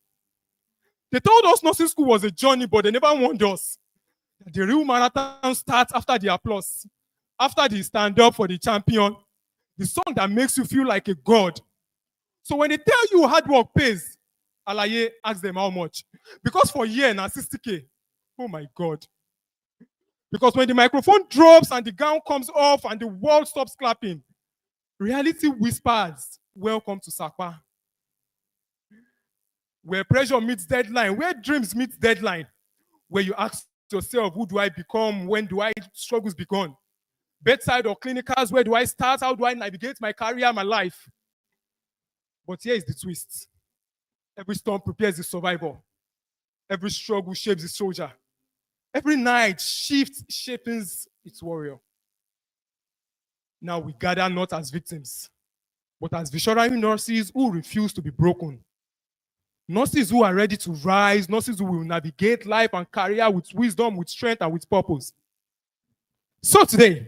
They told us nursing school was a journey, but they never warned us that the real marathon starts after the applause, after the stand up for the champion, the song that makes you feel like a god. So when they tell you hard work pays, Alaye, ask them how much. Because for a year, now 60K. Oh my God. Because when the microphone drops and the gown comes off and the world stops clapping, reality whispers, welcome to Sakpa. Where pressure meets deadline, where dreams meet deadline, where you ask yourself, who do I become? When do I struggles begin? Bedside or clinicals, where do I start? How do I navigate my career, my life? But here is the twist. Every storm prepares the survivor. Every struggle shapes the soldier. Every night shapes its warrior. Now we gather not as victims, but as visionary nurses who refuse to be broken. Nurses who are ready to rise, nurses who will navigate life and career with wisdom, with strength, and with purpose. So today,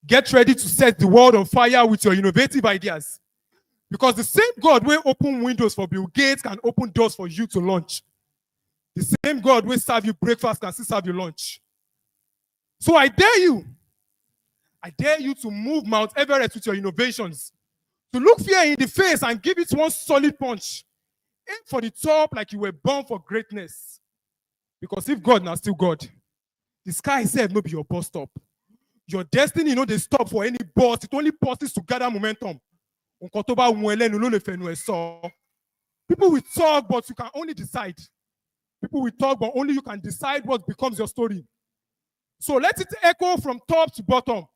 get ready to set the world on fire with your innovative ideas. Because the same God will open windows for Bill Gates can open doors for you to launch. The same God will serve you breakfast can still serve you lunch. So I dare you to move Mount Everest with your innovations. To look fear in the face and give it one solid punch. Aim for the top like you were born for greatness. Because if God now still God, the sky itself no be your bus stop. Your destiny, they stop for any boss. It only pauses to gather momentum. People will talk, but you can only decide. People will talk, but only you can decide what becomes your story. So let it echo from top to bottom,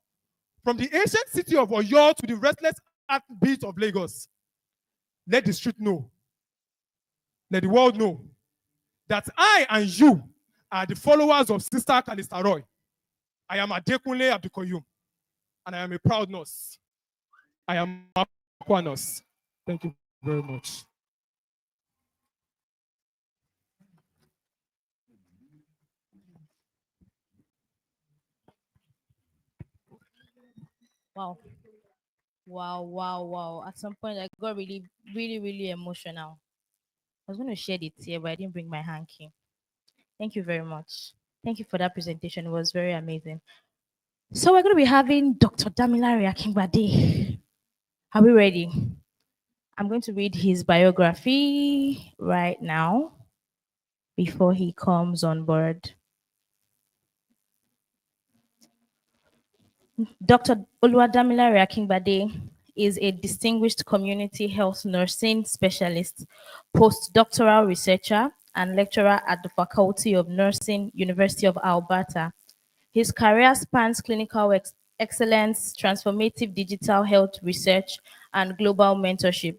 from the ancient city of Oyo to the restless heartbeat of Lagos. Let the street know, let the world know that I and you are the followers of Sister Calista Roy. I am Adekunle Abdikoyum, and I am a proud nurse. I am a nurse. Thank you very much. Wow. Wow, wow, wow. At some point, I got really, really, really emotional. I was going to shed it here, but I didn't bring my hanky. Thank you very much. Thank you for that presentation. It was very amazing. So we're going to be having Dr. Damilare Akingbade. Are we ready? I'm going to read his biography right now before he comes on board. Dr. Oluwadamilare Akingbade is a distinguished community health nursing specialist, postdoctoral researcher, and lecturer at the Faculty of Nursing, University of Alberta. His career spans clinical excellence, transformative digital health research, and global mentorship.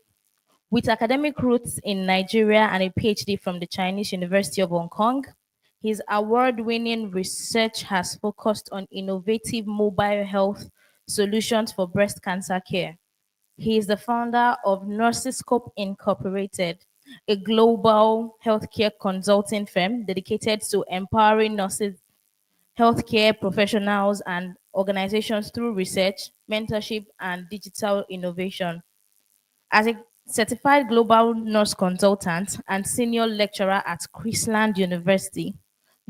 With academic roots in Nigeria and a PhD from the Chinese University of Hong Kong, his award-winning research has focused on innovative mobile health solutions for breast cancer care. He is the founder of Nursiscope Incorporated, a global healthcare consulting firm dedicated to empowering nurses, healthcare professionals, and organizations through research, mentorship, and digital innovation. As a certified global nurse consultant and senior lecturer at Chrisland University,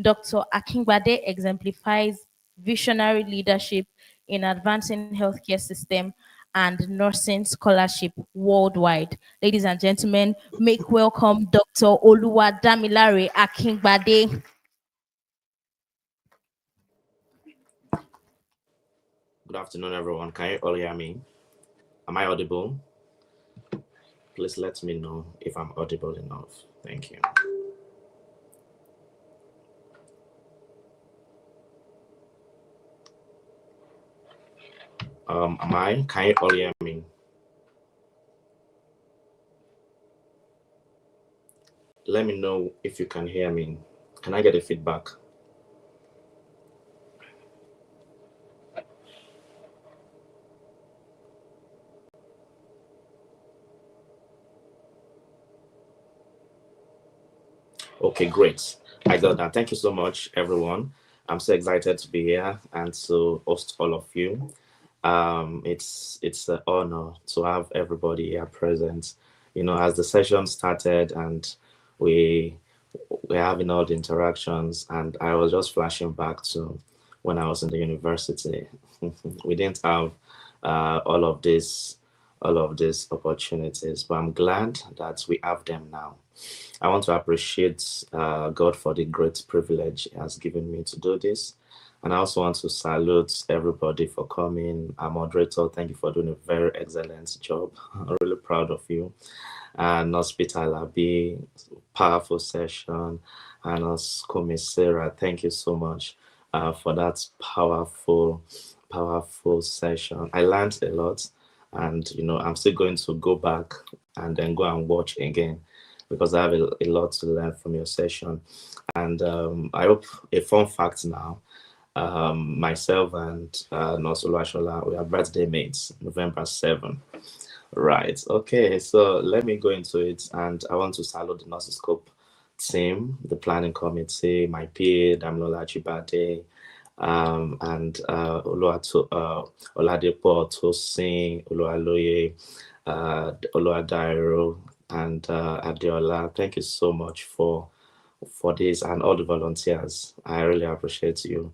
Dr. Akingbade exemplifies visionary leadership in advancing healthcare system and nursing scholarship worldwide. Ladies and gentlemen, make welcome Dr. Oluwadamilare Akingbade. Good afternoon, everyone. Can you all hear me? Am I audible? Please let me know if I'm audible enough. Thank you. Can you all hear me? Let me know if you can hear me. Can I get a feedback? Okay, great. I got that. Thank you so much, everyone. I'm so excited to be here and to host all of you. It's an honor to have everybody here present. As the session started and we we're having all the interactions, and I was just flashing back to when I was in the university. We didn't have all of these opportunities, but I'm glad that we have them now. I want to appreciate God for the great privilege He has given me to do this. And I also want to salute everybody for coming. Our moderator, thank you for doing a very excellent job. I'm really proud of you. And Hospital Abi, powerful session. And Komi Sarah, thank you so much for that powerful session. I learned a lot. And, I'm still going to go back and then go and watch again because I have a lot to learn from your session. And I hope a fun fact now. Myself and Nurse Oluwasola, we are birthday mates, November 7. Right. Okay. So let me go into it, and I want to salute the Nursiscope team, the planning committee, my peer, Damilola Chibade, and Oladepo Tosin, Oluwaloye, Oluwadairo, and Adeola. Thank you so much for this, and all the volunteers. I really appreciate you.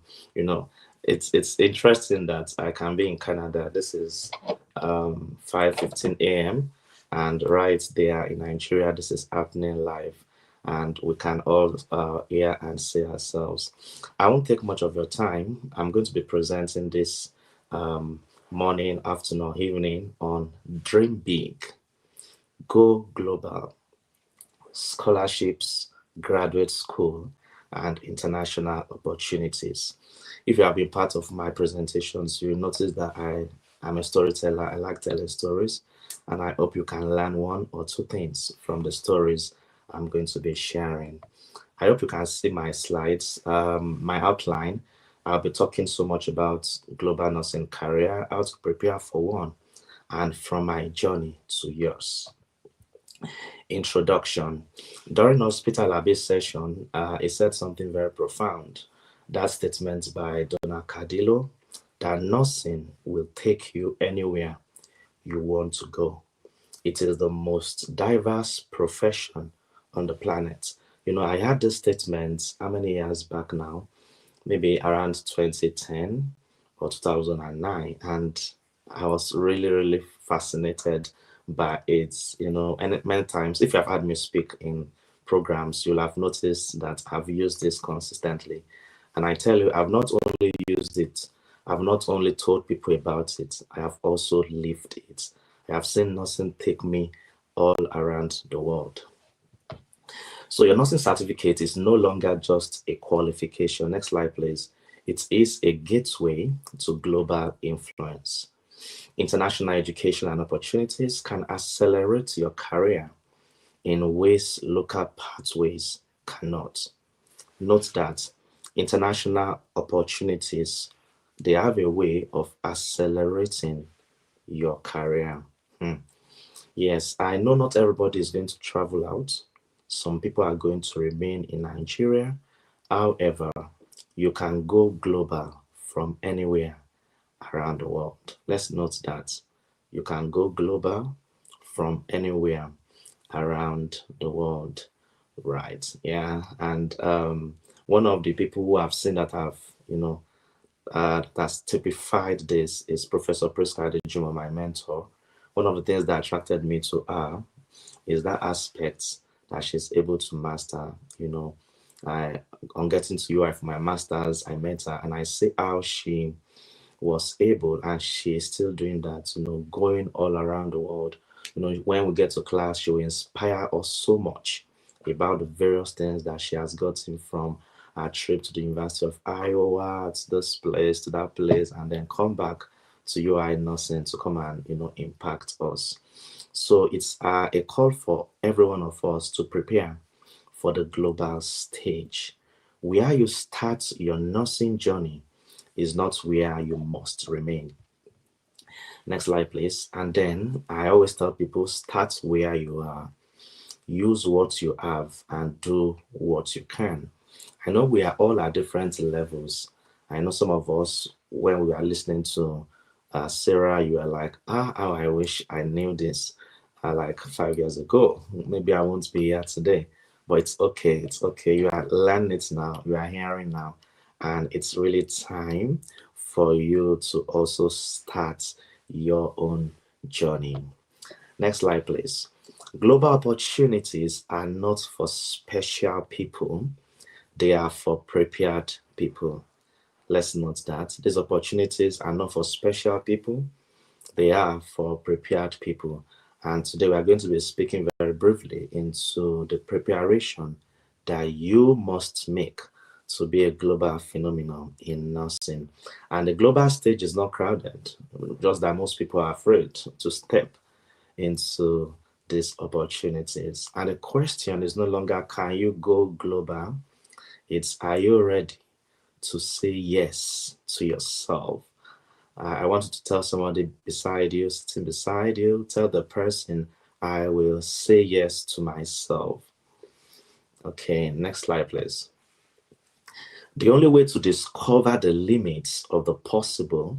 It's interesting that I can be in Canada. This is 5:15 a.m. and right there in Nigeria, this is happening live. and we can all hear and see ourselves. I won't take much of your time. I'm going to be presenting this morning, afternoon, evening on Dream Big, Go Global, scholarships, graduate school, and international opportunities. If you have been part of my presentations, you will notice that I am a storyteller. I like telling stories, and I hope you can learn one or two things from the stories I'm going to be sharing. I hope you can see my slides, my outline. I'll be talking so much about global nursing career, how to prepare for one, and from my journey to yours. Introduction. During Hospital Abbey's session, he said something very profound. That statement by Donna Cadillo, that nursing will take you anywhere you want to go. It is the most diverse profession on the planet. You know, I had this statement how many years back now? Maybe around 2010 or 2009. And I was really, really fascinated by it. You know, and many times, if you have had me speak in programs, you'll have noticed that I've used this consistently. And I tell you, I've not only used it, I've not only told people about it, I have also lived it. I have seen nursing take me all around the world. So your nursing certificate is no longer just a qualification. Next slide, please. It is a gateway to global influence. International education and opportunities can accelerate your career in ways local pathways cannot. Note that international opportunities, they have a way of accelerating your career. Yes, I know not everybody is going to travel out. Some people are going to remain in Nigeria. However, you can go global from anywhere around the world. Let's note that you can go global from anywhere around the world. Right. Yeah. And one of the people who I've seen that have, that's typified this is Professor Priska Juma, my mentor. One of the things that attracted me to her is that aspect that she's able to master. On getting to UI for my master's, I met her and I see how she was able, and she is still doing that, going all around the world. When we get to class, she will inspire us so much about the various things that she has gotten from her trip to the University of Iowa, to this place, to that place, and then come back to UI nursing to come and, impact us. So it's a call for every one of us to prepare for the global stage. Where you start your nursing journey is not where you must remain. Next slide, please. And then I always tell people, start where you are. Use what you have and do what you can. I know we are all at different levels. I know some of us, when we are listening to Sarah, you are like, how I wish I knew this like 5 years ago. Maybe I won't be here today, but it's okay. It's okay. You are learning it now. You are hearing now. And it's really time for you to also start your own journey. Next slide, please. Global opportunities are not for special people. They are for prepared people. Let's note that these opportunities are not for special people. They are for prepared people. And today we are going to be speaking very briefly into the preparation that you must make to be a global phenomenon in nursing. And the global stage is not crowded, just that most people are afraid to step into these opportunities. And the question is no longer, can you go global? It's, are you ready to say yes to yourself? I want you to tell somebody beside you, sitting beside you, tell the person, I will say yes to myself. Okay, next slide, please. The only way to discover the limits of the possible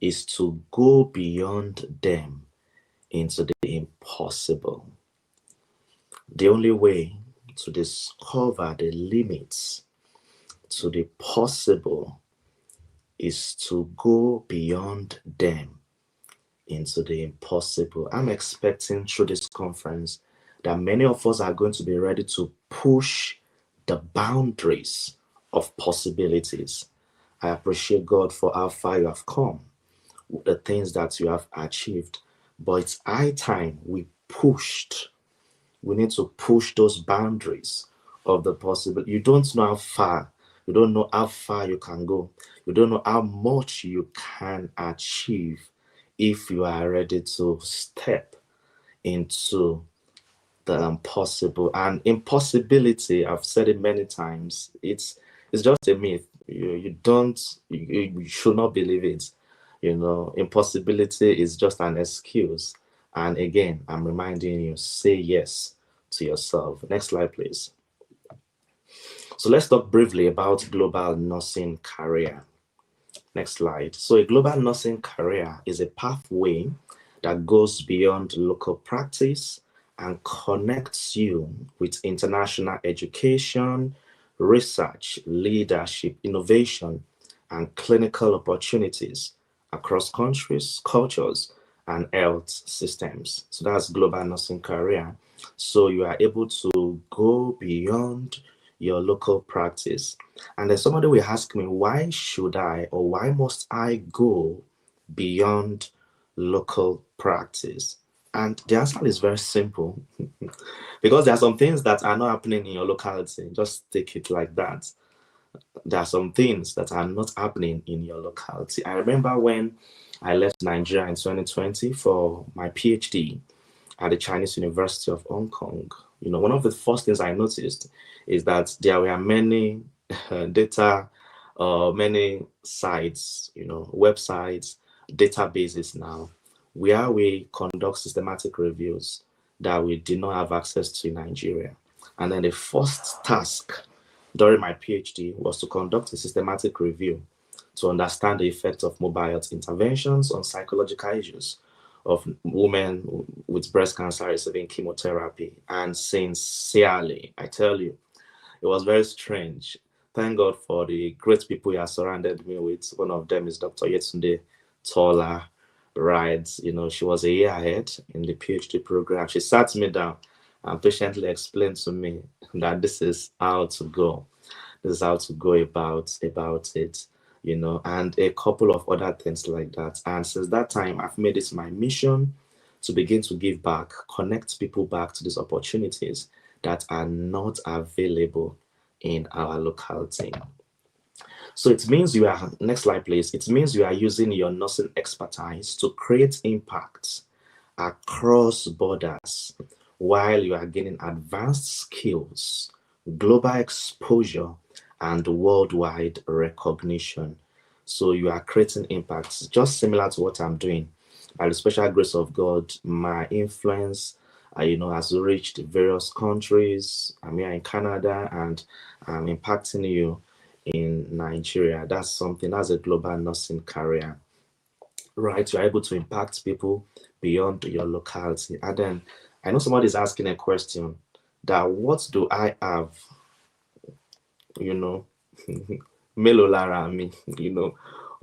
is to go beyond them into the impossible. The only way to discover the limits to the possible is to go beyond them into the impossible. I'm expecting through this conference that many of us are going to be ready to push the boundaries of possibilities. I appreciate God for how far you have come, the things that you have achieved. But it's high time we pushed. We need to push those boundaries of the possible. You don't know how far. You don't know how far you can go. You don't know how much you can achieve if you are ready to step into the impossible. And impossibility, I've said it many times, it's just a myth. You don't you should not believe it. Impossibility is just an excuse. And again, I'm reminding you, say yes to yourself. Next slide, please. So let's talk briefly about global nursing career. Next slide. So a global nursing career is a pathway that goes beyond local practice and connects you with international education, research, leadership, innovation, and clinical opportunities across countries, cultures, and health systems. So that's global nursing career. So you are able to go beyond your local practice. And then somebody will ask me, why should I or why must I go beyond local practice? And the answer is very simple. Because there are some things that are not happening in your locality. Just take it like that. There are some things that are not happening in your locality. I remember when I left Nigeria in 2020 for my PhD at the Chinese University of Hong Kong. One of the first things I noticed is that there were many data, many sites, websites, databases now, where we conduct systematic reviews that we did not have access to in Nigeria. And then the first task during my PhD was to conduct a systematic review to understand the effect of mobile health interventions on psychological issues of women with breast cancer receiving chemotherapy. And sincerely, I tell you, it was very strange. Thank God for the great people He has surrounded me with. One of them is Dr. Yetunde Tola, right? She was a year ahead in the PhD program. She sat me down and patiently explained to me that this is how to go. This is how to go about it, and a couple of other things like that. And since that time, I've made it my mission to begin to give back, connect people back to these opportunities that are not available in our locality. So it means you are, next slide please, it means you are using your nursing expertise to create impact across borders while you are gaining advanced skills, global exposure, and worldwide recognition. So you are creating impacts, just similar to what I'm doing. By the special grace of God, my influence, has reached various countries. I'm here in Canada, and I'm impacting you in Nigeria. That's a global nursing career, right? You're able to impact people beyond your locality. And then I know somebody's asking a question that what do I have, mélòó lára mi,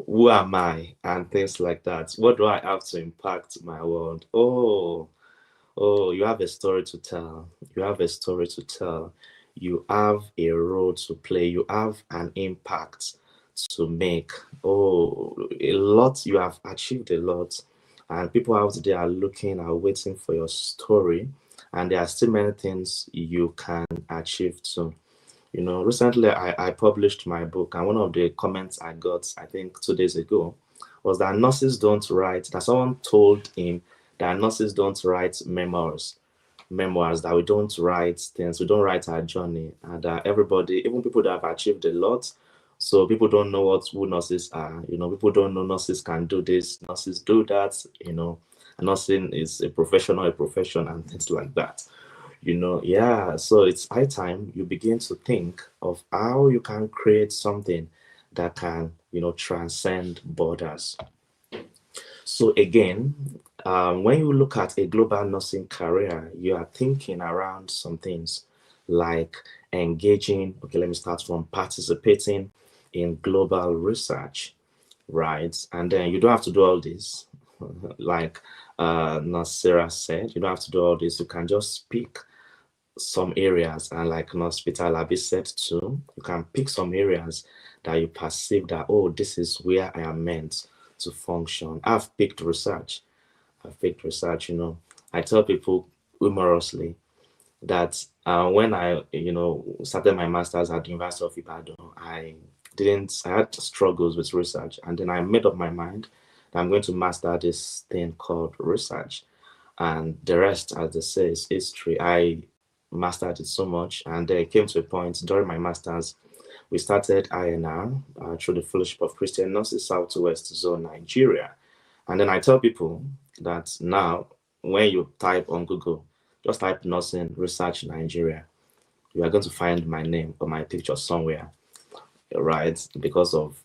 who am I, and things like that. What do I have to impact my world? Oh, you have a story to tell. You have a story to tell. You have a role to play. You have an impact to make. Oh, a lot. You have achieved a lot. And people out there are looking, are waiting for your story. And there are still many things you can achieve too. Recently I published my book, and one of the comments I got, I think 2 days ago, was that nurses don't write, that someone told him that nurses don't write memoirs, that we don't write things, we don't write our journey, and everybody, even people that have achieved a lot, so people don't know who nurses are. People don't know nurses can do this, nurses do that. Nursing is a profession, and things like that. Yeah, so it's high time you begin to think of how you can create something that can, transcend borders. So again, when you look at a global nursing career, you are thinking around some things like engaging, okay, let me start from participating in global research, right? And then you don't have to do all this. Like Nasira said, you don't have to do all this. You can just speak some areas, and like Hospital Abi said too, you can pick some areas that you perceive that, oh, this is where I am meant to function. I've picked research, I tell people humorously that when I, started my master's at the University of Ibadan, I had struggles with research, and then I made up my mind that I'm going to master this thing called research, and the rest, as they say, is history. I mastered it so much, and then it came to a point during my masters, we started INR through the Fellowship of Christian Nurses Southwest Zone, Nigeria. And then I tell people that now, when you type on Google, just type nursing research Nigeria, you are going to find my name or my picture somewhere, right? Because of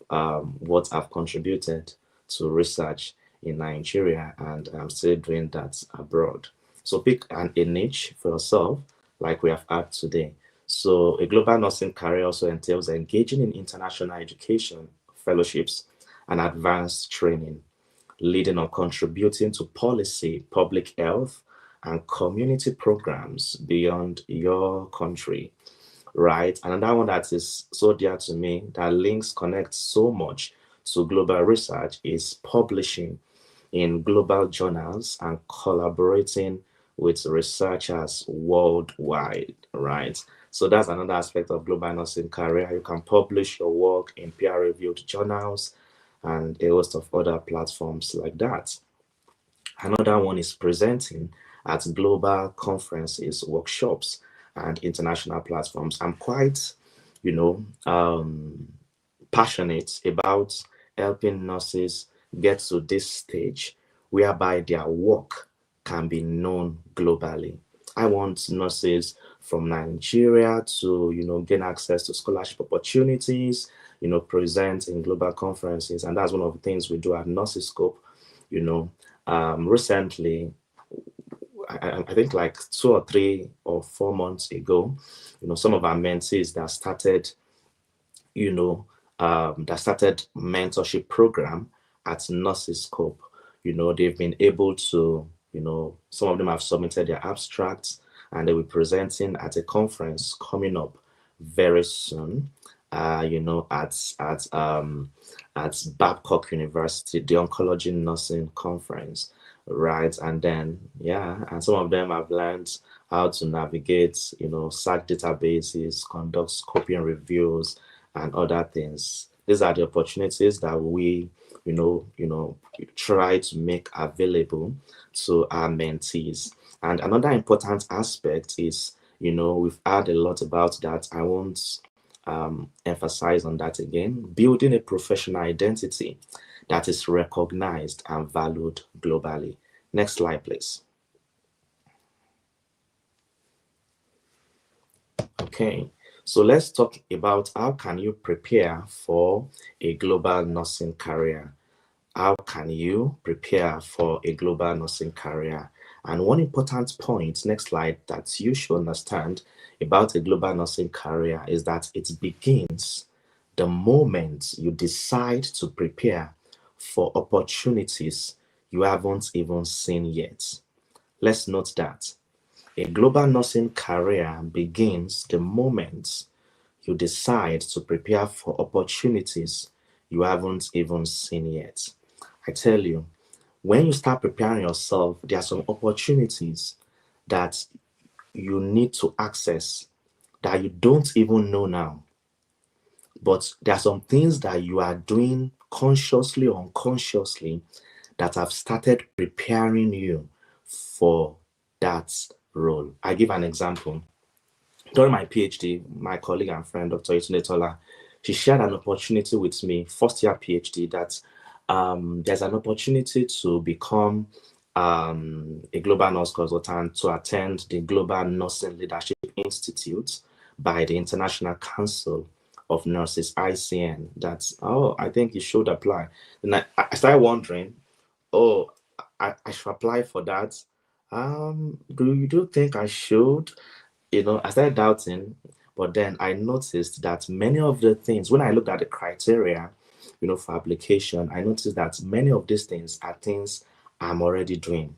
what I've contributed to research in Nigeria, and I'm still doing that abroad. So pick a niche for yourself, like we have had today. So a global nursing career also entails engaging in international education, fellowships, and advanced training, leading or contributing to policy, public health, and community programs beyond your country, right? Another one that is so dear to me, that links connect so much to global research, is publishing in global journals and collaborating with researchers worldwide, right? So that's another aspect of global nursing career. You can publish your work in peer-reviewed journals and a host of other platforms like that. Another one is presenting at global conferences, workshops, and international platforms. I'm quite, you know, passionate about helping nurses get to this stage whereby their work can be known globally. I want nurses from Nigeria to, gain access to scholarship opportunities, present in global conferences. And that's one of the things we do at Nursiscope. Recently, I think like 2 or 3 or 4 months ago, some of our mentees that started mentorship program at Nursiscope. They've been able to, some of them have submitted their abstracts, and they'll be presenting at a conference coming up very soon. At Babcock University, the Oncology Nursing Conference, right? And then, and some of them have learned how to navigate, search databases, conduct scoping reviews, and other things. These are the opportunities that we, try to make available to our mentees. And another important aspect is, we've heard a lot about that. I won't emphasize on that again. Building a professional identity that is recognized and valued globally. Next slide, please. Okay, so let's talk about how can you prepare for a global nursing career. How can you prepare for a global nursing career? And one important point, next slide, that you should understand about a global nursing career is that it begins the moment you decide to prepare for opportunities you haven't even seen yet. Let's note that a global nursing career begins the moment you decide to prepare for opportunities you haven't even seen yet. I tell you, when you start preparing yourself, there are some opportunities that you need to access that you don't even know now. But there are some things that you are doing consciously or unconsciously that have started preparing you for that role. I give an example. During my PhD, my colleague and friend, Dr. Yetunde Tola, she shared an opportunity with me, first year PhD, that there's an opportunity to become a global nurse consultant, to attend the Global Nursing Leadership Institute by the International Council of Nurses, ICN. That's, I think you should apply. And I started wondering, I should apply for that. Do you think I should? I started doubting, but then I noticed that many of the things, when I looked at the criteria, for application, I noticed that many of these things are things I'm already doing.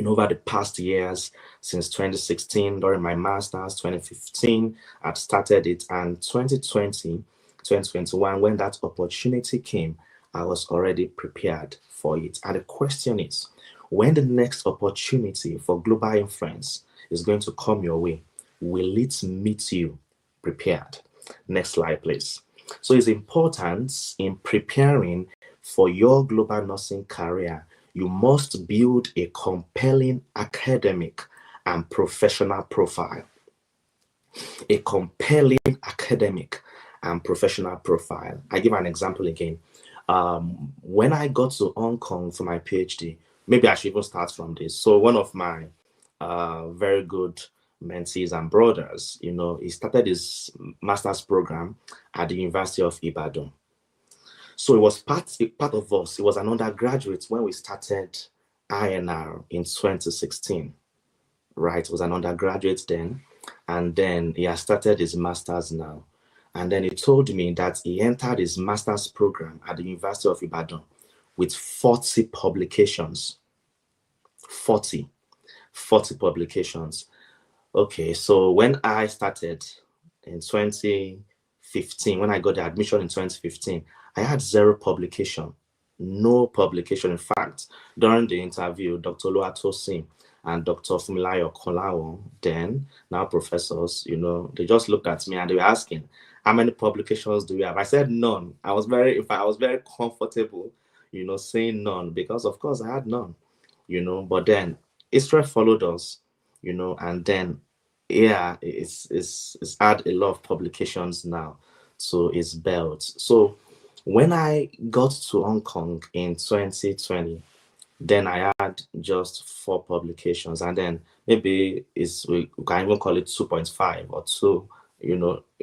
over the past years since 2016 during my master's, 2015 I've started it, and 2020, 2021, when that opportunity came, I was already prepared for it. And the question is, when the next opportunity for global influence is going to come your way, will it meet you prepared? Next slide, please. So it's important in preparing for your global nursing career, you must build a compelling academic and professional profile. A compelling academic and professional profile. I give an example again. When I got to Hong Kong for my PhD, maybe I should even start from this. So one of my very good mentees and brothers, he started his master's program at the University of Ibadan. So it was part of us. It was an undergraduate when we started INR in 2016, right? It was an undergraduate then, and then he has started his master's now. And then he told me that he entered his master's program at the University of Ibadan with 40 publications. 40 publications. Okay, so when I started in 2015, when I got the admission in 2015, I had 0 publication, no publication. In fact, during the interview, Dr. Luatosin and Dr. Fumilayo Kolawon, then now professors, they just looked at me and they were asking, how many publications do we have? I said none. I was very comfortable, saying none, because of course I had none, but then Israel followed us, and then it's had a lot of publications now to its belt. So when I got to Hong Kong in 2020, then I had just 4 publications, and then maybe we can even call it 2.5 or 2,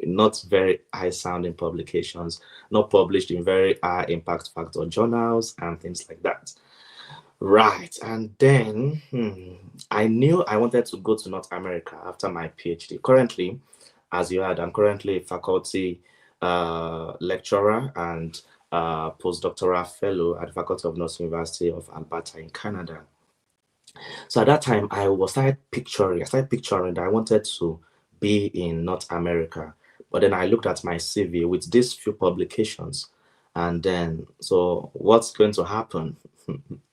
not very high sounding publications, not published in very high impact factor journals and things like that. Right. And then I knew I wanted to go to North America after my PhD. Currently, as you heard, I'm currently a faculty lecturer and postdoctoral fellow at the Faculty of Nursing University of Alberta in Canada. So at that time, I started picturing that I wanted to be in North America. But then I looked at my CV with these few publications, and then, so what's going to happen?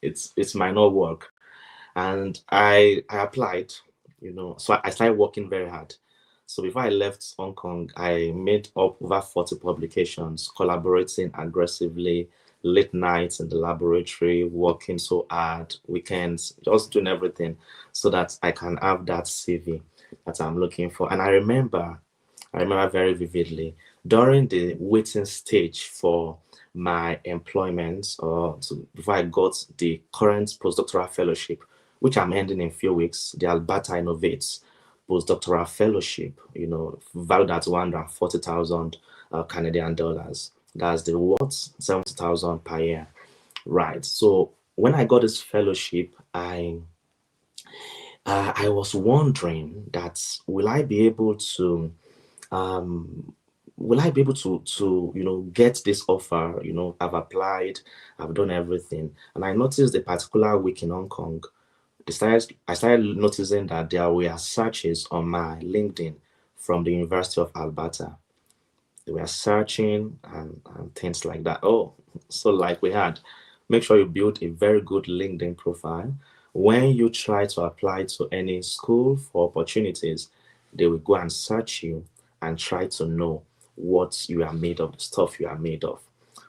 It might not work. And I applied, so I started working very hard. So before I left Hong Kong, I made up over 40 publications, collaborating aggressively, late nights in the laboratory, working so hard, weekends, just doing everything so that I can have that CV that I'm looking for. And I remember very vividly during the waiting stage for my employment, before I got the current postdoctoral fellowship, which I'm ending in a few weeks, the Alberta Innovates postdoctoral fellowship, valued at 140,000 Canadian dollars. That's the what? 70,000 per year. Right. So when I got this fellowship, I was wondering that will I be able to get this offer? I've applied, I've done everything. And I noticed a particular week in Hong Kong, I started noticing that there were searches on my LinkedIn from the University of Alberta. They were searching and things like that. Oh, so like we had, make sure you build a very good LinkedIn profile. When you try to apply to any school for opportunities, they will go and search you and try to know what you are made of, the stuff you are made of.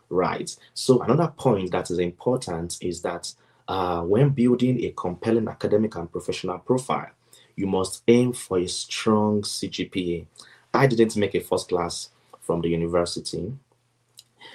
Right. So another point that is important is that when building a compelling academic and professional profile, you must aim for a strong CGPA. I didn't make a first class from the university.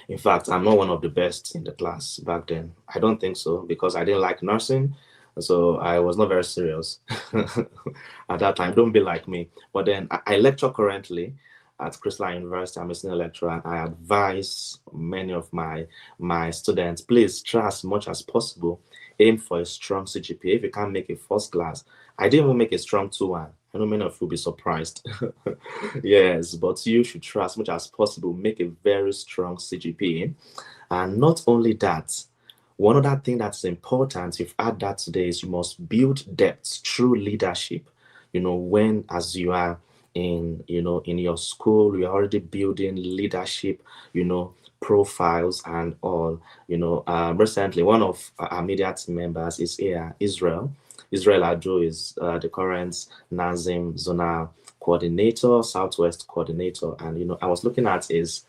In fact, I'm not one of the best in the class back then. I don't think so, because I didn't like nursing. So I was not very serious at that time. Don't be like me. But then I lecture currently at Crystal University. I'm a senior lecturer, and I advise many of my students, please try as much as possible, aim for a strong CGPA. If you can't make a first class, I didn't even make a strong 2-1. I know many of you will be surprised. Yes, but you should try as much as possible, make a very strong CGPA. And not only that, One other thing that's important, if add that today, is you must build depth through leadership. When as you are in your school, you're already building leadership, profiles and all. Recently, one of our media team members is here, Israel. Israel Adjo is the current Nazim zonal coordinator, Southwest coordinator, and I was looking at his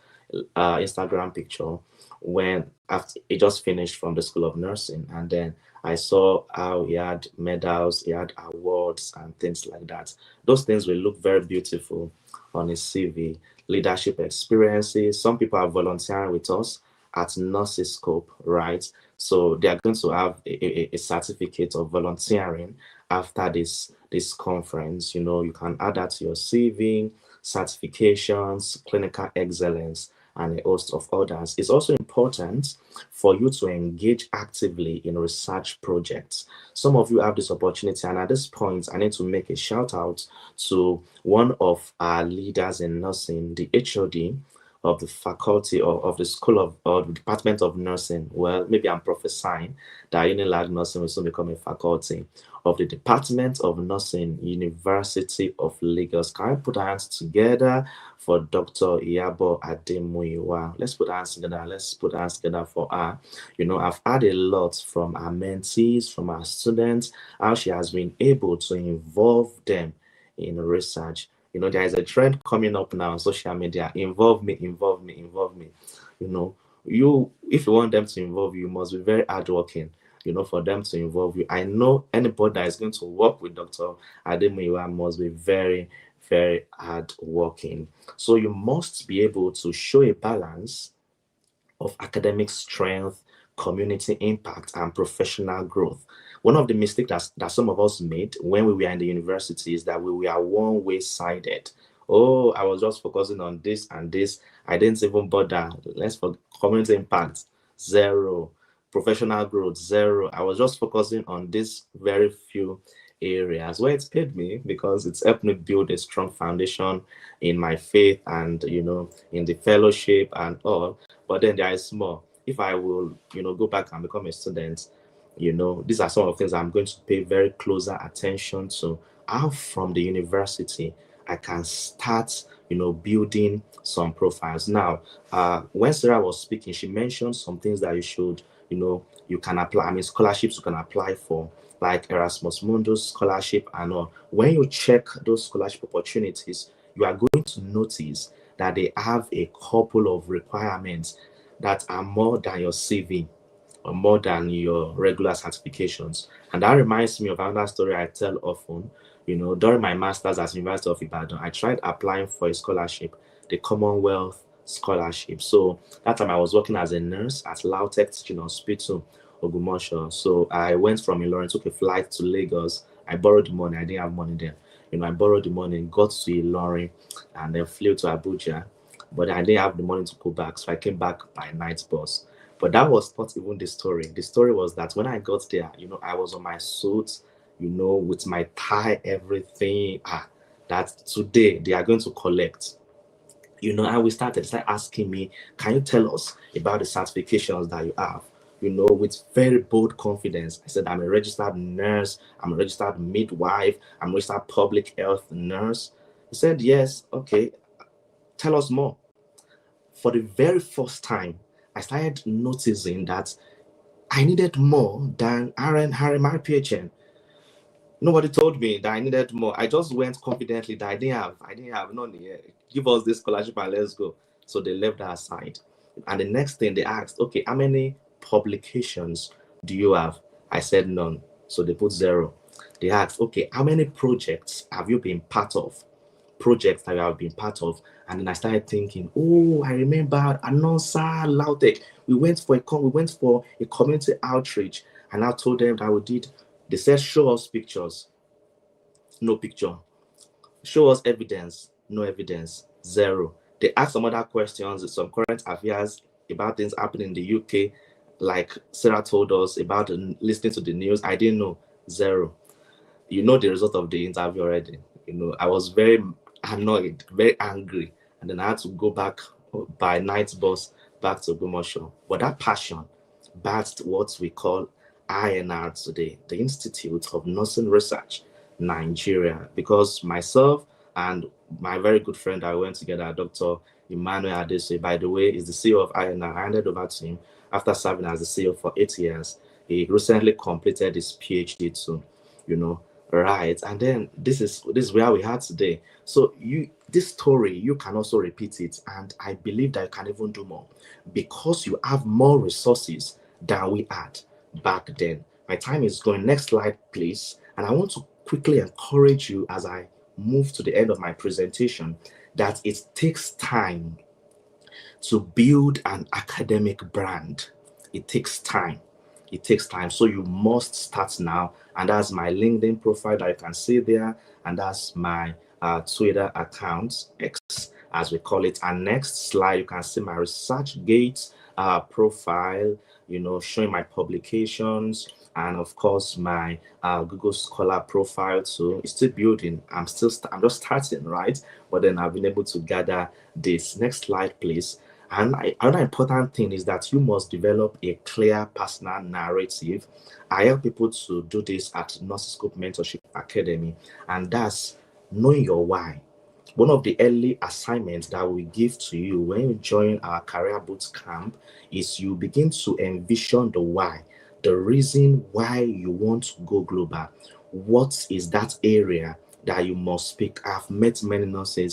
Instagram picture when after he just finished from the School of Nursing, and then I saw how he had medals, he had awards and things like that. Those things will look very beautiful on his CV. Leadership experiences. Some people are volunteering with us at Nursiscope, right? So they are going to have a certificate of volunteering after this conference. You can add that to your CV, certifications, clinical excellence, and a host of others. It's also important for you to engage actively in research projects. Some of you have this opportunity, and at this point, I need to make a shout out to one of our leaders in nursing, the HOD of the faculty of the School of or the Department of Nursing. Well, maybe I'm prophesying that Unilag Nursing will soon become a faculty of the Department of Nursing, University of Lagos. Can I put our hands together for Dr. Iyabo Ademuyiwa? Let's put our hands together. Let's put our hands together for her. I've had a lot from our mentees, from our students, how she has been able to involve them in research. There is a trend coming up now on social media. Involve me, involve me, involve me. If you want them to involve you, you must be very hardworking, for them to involve you. I know anybody that is going to work with Dr. Ademuyiwa must be very, very hardworking. So you must be able to show a balance of academic strength, community impact, and professional growth. One of the mistakes that some of us made when we were in the university is that we were one-way sided. Oh, I was just focusing on this and this. I didn't even bother. Let's for community impact, zero. Professional growth, zero. I was just focusing on this very few areas where it's paid me because it's helped me build a strong foundation in my faith and in the fellowship and all. But then there is more. If I will, go back and become a student, these are some of the things I'm going to pay very closer attention to. How from the university I can start, building some profiles. Now, when Sarah was speaking, she mentioned some things that you should, you can apply. I mean, scholarships you can apply for, like Erasmus Mundus scholarship and all. When you check those scholarship opportunities, you are going to notice that they have a couple of requirements that are more than your CV or more than your regular certifications. And that reminds me of another story I tell often. During my master's at University of Ibadan, I tried applying for a scholarship, the Commonwealth Scholarship. So that time I was working as a nurse at Lautech Teaching Hospital, Ogumosho. So I went from Ilorin, took a flight to Lagos. I borrowed the money. I didn't have money there. I borrowed the money, got to Ilorin, and then flew to Abuja. But I didn't have the money to go back, so I came back by night bus. But that was not even the story. The story was that when I got there, I was on my suit, with my tie, everything. That today they are going to collect. And we started asking me, can you tell us about the certifications that you have? With very bold confidence. I said, I'm a registered nurse, I'm a registered midwife, I'm a registered public health nurse. He said, yes, okay, tell us more. For the very first time, I started noticing that I needed more than RMR PHN. Nobody told me that I needed more. I just went confidently that I didn't have none here. Give us this scholarship and let's go. So they left that aside. And the next thing they asked, okay, how many publications do you have? I said none. So they put zero. They asked, okay, how many projects have you been part of? Projects that you have been part of. And then I started thinking, oh, I remember NUNSA Lautech. We went for a community outreach, and I told them that we did. They said, show us pictures. No picture. Show us evidence. No evidence. Zero. They asked some other questions, some current affairs about things happening in the UK, like Sarah told us about listening to the news. I didn't know. Zero. The result of the interview already. I was very annoyed, very angry, and then I had to go back by night bus back to Gumosho. But that passion, birthed what we call INR today, the Institute of Nursing Research, Nigeria. Because myself and my very good friend I went together, Dr. Emmanuel Adese, by the way, is the CEO of INR. I handed over to him after serving as the CEO for 8 years. He recently completed his PhD too, you know, right? And then this is where we are today. So this story you can also repeat it, and I believe that you can even do more because you have more resources than we had back then. My time is going. Next slide, please. And I want to quickly encourage you as I move to the end of my presentation that it takes time to build an academic brand. It takes time. It takes time. So you must start now. And that's my LinkedIn profile that you can see there. And that's my Twitter account, X as we call it. And next slide, you can see my ResearchGate profile, showing my publications, and of course my Google Scholar profile too. It's still building. I'm just starting, right? But then I've been able to gather this. Next slide, please. And another important thing is that you must develop a clear personal narrative. I help people to do this at Nursiscope Mentorship Academy, and that's knowing your why. One of the early assignments that we give to you when you join our career boot camp is you begin to envision the why, the reason why you want to go global. What is that area that you must speak? I've met many nursing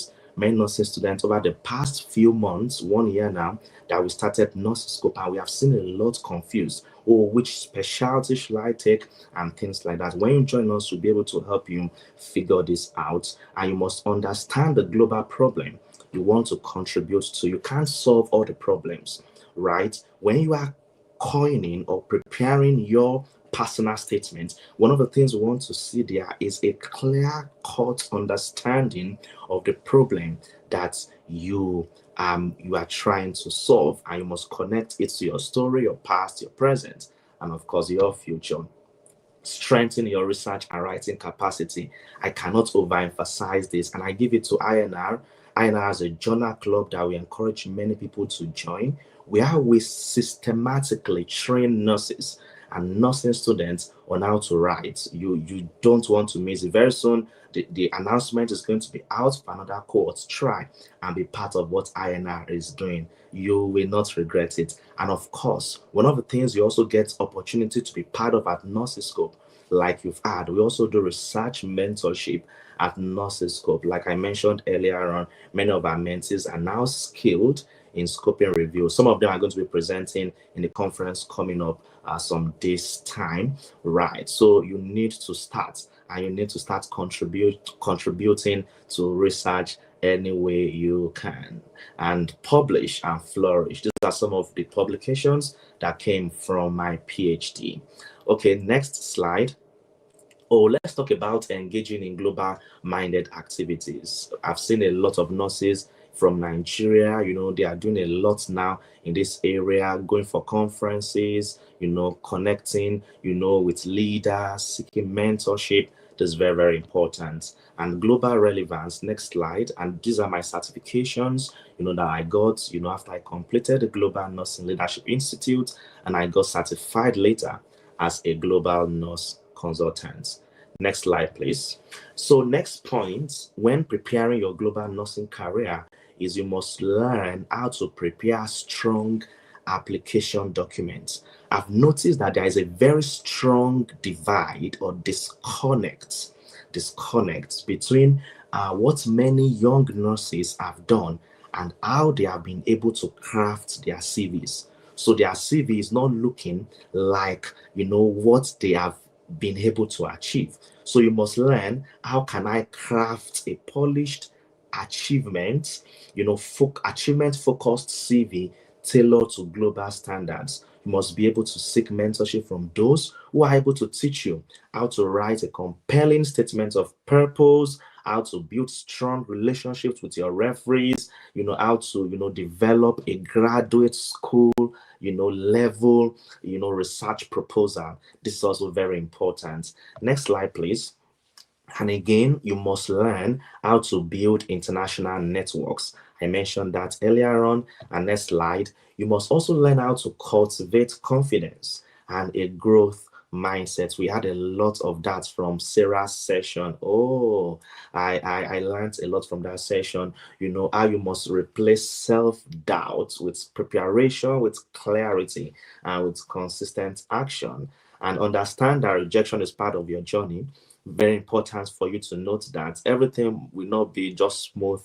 students over the past few months, 1 year now, that we started Nursiscope, and we have seen a lot confused. Oh, which specialty should I take? And things like that. When you join us, we'll be able to help you figure this out. And you must understand the global problem you want to contribute to. You can't solve all the problems, right? When you are coining or preparing your personal statement, one of the things we want to see there is a clear cut understanding of the problem that you are trying to solve, and you must connect it to your story, your past, your present, and of course your future. Strengthen your research and writing capacity. I cannot overemphasize this, and I give it to INR. INR is a journal club that we encourage many people to join, where we systematically train nurses and nursing students on how to write. You don't want to miss it. Very soon, the announcement is going to be out for another cohort. Try and be part of what INR is doing. You will not regret it. And of course, one of the things you also get opportunity to be part of at Nursiscope, like you've had, we also do research mentorship at Nursiscope. Like I mentioned earlier on, many of our mentees are now skilled in scoping review. Some of them are going to be presenting in the conference coming up some days time, right? So you need to start, and you need to start contributing to research any way you can, and publish and flourish. These are some of the publications that came from my PhD. Okay, next slide. Oh, let's talk about engaging in global minded activities. I've seen a lot of nurses from Nigeria, they are doing a lot now in this area, going for conferences, connecting, with leaders, seeking mentorship. This is very, very important. And global relevance, next slide. And these are my certifications, that I got, after I completed the Global Nursing Leadership Institute, and I got certified later as a global nurse consultant. Next slide, please. So next point, when preparing your global nursing career, is you must learn how to prepare strong application documents. I've noticed that there is a very strong divide or disconnect between what many young nurses have done and how they have been able to craft their CVs. So their CV is not looking like what they have been able to achieve. So you must learn, how can I craft a polished achievement, achievement focused CV tailored to global standards. You must be able to seek mentorship from those who are able to teach you how to write a compelling statement of purpose, how to build strong relationships with your referees, how to, develop a graduate school, level, research proposal. This is also very important. Next slide, please. And again, you must learn how to build international networks. I mentioned that earlier on. And next slide, you must also learn how to cultivate confidence and a growth mindset. We had a lot of that from Sarah's session. Oh, I learned a lot from that session. You know, how you must replace self-doubt with preparation, with clarity, and with consistent action. And understand that rejection is part of your journey. Very important for you to note that everything will not be just smooth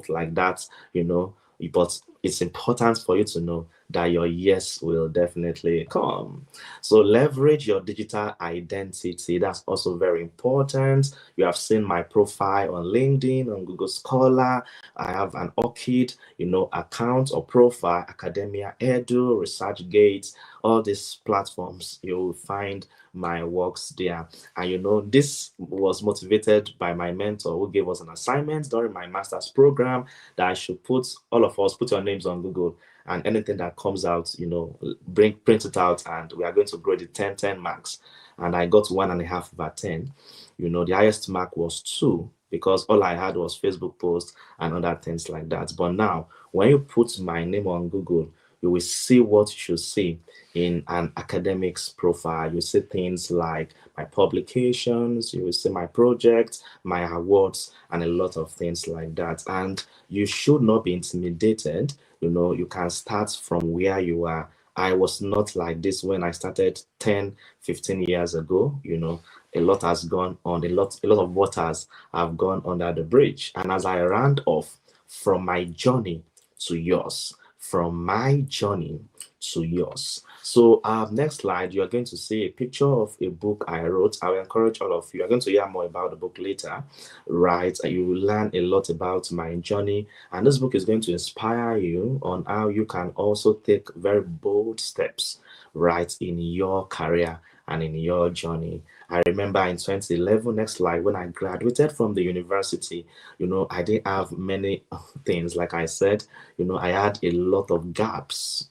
like that, you know. But it's important for you to know that your yes will definitely come. So leverage your digital identity. That's also very important. You have seen my profile on LinkedIn, on Google Scholar. I have an Orchid, you know, account or profile, Academia Edu, ResearchGate, all these platforms. You will find my works there. And you know, this was motivated by my mentor who gave us an assignment during my master's program that I should put all of us put your names on Google, and anything that comes out, you know, print it out, and we are going to grade it 10 marks. And I got 1.5/10. You know, the highest mark was 2 because all I had was Facebook posts and other things like that. But now, when you put my name on Google, you will see what you should see in an academics profile. You see things like my publications, you will see my projects, my awards, and a lot of things like that. And you should not be intimidated. You know, you can start from where you are. I was not like this when I started 10, 15 years ago. You know, a lot has gone on, a lot of waters have gone under the bridge. And as I round off from my journey to yours, from my journey to yours. So next slide, you are going to see a picture of a book I wrote. I will encourage all of you. You're going to hear more about the book later, right? You will learn a lot about my journey. And this book is going to inspire you on how you can also take very bold steps, right, in your career and in your journey. I remember in 2011, next slide, when I graduated from the university, you know, I didn't have many things. Like I said, you know, I had a lot of gaps.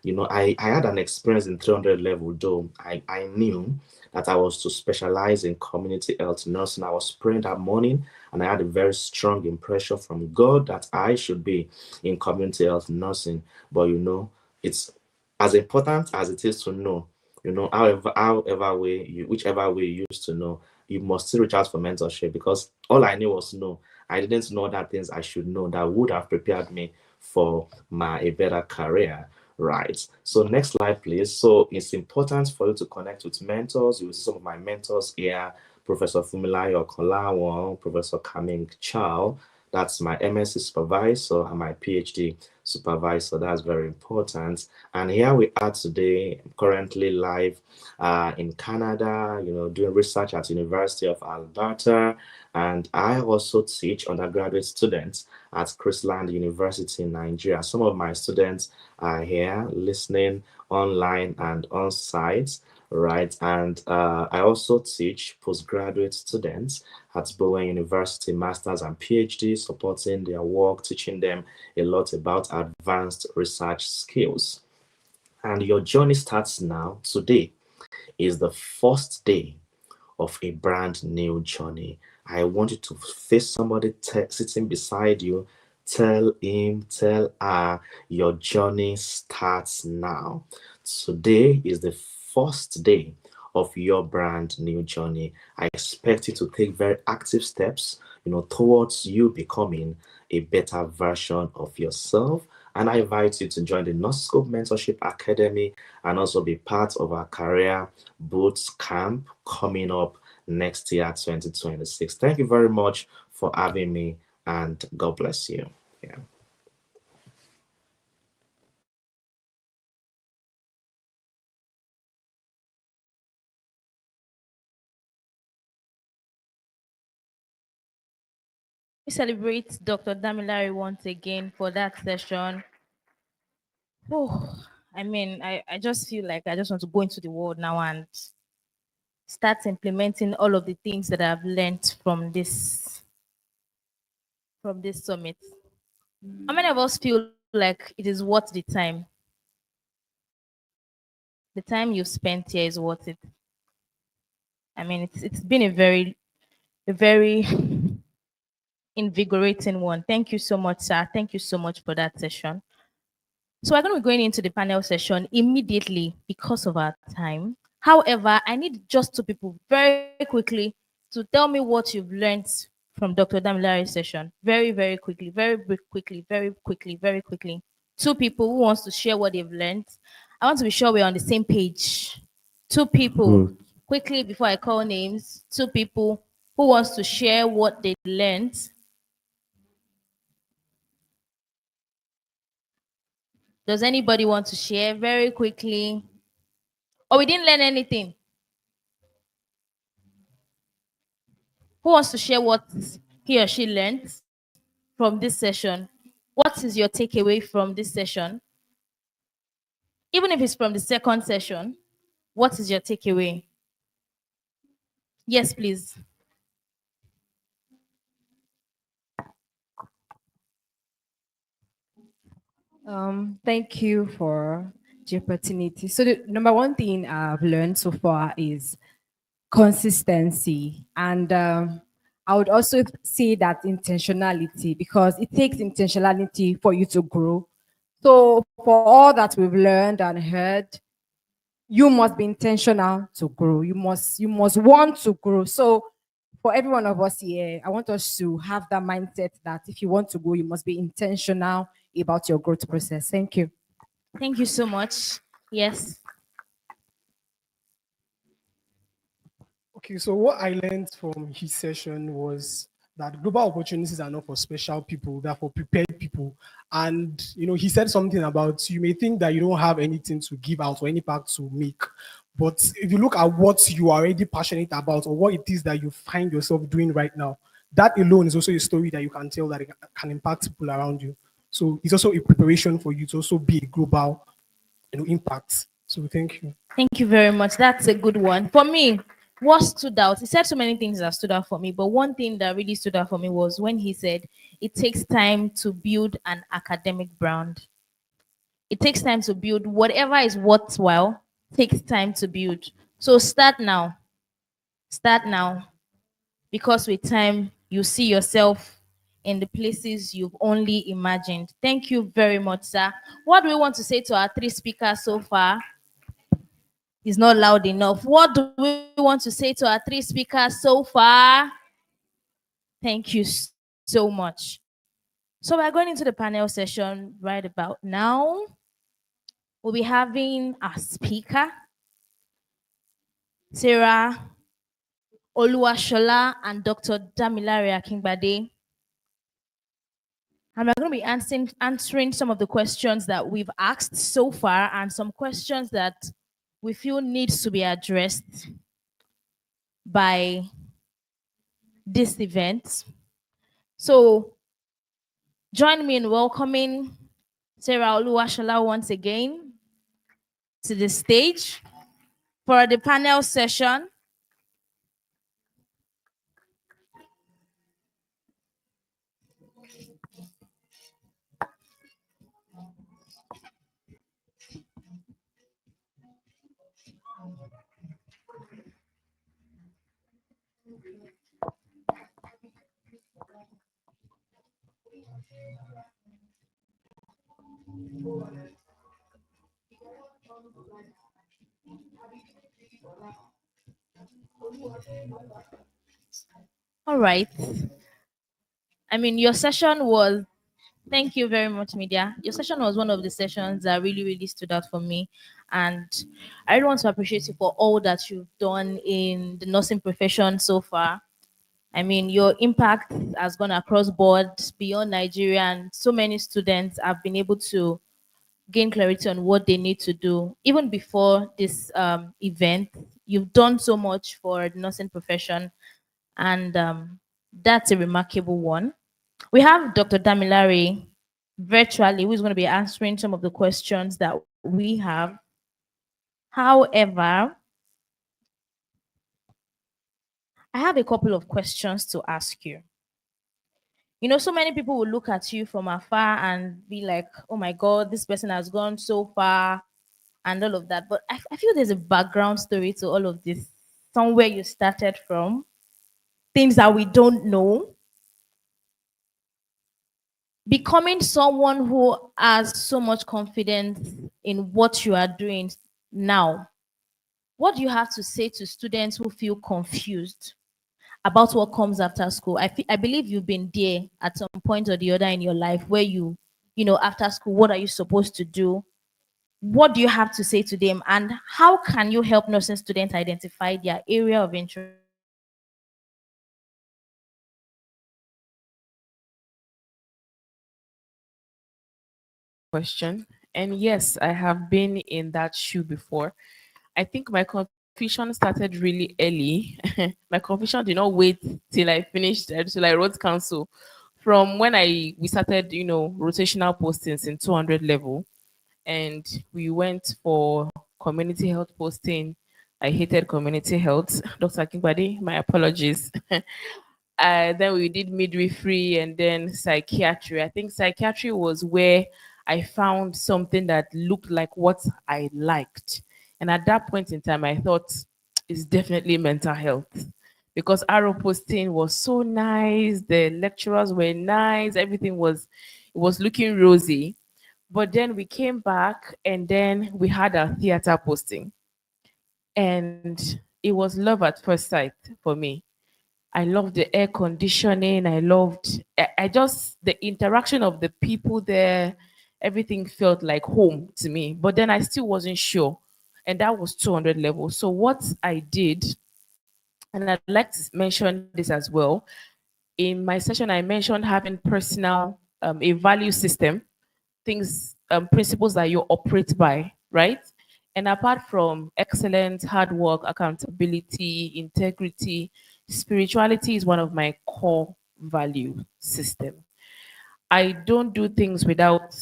You know, I had an experience in 300 level, though I knew that I was to specialize in community health nursing. I was praying that morning, and I had a very strong impression from God that I should be in community health nursing. But you know, it's as important as it is to know, you know, however way you, whichever way you used to know, you must still reach out for mentorship, because all I knew was no. I didn't know that things I should know that would have prepared me for a better career. Right. So next slide, please. So it's important for you to connect with mentors. You will see some of my mentors here: Professor Fumilayo Kolawon, Professor Kaming Chow. That's my MSc supervisor and my PhD supervisor. That's very important. And here we are today, currently live in Canada, you know, doing research at University of Alberta. And I also teach undergraduate students at Chrisland University in Nigeria. Some of my students are here listening online and on site, right? And I also teach postgraduate students at Bowen University, masters and PhD, supporting their work, teaching them a lot about advanced research skills. And your journey starts now. Today is the first day of a brand new journey. I want you to face somebody sitting beside you. Tell him, tell her, your journey starts now. Today is the first day of your brand new journey. I expect you to take very active steps, you know, towards you becoming a better version of yourself. And I invite you to join the Nursiscope Mentorship Academy and also be part of our career boot camp coming up next year, 2026. Thank you very much for having me, and God bless you. Yeah. We celebrate Dr. Damilari once again for that session. Oh, I mean, I just feel like I just want to go into the world now and start implementing all of the things that I've learned from this summit. How many of us feel like it is worth the time? The time you've spent here is worth it. I mean, it's been a very invigorating one. Thank you so much, sir. Thank you so much for that session. So we're going to be going into the panel session immediately because of our time. However, I need just two people very quickly to tell me what you've learned from Dr. Damilare's session. Very, very quickly, quickly, very quickly, very quickly. Two people who wants to share what they've learned. I want to be sure we're on the same page. Two people, Good. quickly before I call names. Two people who wants to share what they learned. Does anybody want to share very quickly? Or we didn't learn anything? Who wants to share what he or she learned from this session? What is your takeaway from this session? Even if it's from the second session, what is your takeaway? Yes, please. Thank you for the opportunity. So the number one thing I've learned so far is consistency, and I would also say that intentionality, because it takes intentionality for you to grow. So for all that we've learned and heard, you must be intentional to grow. You must want to grow. So for every one of us here, I want us to have that mindset that if you want to grow, you must be intentional about your growth process. Thank you. Thank you so much. Yes. Okay, so what I learned from his session was that global opportunities are not for special people, they're for prepared people. And he said something about you may think that you don't have anything to give out or any impact to make. But if you look at what you are already passionate about or what it is that you find yourself doing right now, that alone is also a story that you can tell that it can impact people around you. So it's also a preparation for you to also be a global impact. So thank you. Thank you very much. That's a good one. For me, what stood out? He said so many things that stood out for me, but one thing that really stood out for me was when he said it takes time to build an academic brand. It takes time to build whatever is worthwhile, takes time to build. So start now. Start now. Because with time, you see yourself in the places you've only imagined. Thank you very much, sir. What do we want to say to our three speakers so far? It's not loud enough. What do we want to say to our three speakers so far? Thank you so much. So we're going into the panel session right about now. We'll be having our speaker, Sarah Oluwashola and Dr. Damilare Akingbade. And we're going to be answering some of the questions that we've asked so far and some questions that we feel needs to be addressed by this event. So join me in welcoming Sarah Oluwashola once again to the stage for the panel session. All right. I mean, your session was, thank you very much, media. Your session was one of the sessions that really, really stood out for me. And I really want to appreciate you for all that you've done in the nursing profession so far. I mean, your impact has gone across board beyond Nigeria, and so many students have been able to gain clarity on what they need to do. Even before this event, you've done so much for the nursing profession, and that's a remarkable one. We have Dr. Damilare virtually, who's going to be answering some of the questions that we have. However, I have a couple of questions to ask you. So many people will look at you from afar and be like, oh my God, this person has gone so far and all of that. But I feel there's a background story to all of this. somewhere you started from, things that we don't know, becoming someone who has so much confidence in what you are doing now. What do you have to say to students who feel confused about what comes after school? I believe you've been there at some point or the other in your life where after school, what are you supposed to do? What do you have to say to them? And how can you help nursing students identify their area of interest? Question. And yes, I have been in that shoe before. I think my confusion started really early. My confusion did not wait till I finished, till I wrote council. From when we started, rotational postings in 200 level, and we went for community health posting. I hated community health. Dr. Kimbadi, my apologies. Then we did midwifery and then psychiatry. I think psychiatry was where I found something that looked like what I liked. And at that point in time, I thought it's definitely mental health because arrow posting was so nice. The lecturers were nice. Everything was looking rosy. But then we came back and then we had our theater posting. And it was love at first sight for me. I loved the air conditioning. I just, the interaction of the people there, everything felt like home to me. But then I still wasn't sure. And that was 200 level. So what I did, and I'd like to mention this as well. In my session, I mentioned having personal, a value system, things, principles that you operate by, right? And apart from excellence, hard work, accountability, integrity, spirituality is one of my core value system. I don't do things without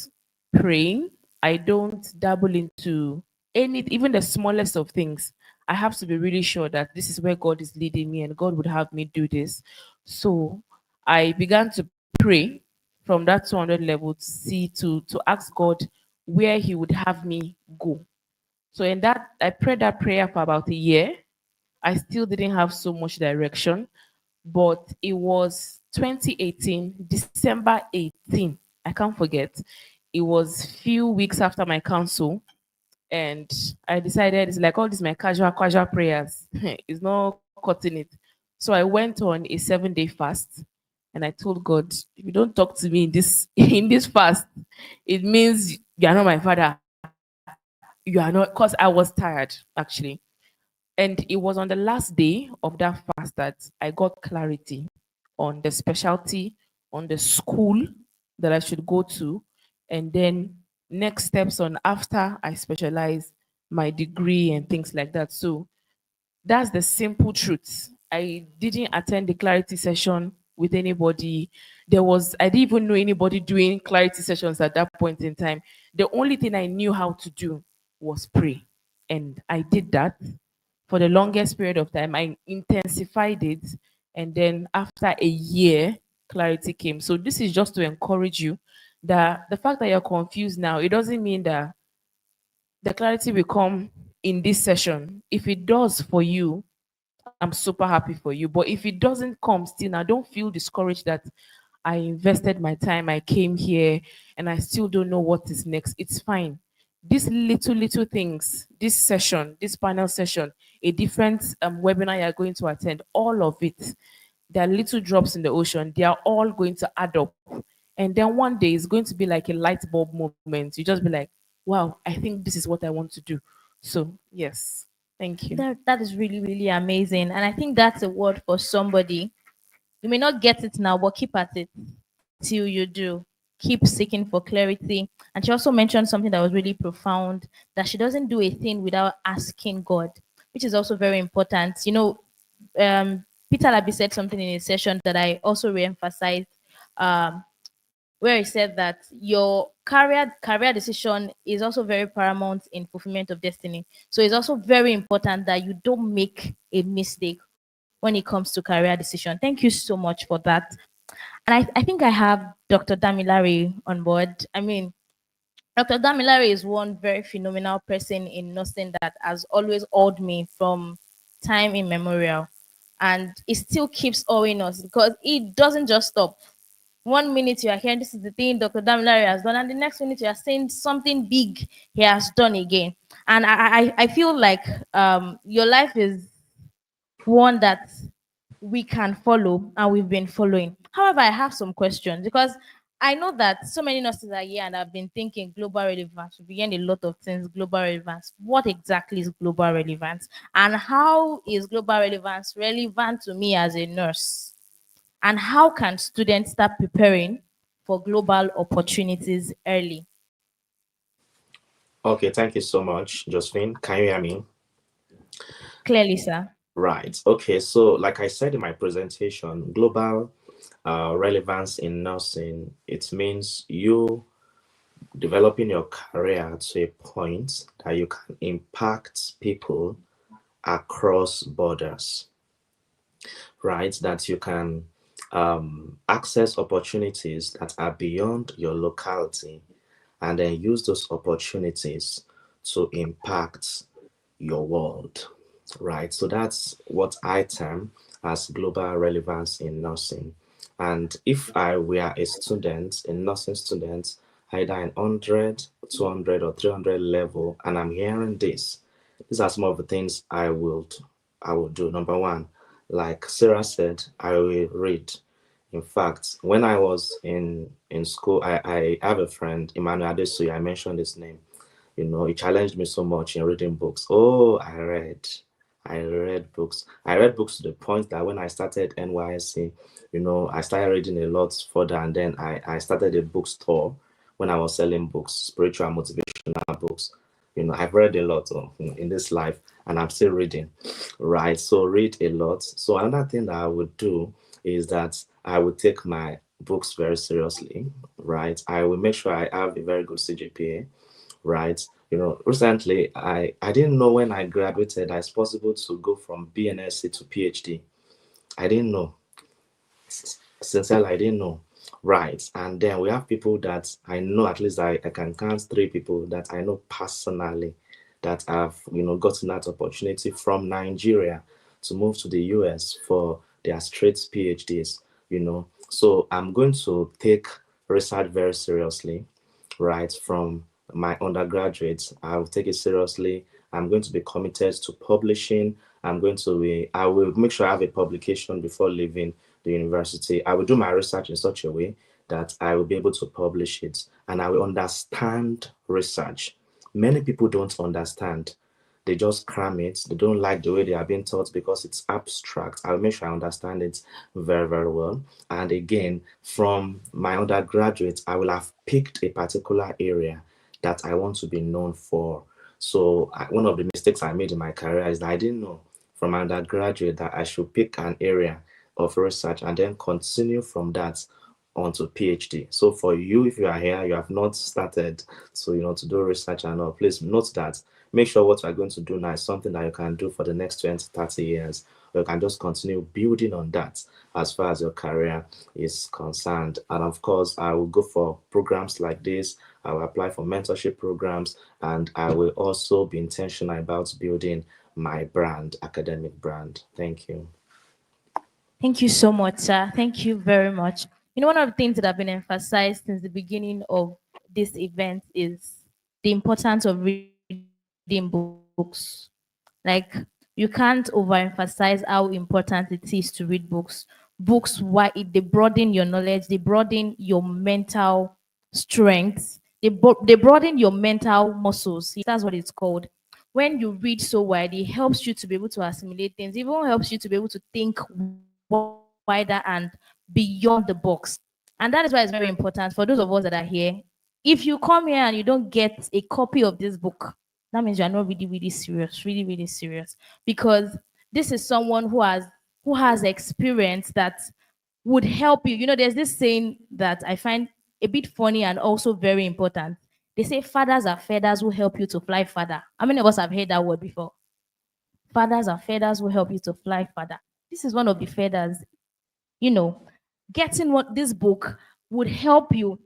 praying. I don't dabble into even the smallest of things. I have to be really sure that this is where God is leading me and God would have me do this. So I began to pray from that 200 level to see to ask God where he would have me go. So in that I prayed that prayer for about a year. I still didn't have so much direction, but it was 2018, December 18. I can't forget. It was few weeks after my council, and I decided it's like all these my casual prayers. It's not cutting it. So I went on a 7-day fast, and I told God, if you don't talk to me in this in this fast, it means you are not my father. You are not, because I was tired actually. And it was on the last day of that fast that I got clarity on the specialty, on the school that I should go to, and then next steps on after I specialize my degree and things like that. So that's the simple truth. I didn't attend the clarity session with anybody. I didn't even know anybody doing clarity sessions at that point in time. The only thing I knew how to do was pray. And I did that for the longest period of time. I intensified it. And then after a year, clarity came. So this is just to encourage you that the fact that you're confused now, it doesn't mean that the clarity will come in this session. If it does for you, I'm super happy for you. But if it doesn't come still now, don't feel discouraged that I invested my time, I came here, and I still don't know what is next. It's fine. These little things, this session, this panel session, a different webinar you're going to attend, all of it, they are little drops in the ocean. They are all going to add up. And then one day it's going to be like a light bulb moment. You just be like, wow, I think this is what I want to do. So, yes, thank you. That is really, really amazing. And I think that's a word for somebody. You may not get it now, but keep at it till you do. Keep seeking for clarity. And she also mentioned something that was really profound, that she doesn't do a thing without asking God, which is also very important. Peter Labi said something in his session that I also re-emphasized, where he said that your career decision is also very paramount in fulfillment of destiny. So it's also very important that you don't make a mistake when it comes to career decision. Thank you so much for that. And I think I have Dr. Damilare on board. I mean, Dr. Damilare is one very phenomenal person in nursing that has always awed me from time immemorial. And it still keeps owing us because it doesn't just stop. One minute you are hearing this is the thing Dr. Damilare has done, and the next minute you are saying something big he has done again. And I feel like your life is one that we can follow and we've been following. However, I have some questions because I know that so many nurses are here and I've been thinking global relevance. We begin a lot of things, global relevance. What exactly is global relevance? And how is global relevance relevant to me as a nurse? And how can students start preparing for global opportunities early? Okay, thank you so much, Josephine. Can you hear me? Clearly, sir. Right. Okay. So, like I said in my presentation, global relevance in nursing, it means you developing your career to a point that you can impact people across borders, right? That you can access opportunities that are beyond your locality and then use those opportunities to impact your world, right? So that's what I term as global relevance in nursing. And if I were a student, a nursing student, either in 100, 200, or 300 level, and I'm hearing this, these are some of the things I will do. Number one, like Sarah said, I will read. In fact, when I was in school, I have a friend, Emmanuel Adesuya, I mentioned his name. He challenged me so much in reading books. Oh, I read books. I read books to the point that when I started NYSC, I started reading a lot further, and then I started a bookstore when I was selling books, spiritual and motivational books. I've read a lot in this life, and I'm still reading, right? So read a lot. So another thing that I would do is that I would take my books very seriously, right? I will make sure I have a very good CGPA, right? Recently, I didn't know when I graduated that it's possible to go from BNSC to PhD. I didn't know. Sincerely, I didn't know. Right. And then we have people that I know, at least I can count three people that I know personally that have, gotten that opportunity from Nigeria to move to the US for their straight PhDs. So I'm going to take research very seriously, right, from my undergraduates. I will take it seriously. I'm going to be committed to publishing. I will make sure I have a publication before leaving the university. I will do my research in such a way that I will be able to publish it and I will understand research. Many people don't understand. They just cram it. They don't like the way they are being taught because it's abstract. I'll make sure I understand it very, very well. And again, from my undergraduate, I will have picked a particular area that I want to be known for. So one of the mistakes I made in my career is that I didn't know from my undergraduate that I should pick an area of research and then continue from that onto PhD. So for you, if you are here, you have not started to do research and all, please note that. Make sure what you are going to do now is something that you can do for the next 20, 30 years, or you can just continue building on that as far as your career is concerned. And of course, I will go for programs like this. I will apply for mentorship programs, and I will also be intentional about building my brand, academic brand. Thank you. Thank you so much, sir. Thank you very much. One of the things that have been emphasized since the beginning of this event is the importance of reading books. Like, you can't overemphasize how important it is to read books. Books, they broaden your knowledge, they broaden your mental strength, they broaden your mental muscles. Yes, that's what it's called. When you read so wide, it helps you to be able to assimilate things, it even helps you to be able to think wider and beyond the box. And that is why it's very important for those of us that are here. If you come here and you don't get a copy of this book, that means you're not really, really serious, really, really serious. Because this is someone who has experience that would help you. There's this saying that I find a bit funny and also very important. They say fathers are feathers who help you to fly farther. How many of us have heard that word before? Fathers are feathers who help you to fly farther. This is one of the feathers. you know Getting what this book would help you,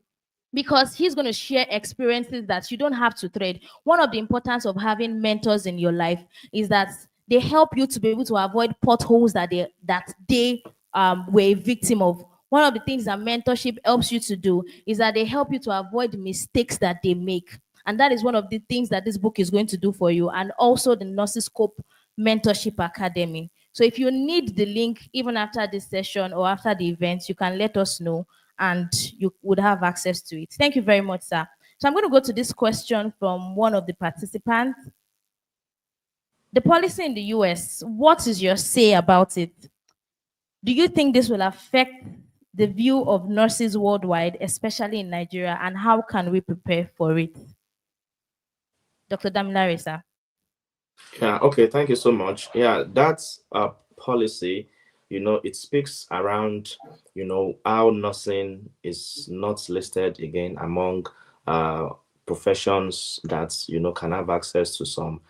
because he's going to share experiences that you don't have to trade. One of the importance of having mentors in your life is that They help you to be able to avoid potholes that they were a victim of. One of the things that mentorship helps you to do is that they help you to avoid mistakes that they make. And that is one of the things that this book is going to do for you. And also the Nursiscope Mentorship Academy. So if you need the link, even after this session or after the event, you can let us know and you would have access to it. Thank you very much, sir. So I'm going to go to this question from one of the participants. The policy in the US, what is your say about it? Do you think this will affect the view of nurses worldwide, especially in Nigeria, and how can we prepare for it? Dr. Damilare, sir. Yeah, okay, thank you so much. Yeah, that's a policy, it speaks around, how nursing is not listed again among uh, professions that, can have access to some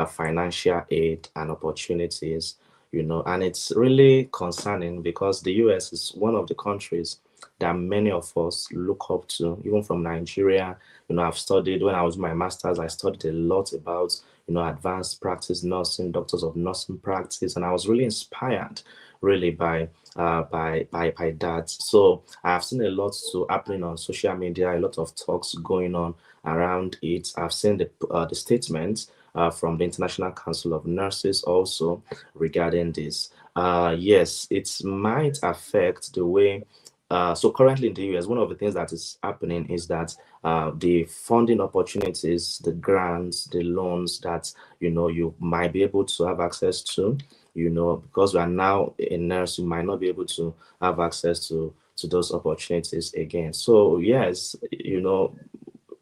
financial aid and opportunities, and it's really concerning because the US is one of the countries that many of us look up to, even from Nigeria. I've studied, when I was in my master's, I studied a lot about advanced practice nursing, doctors of nursing practice, and I was really inspired, really by that. So I've seen a lot to happening on social media, a lot of talks going on around it. I've seen the statements from the International Council of Nurses also regarding this. Yes, it might affect the way. So currently in the US, one of the things that is happening is that the funding opportunities, the grants, the loans that you might be able to have access to, because we are now a nurse, you might not be able to have access to those opportunities again. So yes,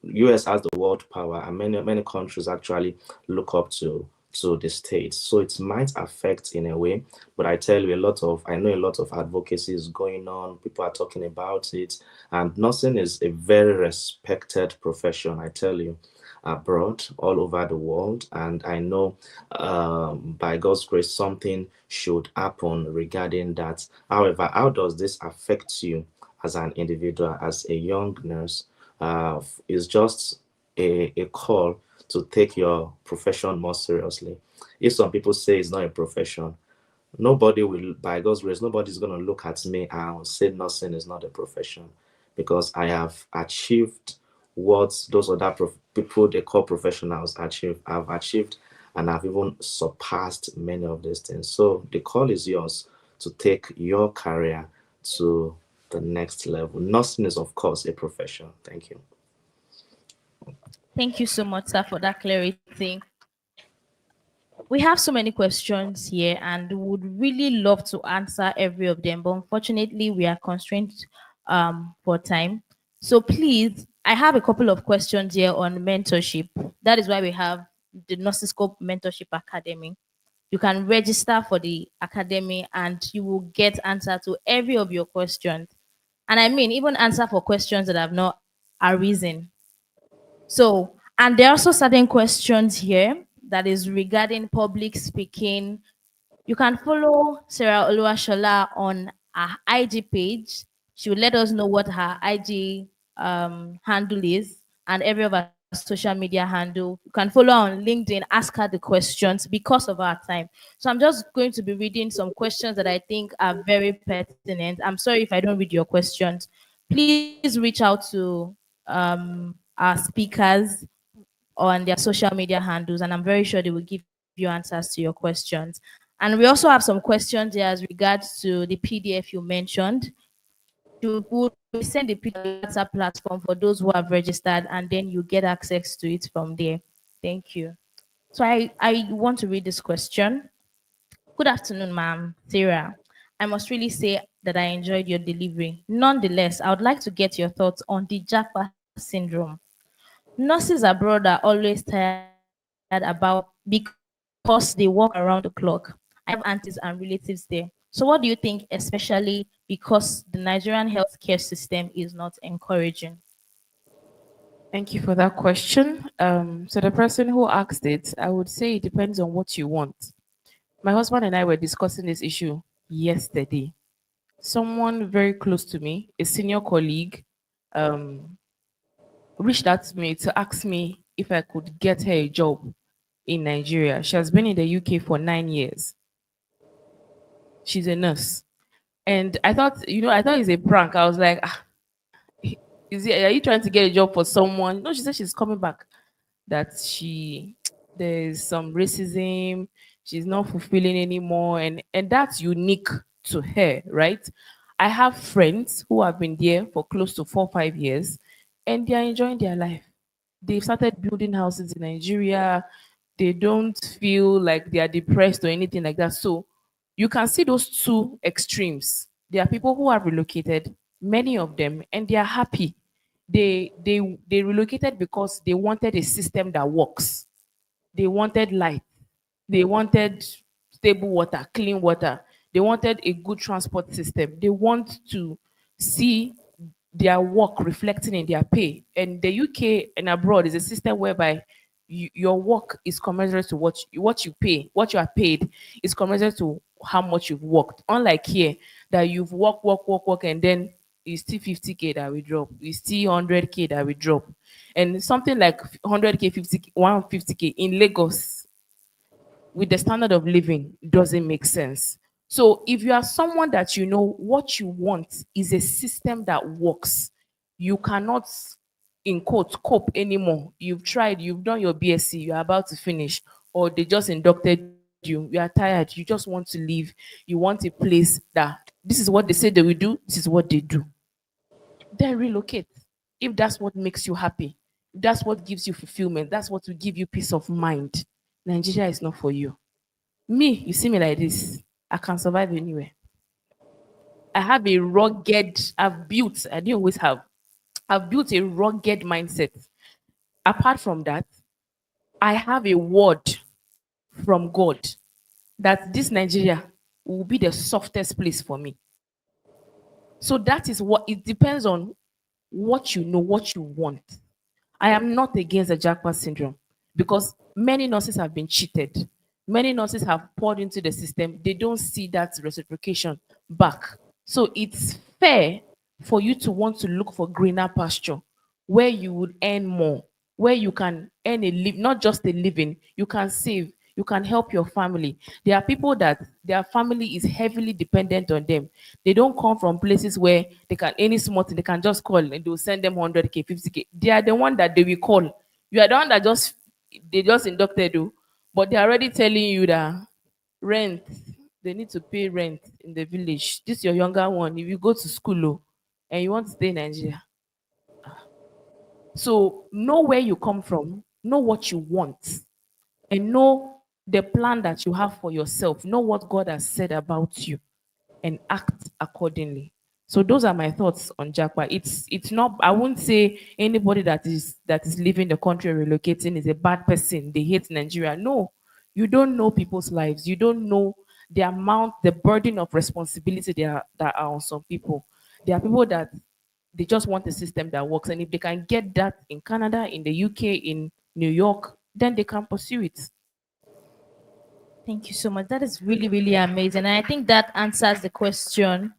US has the world power, and many countries actually look up to the states. So it might affect in a way, but I know a lot of advocacy is going on. People are talking about it, and nursing is a very respected profession. I tell you, abroad, all over the world, and I know by God's grace something should happen regarding that. However, how does this affect you as an individual, as a young nurse? Is just a call to take your profession more seriously. If some people say it's not a profession, nobody will, by God's grace, nobody's going to look at me and say nursing is not a profession, because I have achieved what those other people they call professionals achieve. I've achieved, and I've even surpassed many of these things. So the call is yours to take your career to the next level. Nursing is, of course, a profession. Thank you. Thank you so much, sir, for that clarity. We have so many questions here and would really love to answer every of them, but unfortunately, we are constrained for time. So please, I have a couple of questions here on mentorship. That is why we have the Nursiscope Mentorship Academy. You can register for the academy and you will get answer to every of your questions. And I mean, even answer for questions that have not arisen. So, and there are also certain questions here that is regarding public speaking. You can follow Sarah Oluwashola on her IG page. She will let us know what her IG handle is and every of her social media handle. You can follow her on LinkedIn, ask her the questions because of our time. So I'm just going to be reading some questions that I think are very pertinent. I'm sorry if I don't read your questions. Please reach out to our speakers on their social media handles, and I'm very sure they will give you answers to your questions. And we also have some questions there as regards to the PDF you mentioned. We'll send the PDF WhatsApp platform for those who have registered, and then you get access to it from there. Thank you. So I want to read this question. Good afternoon, ma'am, Sarah. I must really say that I enjoyed your delivery. Nonetheless, I would like to get your thoughts on the Japa syndrome. Nurses abroad are always tired about because they work around the clock. I have aunties and relatives there. So what do you think, especially because the Nigerian healthcare system is not encouraging? Thank you for that question. So the person who asked it, I would say it depends on what you want. My husband and I were discussing this issue yesterday. Someone very close to me, a senior colleague, um, reached out to me to ask me if I could get her a job in Nigeria. She has been in the UK for 9 years. She's a nurse. And I thought, I thought it's a prank. I was like, ah, are you trying to get a job for someone? No, she said she's coming back. That there's some racism, she's not fulfilling anymore, and that's unique to her, right? I have friends who have been there for close to 4 5 years, and they are enjoying their life. They've started building houses in Nigeria. They don't feel like they are depressed or anything like that. So you can see those two extremes. There are people who have relocated, many of them, and they are happy. They relocated because they wanted a system that works. They wanted light. They wanted stable water, clean water. They wanted a good transport system. They want to see their work reflecting in their pay. And the UK and abroad is a system whereby your work is commensurate to what you pay, what you are paid is commensurate to how much you've worked. Unlike here, that you've work, and then it's still 50K that we drop, it's still 100K that we drop. And something like 100K, 50K, 150K in Lagos with the standard of living doesn't make sense. So if you are someone that you know what you want is a system that works, you cannot, in quote, cope anymore. You've tried, you've done your BSc, you're about to finish, or they just inducted you, you are tired, you just want to leave. You want a place that this is what they say they will do, this is what they do. Then relocate. If that's what makes you happy, if that's what gives you fulfillment, that's what will give you peace of mind. Nigeria is not for you. Me, you see me like this, I can survive anywhere. I have a rugged, I didn't always have, I've built a rugged mindset. Apart from that, I have a word from God that this Nigeria will be the softest place for me. So that is what it depends on what you know, what you want. I am not against the jackpot syndrome because many nurses have been cheated. Many nurses have poured into the system. They don't see that reciprocation back. So it's fair for you to want to look for greener pasture where you would earn more, where you can earn not just a living, you can save, you can help your family. There are people that their family is heavily dependent on them. They don't come from places where they can any small thing, they can just call and they'll send them 100K, 50K. They are the one that they will call. You are the one that they just inducted you, but they're already telling you that rent, they need to pay rent in the village. This your younger one. If you go to school and you want to stay in Nigeria, so know where you come from, know what you want, and know the plan that you have for yourself. Know what God has said about you and act accordingly. So those are my thoughts on Jackpot. It's not, I wouldn't say anybody that is leaving the country or relocating is a bad person. They hate Nigeria. No, you don't know people's lives. You don't know the amount, the burden of responsibility that are on some people. There are people that they just want a system that works. And if they can get that in Canada, in the UK, in New York, then they can pursue it. Thank you so much. That is really, really amazing. And I think that answers the question.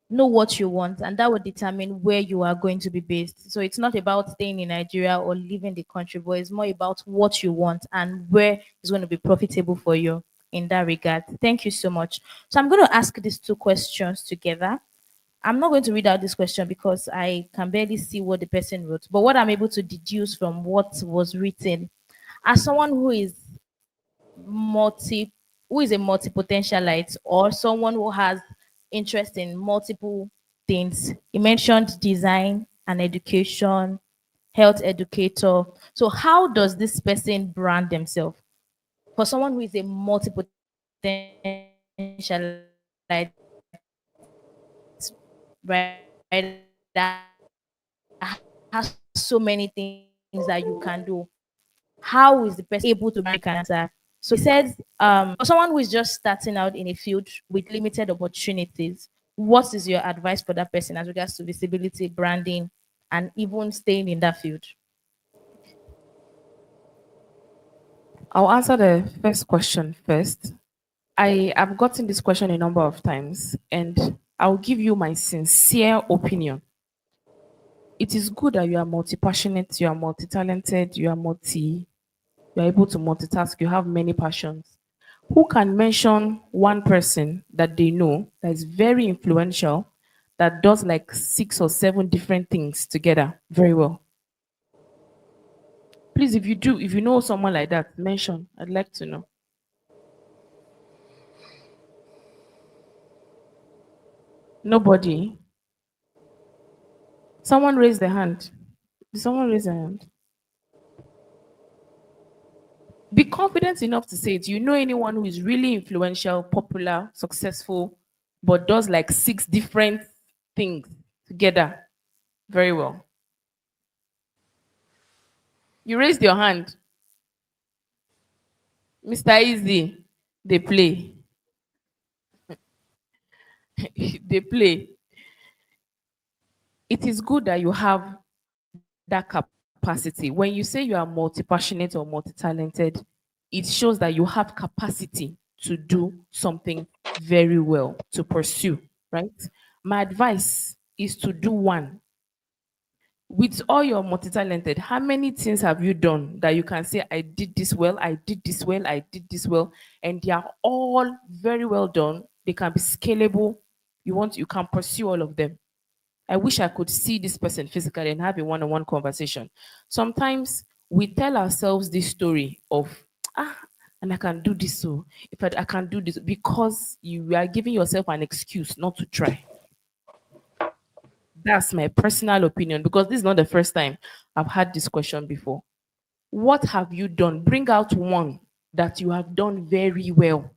Know what you want, and that will determine where you are going to be based. So it's not about staying in Nigeria or leaving the country, but it's more about what you want and where is going to be profitable for you in that regard. Thank you so much. So I'm going to ask these two questions together. I'm not going to read out this question because I can barely see what the person wrote, but what I'm able to deduce from what was written, as someone multi who is a multi-potentialite or someone who has interest in multiple things. He mentioned design and education, health educator. So how does this person brand themselves? For someone who is a multi-potentialite, right, that has so many things that you can do, how is the person able to brand answer? So he says, for someone who is just starting out in a field with limited opportunities, what is your advice for that person as regards to visibility, branding, and even staying in that field? I'll answer the first question first. I have gotten this question a number of times, and I'll give you my sincere opinion. It is good that you are multi passionate, you are multi talented, you are multi You're able to multitask. You have many passions. Who can mention one person that they know that is very influential that does like 6 or 7 different things together very well? Please, if you do, if you know someone like that, mention. I'd like to know. Nobody. Someone raise their hand. Did someone raise their hand? Be confident enough to say it. You know anyone who is really influential, popular, successful, but does like 6 different things together very well. You raised your hand. Mr. Easy, they play. They play. It is good that you have that capacity. When you say you are multi-passionate or multi-talented, it shows that you have capacity to do something very well, to pursue, right? My advice is to do one. With all your multi-talented, how many things have you done that you can say, I did this well, I did this well, I did this well, and they are all very well done. They can be scalable. You can pursue all of them. I wish I could see this person physically and have a one-on-one conversation. Sometimes we tell ourselves this story of, ah, and I can do this, so if I can do this, because you are giving yourself an excuse not to try. That's my personal opinion because this is not the first time I've had this question before. What have you done? Bring out one that you have done very well,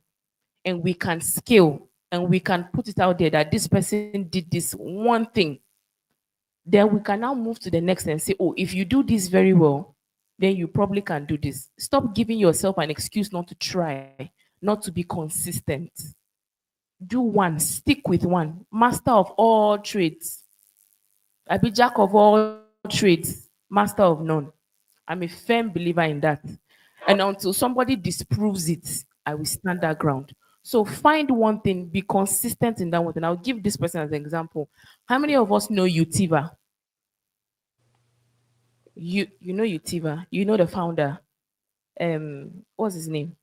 and we can scale and we can put it out there that this person did this one thing. Then we can now move to the next and say, oh, if you do this very well, then you probably can do this. Stop giving yourself an excuse not to try, not to be consistent. Do one, stick with one. Master of all trades. I be jack of all trades, master of none. I'm a firm believer in that. And until somebody disproves it, I will stand that ground. So find one thing, be consistent in that one thing. I'll give this person as an example. How many of us know Utiva? You know Utiva. You know the founder. What's his name?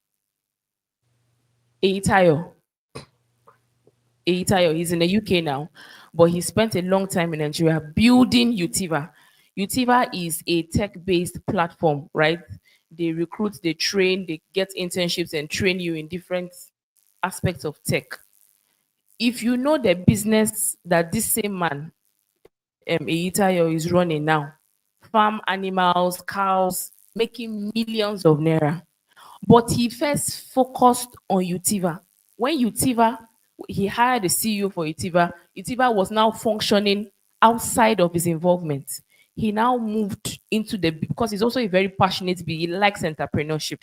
Eitayo. Eitayo. He's in the UK now, but he spent a long time in Nigeria building Utiva. Utiva is a tech-based platform, right? They recruit, they train, they get internships and train you in different aspects of tech. If you know the business that this same man, Eitayo, is running now, farm animals, cows, making millions of naira. But he first focused on Utiva. When Utiva, he hired a CEO for Utiva, Utiva was now functioning outside of his involvement. He now moved into because he's also a very passionate, he likes entrepreneurship.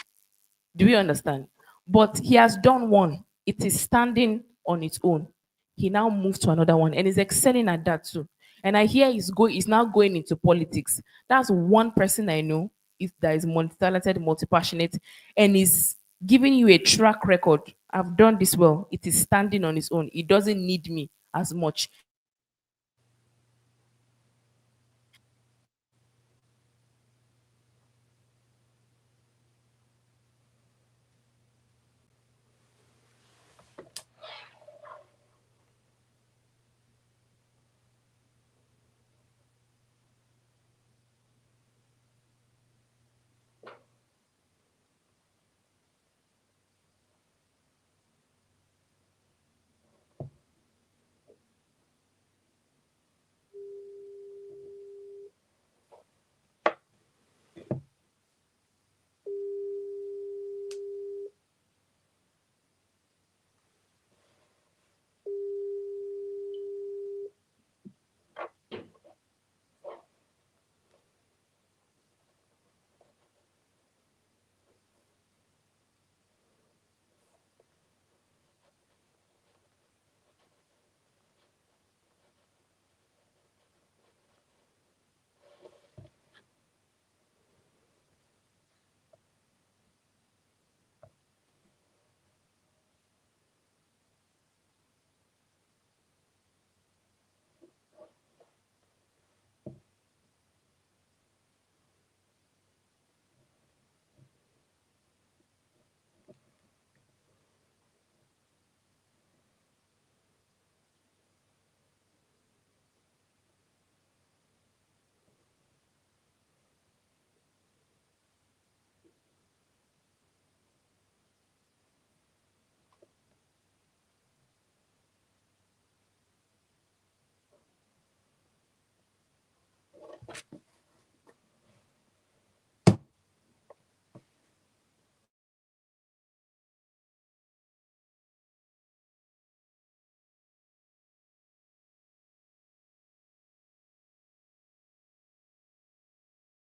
Do you understand? But he has done one. It is standing on its own. He now moved to another one and is excelling at that too. And I hear he's now going into politics. That's one person I know that is multi-talented, multi-passionate, and is giving you a track record. I've done this well. It is standing on its own. It doesn't need me as much.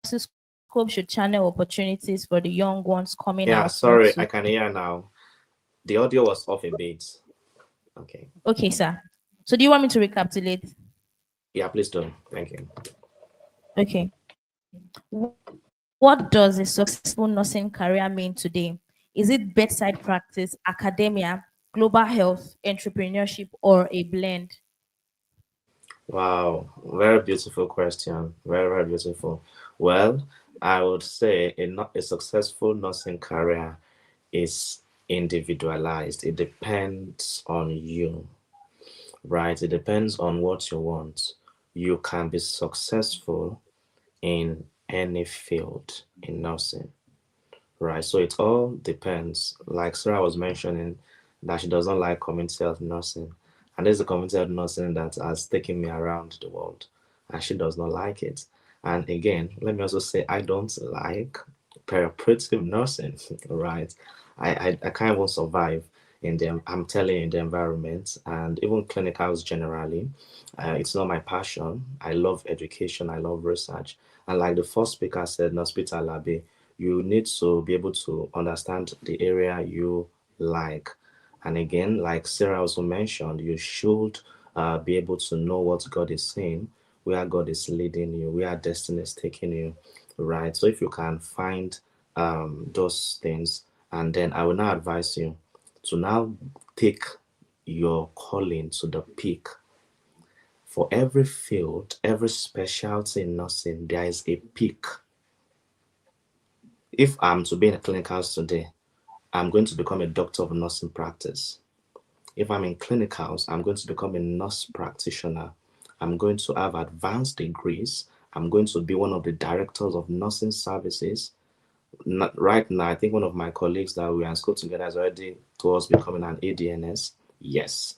Nursiscope should channel opportunities for the young ones coming Yeah, out, not sorry, I to. can hear now. The audio was off a bit. Okay. Okay, sir. So do you want me to recapitulate? Yeah, please do. Thank you. Okay. What does a successful nursing career mean today? Is it bedside practice, academia, global health, entrepreneurship, or a blend? Wow, very beautiful question. Very, very beautiful. Well, I would say a successful nursing career is individualized. It depends on you, right? It depends on what you want. You can be successful in any field in nursing, right? So it all depends. Like Sarah was mentioning, that she doesn't like community health nursing. And there's a community health nursing that has taken me around the world, and she does not like it. And again, let me also say, I don't like perioperative nursing, right? I can't even survive in them. I'm telling you, in the environment and even clinicals generally. It's not my passion. I love education. I love research. And like the first speaker said, in Hospital Labe, you need to be able to understand the area you like. And again, like Sarah also mentioned, you should be able to know what God is saying, where God is leading you, where destiny is taking you, right? So if you can find those things, and then I will now advise you to now take your calling to the peak. For every field, every specialty in nursing, there is a peak. If I'm to be in a clinicals today, I'm going to become a doctor of nursing practice. If I'm in clinicals, I'm going to become a nurse practitioner. I'm going to have advanced degrees. I'm going to be one of the directors of nursing services. Right now, I think one of my colleagues that we are in school together is already towards becoming an ADNS. Yes,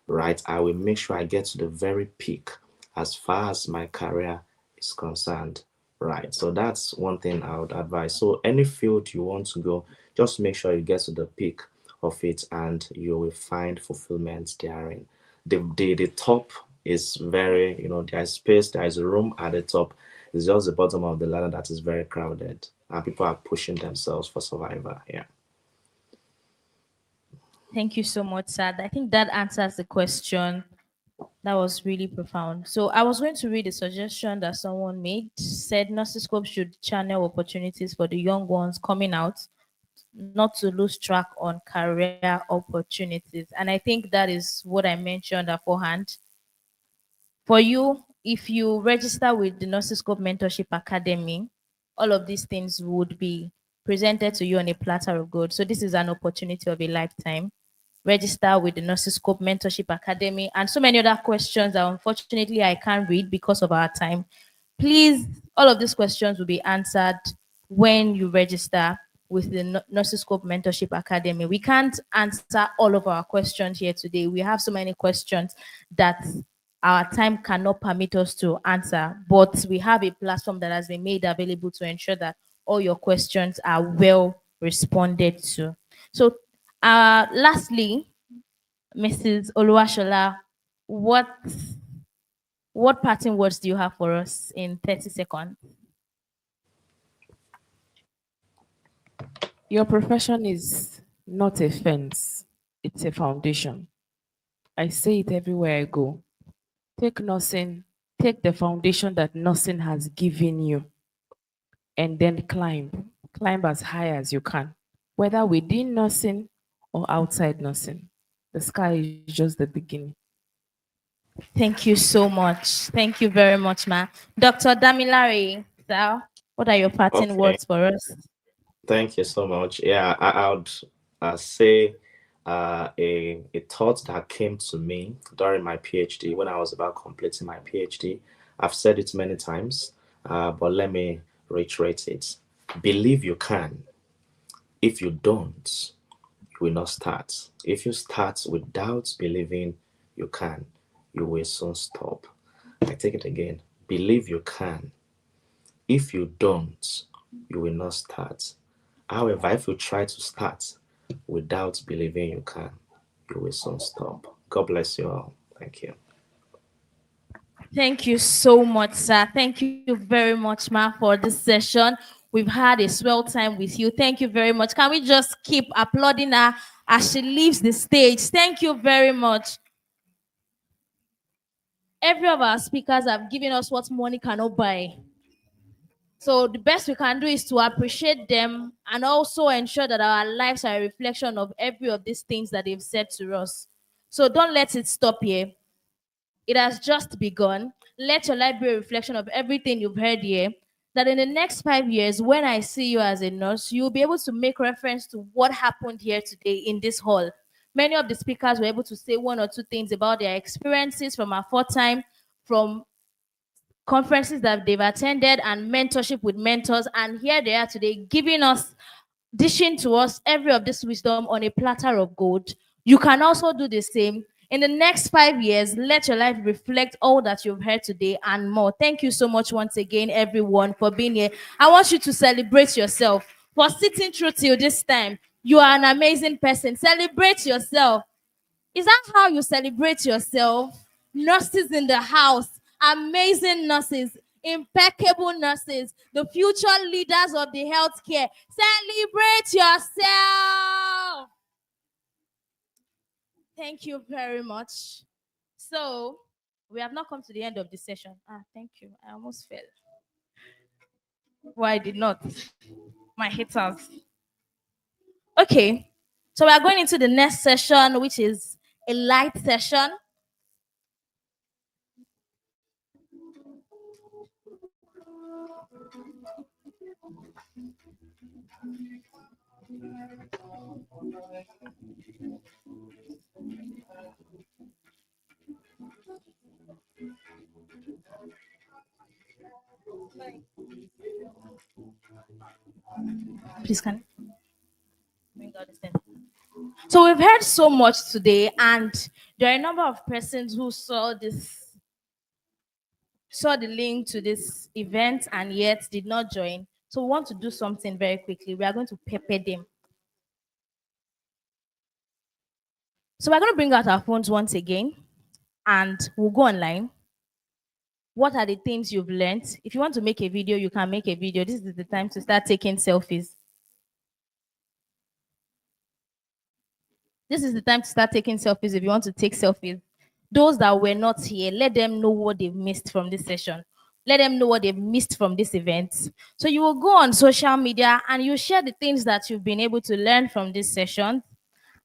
right. I will make sure I get to the very peak as far as my career is concerned. Right. So that's one thing I would advise. So any field you want to go, just make sure you get to the peak of it and you will find fulfillment therein. The top is very, there is space, there is room at the top. It's just the bottom of the ladder that is very crowded. And people are pushing themselves for survival. Yeah. Thank you so much, sir. I think that answers the question. That was really profound. So I was going to read a suggestion that someone made. Said Nursiscope should channel opportunities for the young ones coming out, not to lose track on career opportunities. And I think that is what I mentioned beforehand. For you, if you register with the Nursiscope Mentorship Academy, all of these things would be presented to you on a platter of gold. So this is an opportunity of a lifetime. Register with the Nursiscope Mentorship Academy and so many other questions that unfortunately I can't read because of our time. Please, all of these questions will be answered when you register with the Nursiscope Mentorship Academy. We can't answer all of our questions here today. We have so many questions that our time cannot permit us to answer, but we have a platform that has been made available to ensure that all your questions are well responded to. So, lastly, Mrs. Oluwashola, what what parting words do you have for us in 30 seconds? Your profession is not a fence, it's a foundation. I say it everywhere I go. Take nursing, take the foundation that nursing has given you, and then climb. Climb as high as you can, whether within nursing or outside nursing. The sky is just the beginning. Thank you so much. Thank you very much, ma. Dr. Damilare, sir, what are your parting Okay. words for us? Thank you so much. Yeah, I would say a thought that came to me during my PhD when I was about completing my PhD. I've said it many times, but let me reiterate it. Believe you can. If you don't, you will not start. If you start without believing you can, you will soon stop. I take it again. Believe you can. If you don't, you will not start. However, if you try to start without believing you can, you will soon stop. God bless you all. Thank you. Thank you so much, sir. Thank you very much, ma, for this session. We've had a swell time with you. Thank you very much. Can we just keep applauding her as she leaves the stage? Thank you very much. Every of our speakers have given us what money cannot buy. So the best we can do is to appreciate them and also ensure that our lives are a reflection of every of these things that they've said to us. So don't let it stop here. It has just begun. Let your life be a reflection of everything you've heard here. That in the next 5 years, when I see you as a nurse, you'll be able to make reference to what happened here today in this hall. Many of the speakers were able to say one or two things about their experiences from our fourth time, from conferences that they've attended, and mentorship with mentors. And here they are today giving us, dishing to us every of this wisdom on a platter of gold. You can also do the same. In the next 5 years, let your life reflect all that you've heard today and more. Thank you so much once again, everyone, for being here. I want you to celebrate yourself for sitting through till this time. You are an amazing person. Celebrate yourself. Is that how you celebrate yourself? Nurses in the house, amazing nurses, impeccable nurses, the future leaders of the healthcare. Celebrate yourself. Thank you very much. So, we have not come to the end of the session. Thank you. I almost fell. Why I did not? My haters. Okay. So, we are going into the next session, which is a light session. Please, can bring out this thing. So we've heard so much today, and there are a number of persons who saw the link to this event and yet did not join. So we want to do something very quickly. We are going to pepper them. So we're going to bring out our phones once again, and we'll go online. What are the things you've learned? If you want to make a video, you can make a video. This is the time to start taking selfies. This is the time to start taking selfies if you want to take selfies. Those that were not here, let them know what they've missed from this session. Let them know what they've missed from this event. So you will go on social media and you share the things that you've been able to learn from this session.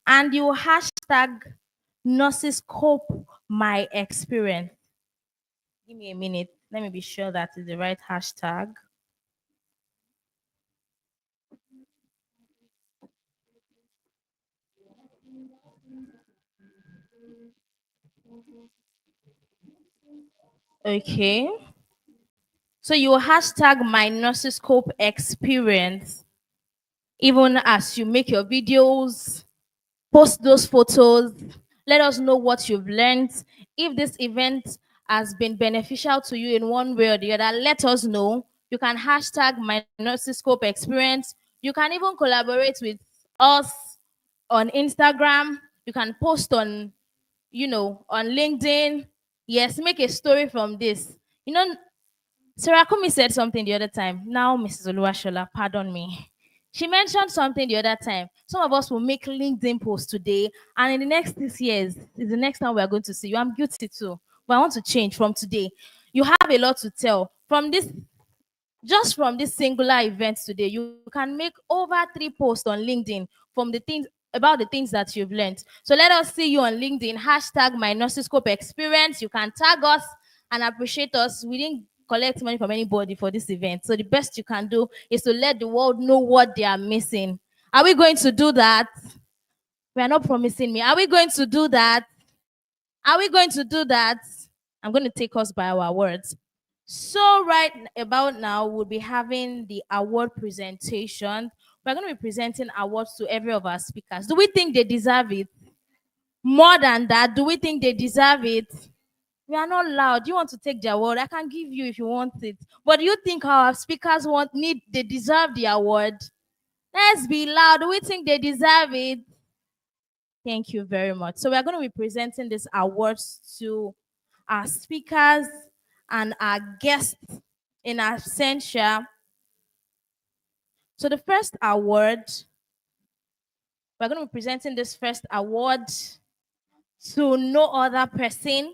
And you hashtag Nursiscope my experience. Give me a minute. Let me be sure that is the right hashtag. Okay. So you hashtag my Nursiscope experience. Even as you make your videos, post those photos, let us know what you've learned. If this event has been beneficial to you in one way or the other, let us know. You can hashtag my Nursiscope experience. You can even collaborate with us on Instagram. You can post on, on LinkedIn. Yes, make a story from this. Sarah Kumi said something the other time. Now, Mrs. Oluwashola, pardon me. She mentioned something the other time. Some of us will make LinkedIn posts today, and in the next 6 years, is the next time we are going to see you. I'm guilty too, but I want to change from today. You have a lot to tell. Just from this singular event today, you can make over 3 posts on LinkedIn from the things about the things that you've learned. So let us see you on LinkedIn. Hashtag my Nursiscope experience. You can tag us and appreciate us. We didn't collect money from anybody for this event. So the best you can do is to let the world know what they are missing. Are we going to do that? We are not promising me. Are we going to do that? Are we going to do that? I'm going to take us by our words. So right about now, we'll be having the award presentation. We're going to be presenting awards to every of our speakers. Do we think they deserve it? More than that, do we think they deserve it? We are not loud. You want to take the award? I can give you if you want it. But do you think our speakers they deserve the award? Let's be loud. Do we think they deserve it? Thank you very much. So we are going to be presenting this awards to our speakers and our guests in absentia. So the first award, we're going to be presenting this first award to no other person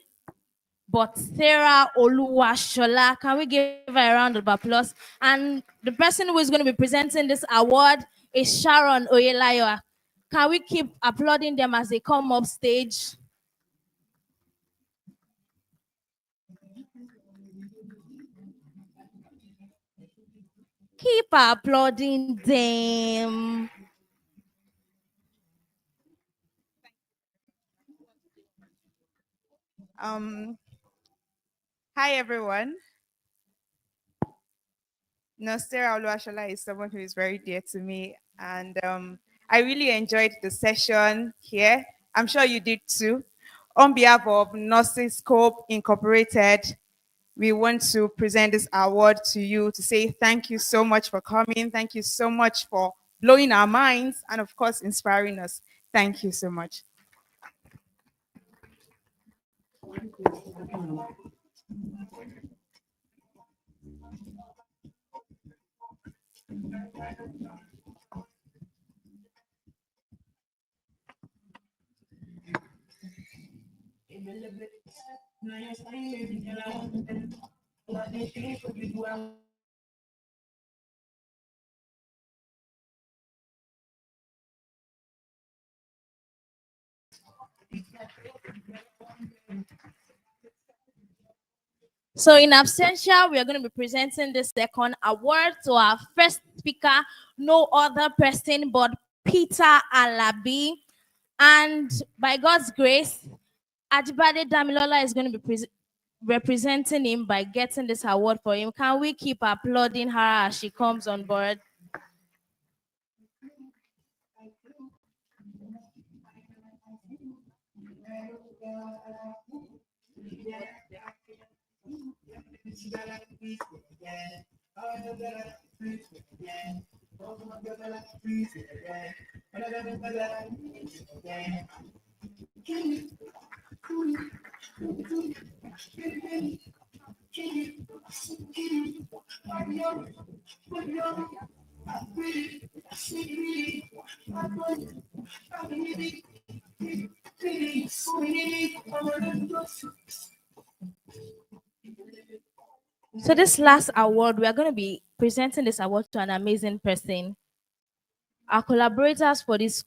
but Sarah Oluwashola. Can we give her a round of applause? And the person who is going to be presenting this award is Sharon Oyelayo. Can we keep applauding them as they come up stage? Keep applauding them. Um, Hi everyone. Nostera Oluwashola is someone who is very dear to me, and I really enjoyed the session here. I'm sure you did too. On behalf of Nursiscope Incorporated, we want to present this award to you to say thank you so much for coming. Thank you so much for blowing our minds and, of course, inspiring us. Thank you so much. So in absentia, we are going to be presenting the second award to our first speaker, no other person but Peter Alabi. And by God's grace, Ajibade Damilola is going to be representing him by getting this award for him. Can we keep applauding her as she comes on board? So this last award, we are going to be presenting this award to an amazing person. Our collaborators for this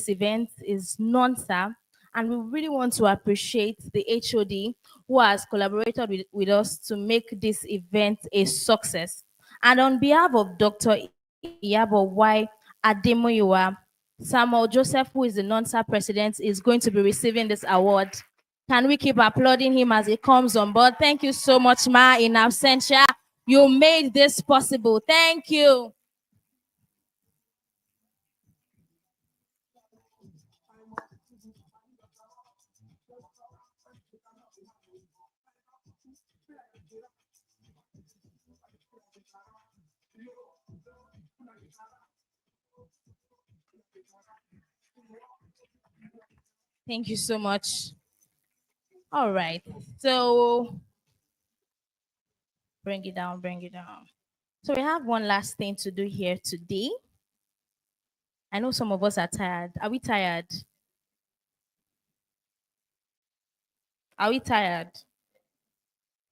event is NUNSA, and we really want to appreciate the HOD who has collaborated with us to make this event a success. And on behalf of Dr. Iyabo Y. Ademoyiwa, Samuel Joseph, who is the NUNSA president, is going to be receiving this award. Can we keep applauding him as he comes on board? Thank you so much, Ma, in absentia. You made this possible. Thank you. Thank you so much. All right. So bring it down, bring it down. So we have one last thing to do here today. I know some of us are tired. Are we tired? Are we tired?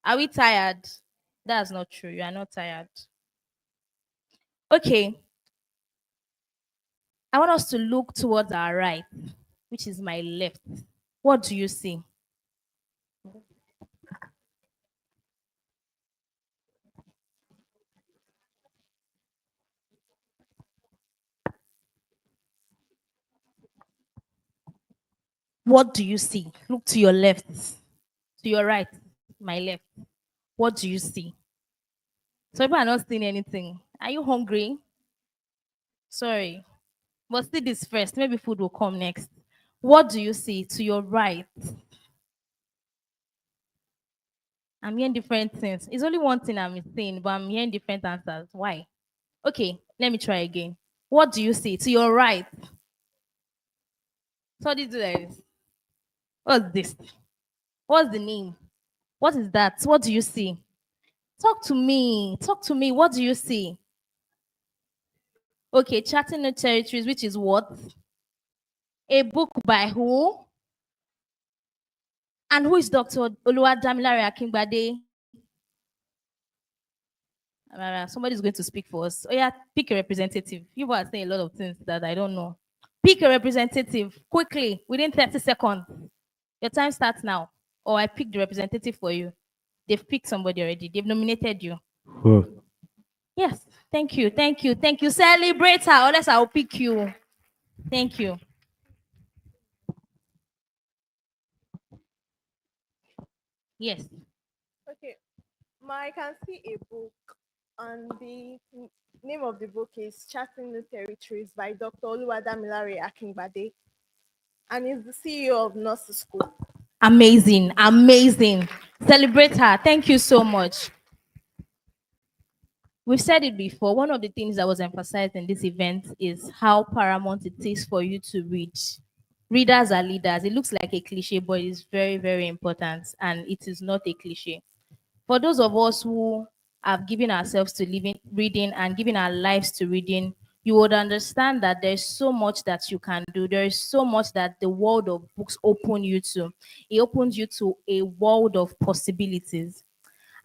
Are we tired? That's not true. You are not tired. Okay. I want us to look towards our right, which is my left. What do you see? What do you see? Look to your left, to your right, my left. What do you see? So people are not seeing anything. Are you hungry? Sorry. But see this first. Maybe food will come next. What do you see to your right? I'm hearing different things. It's only one thing I'm saying, but I'm hearing different answers. Why? Okay, let me try again. What do you see? To your right. So did you do this? What's this? What's the name? What is that? What do you see? Talk to me. Talk to me. What do you see? Okay, Charting New Territories, which is what? A book by who? And who is Dr. Oluwadamilare Akingbade? Somebody's going to speak for us. Oh yeah, pick a representative. People are saying a lot of things that I don't know. Pick a representative quickly within 30 seconds. Your time starts now. Or I pick the representative for you. They've picked somebody already. They've nominated you. Whoa. Yes. Thank you. Thank you. Thank you. Celebrate her, or else I'll pick you. Thank you. Yes. Okay, I can see a book, and the name of the book is Charting New Territories by Dr. Oluwadamilare Akingbade, and he's the CEO of Nursiscope. Amazing. Amazing. Celebrate her. Thank you so much. We've said it before. One of the things that was emphasized in this event is how paramount it is for you to read. Readers are leaders. It looks like a cliche, but it's very, very important. And it is not a cliche. For those of us who have given ourselves to living, reading and giving our lives to reading, you would understand that there's so much that you can do. There is so much that the world of books open you to. It opens you to a world of possibilities.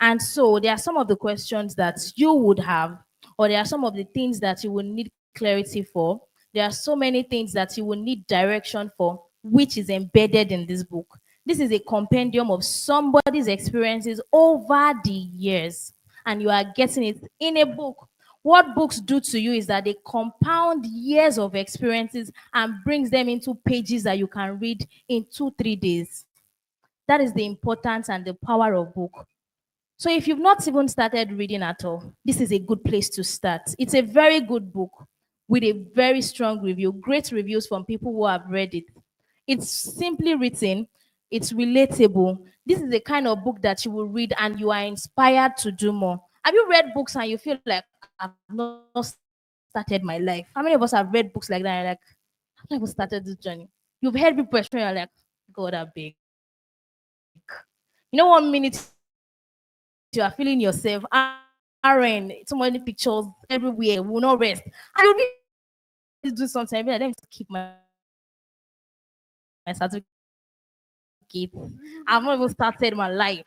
And so there are some of the questions that you would have, or there are some of the things that you will need clarity for. There are so many things that you will need direction for, which is embedded in this book. This is a compendium of somebody's experiences over the years, and you are getting it in a book. What books do to you is that they compound years of experiences and brings them into pages that you can read in 2-3 days. That is the importance and the power of book. So if you've not even started reading at all, this is a good place to start. It's a very good book with a very strong review, great reviews from people who have read it. It's simply written, it's relatable. This is the kind of book that you will read and you are inspired to do more. Have you read books and you feel like, I've not started my life? How many of us have read books like that and you're like, I've not even started this journey? You've heard people explain, you're like, God, I beg. You know, 1 minute you are feeling yourself, so many pictures everywhere, will not rest. And you really want to do something, I be like, let me just keep my certificate. I've not even started my life.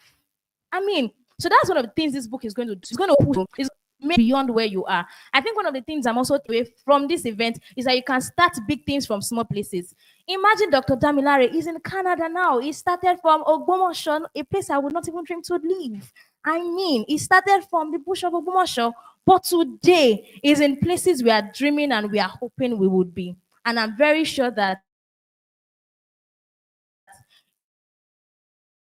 I mean, so that's one of the things this book is going to do. It's going to push you. It's going to make beyond where you are. I think one of the things I'm also taking away from this event is that you can start big things from small places. Imagine Dr. Damilare is in Canada now. He started from Ogbomosho, a place I would not even dream to live. I mean, he started from the bush of Ogbomosho, but today is in places we are dreaming and we are hoping we would be. And I'm very sure that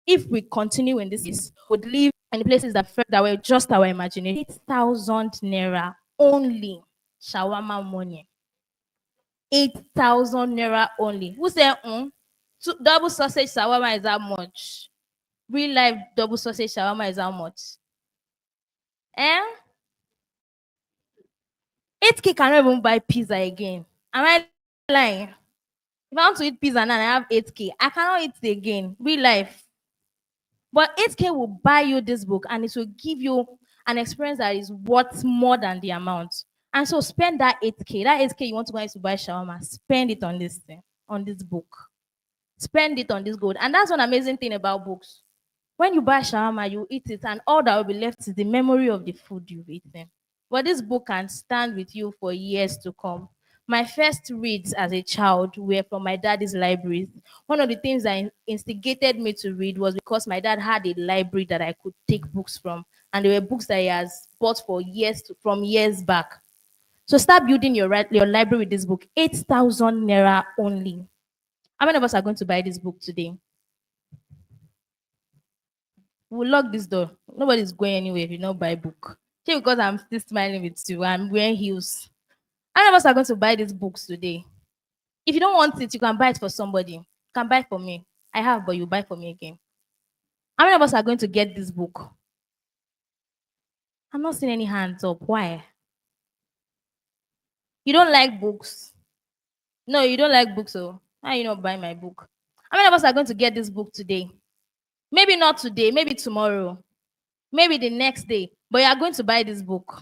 if we continue in this, would live in the places that were just our imagination. 8,000 naira only shawarma money. 8,000 naira only. Who said, double sausage shawarma is how much? Real life double sausage shawarma is how much? Eh? 8K cannot even buy pizza again. Am I lying? If I want to eat pizza now and I have 8K, I cannot eat it again. Real life. But 8K will buy you this book and it will give you an experience that is worth more than the amount. And so spend that 8K. That 8K you want to go to buy shawarma, spend it on this thing, on this book. Spend it on this gold. And that's one amazing thing about books. When you buy shawarma, you eat it, and all that will be left is the memory of the food you've eaten. But this book can stand with you for years to come. My first reads as a child were from my daddy's libraries. One of the things that instigated me to read was because my dad had a library that I could take books from, and there were books that he has bought for years from years back. So start building your library with this book. 8,000 naira only. How many of us are going to buy this book today? We'll lock this door. Nobody's going anywhere if you don't buy a book. Okay, because I'm still smiling with you. I'm wearing heels. How many of us are going to buy these books today? If you don't want it, you can buy it for somebody. You can buy it for me. I have, but you buy for me again. How many of us are going to get this book? I'm not seeing any hands up. Why? You don't like books? No, you don't like books, so why are you not buying my book? How many of us are going to get this book today? Maybe not today, maybe tomorrow, maybe the next day, but you are going to buy this book.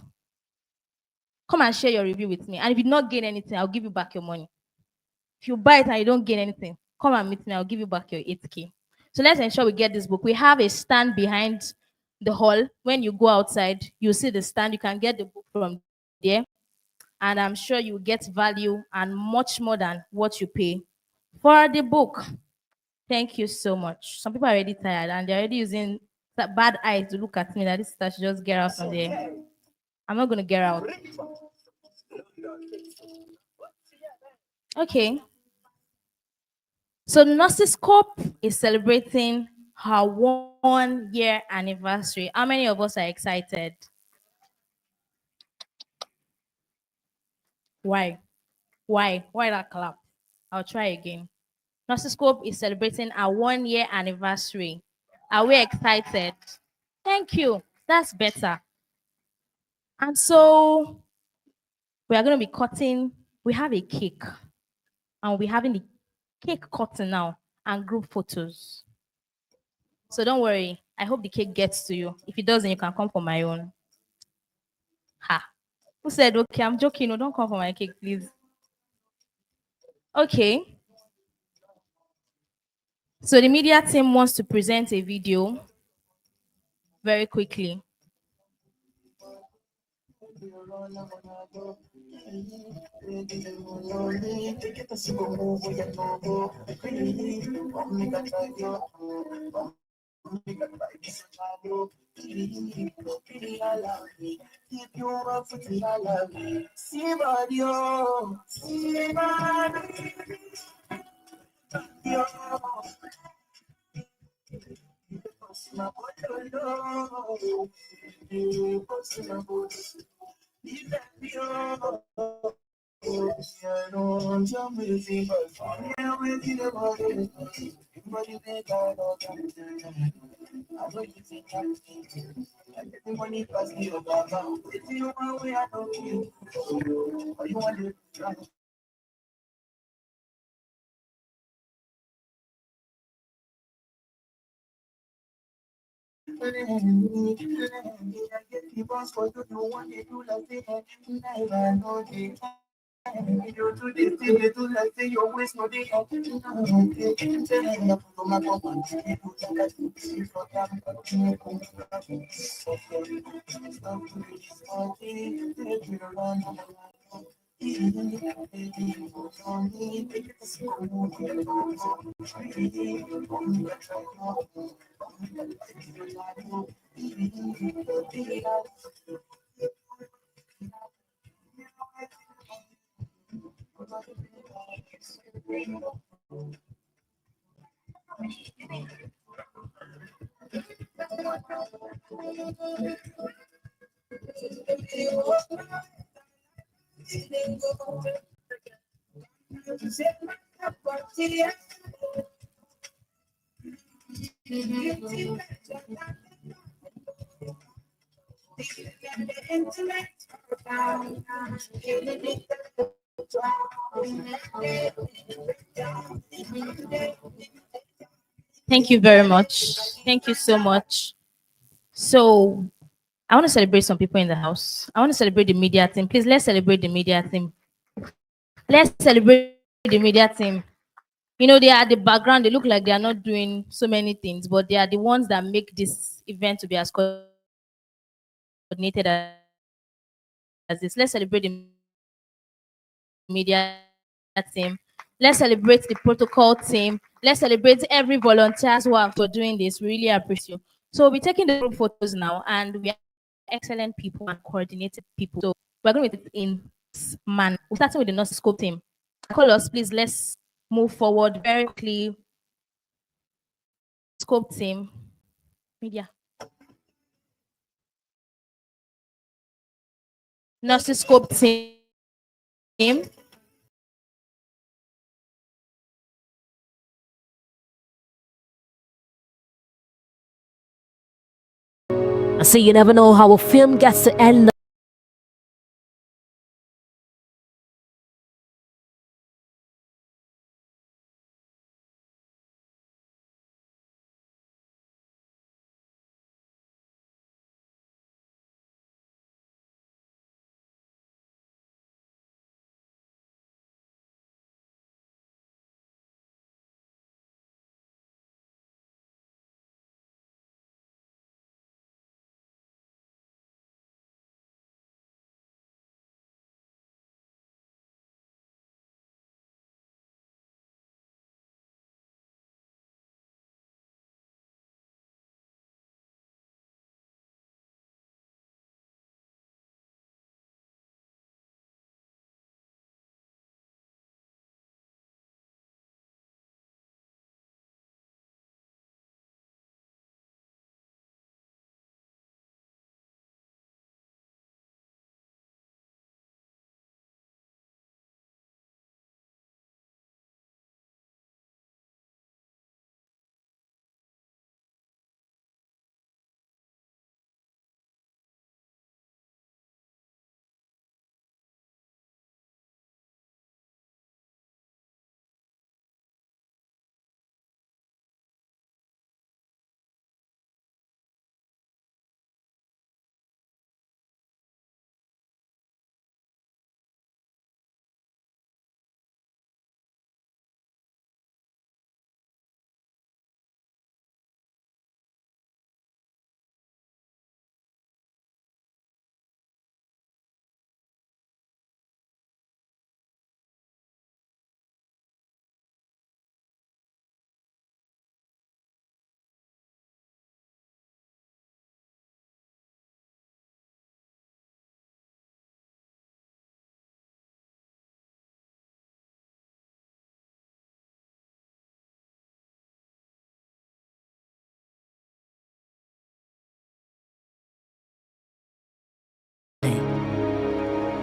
Come and share your review with me. And if you not gain anything, I'll give you back your money. If you buy it and you don't gain anything, come and meet me. I'll give you back your 8K. So let's ensure we get this book. We have a stand behind the hall. When you go outside, you see the stand. You can get the book from there. And I'm sure you get value and much more than what you pay for the book. Thank you so much. Some people are already tired and they're already using that bad eye to look at me that this sister should just get out from there. I'm not going to get out. Okay. So Nursiscope is celebrating her 1 year anniversary. How many of us are excited? Why? Why? Why that clap? I'll try again. Nursiscope is celebrating our 1 year anniversary. Are we excited? Thank you. That's better. And so we are going to be cutting. We have a cake, and we're having the cake cutting now and group photos. So don't worry. I hope the cake gets to you. If it doesn't, you can come for my own. Ha. Who said, okay, I'm joking. No, don't come for my cake, please. Okay. So the media team wants to present a video very quickly. Thank you very much. Thank you so much. So I want to celebrate some people in the house. I want to celebrate the media team. Please, let's celebrate the media team. Let's celebrate the media team. You know, they are at the background. They look like they are not doing so many things, but they are the ones that make this event to be as coordinated as this. Let's celebrate the media team. Let's celebrate the protocol team. Let's celebrate every volunteers who are for doing this. We really appreciate you. So we'll be taking the group photos now, and we are excellent people and coordinated people. So we're going to be in man. We're starting with the Nursiscope team. Call us, please. Let's move forward very quickly. Scope team, media. Nursiscope team. So you never know how a film gets to end.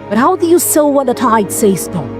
But how do you sow when the tide says stop?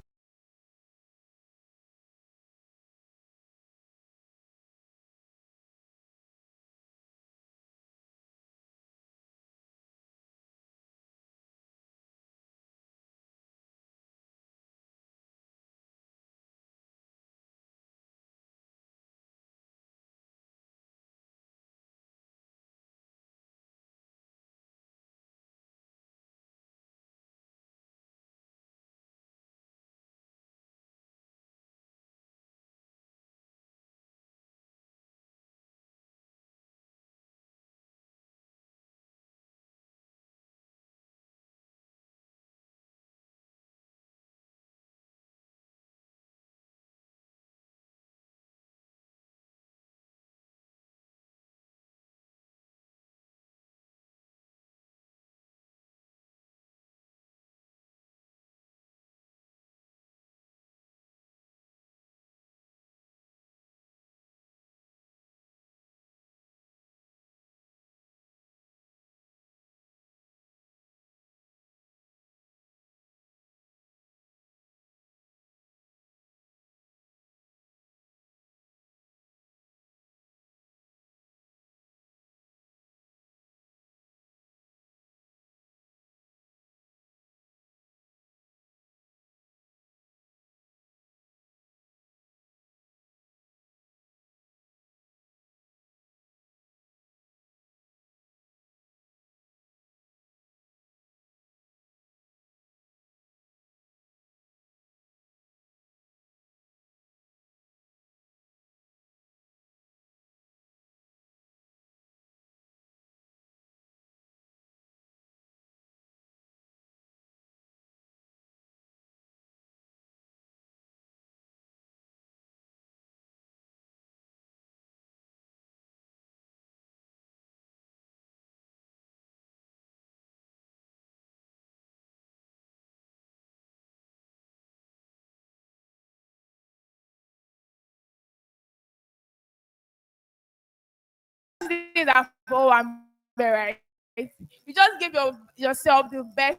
Days are for one right? You just give yourself the best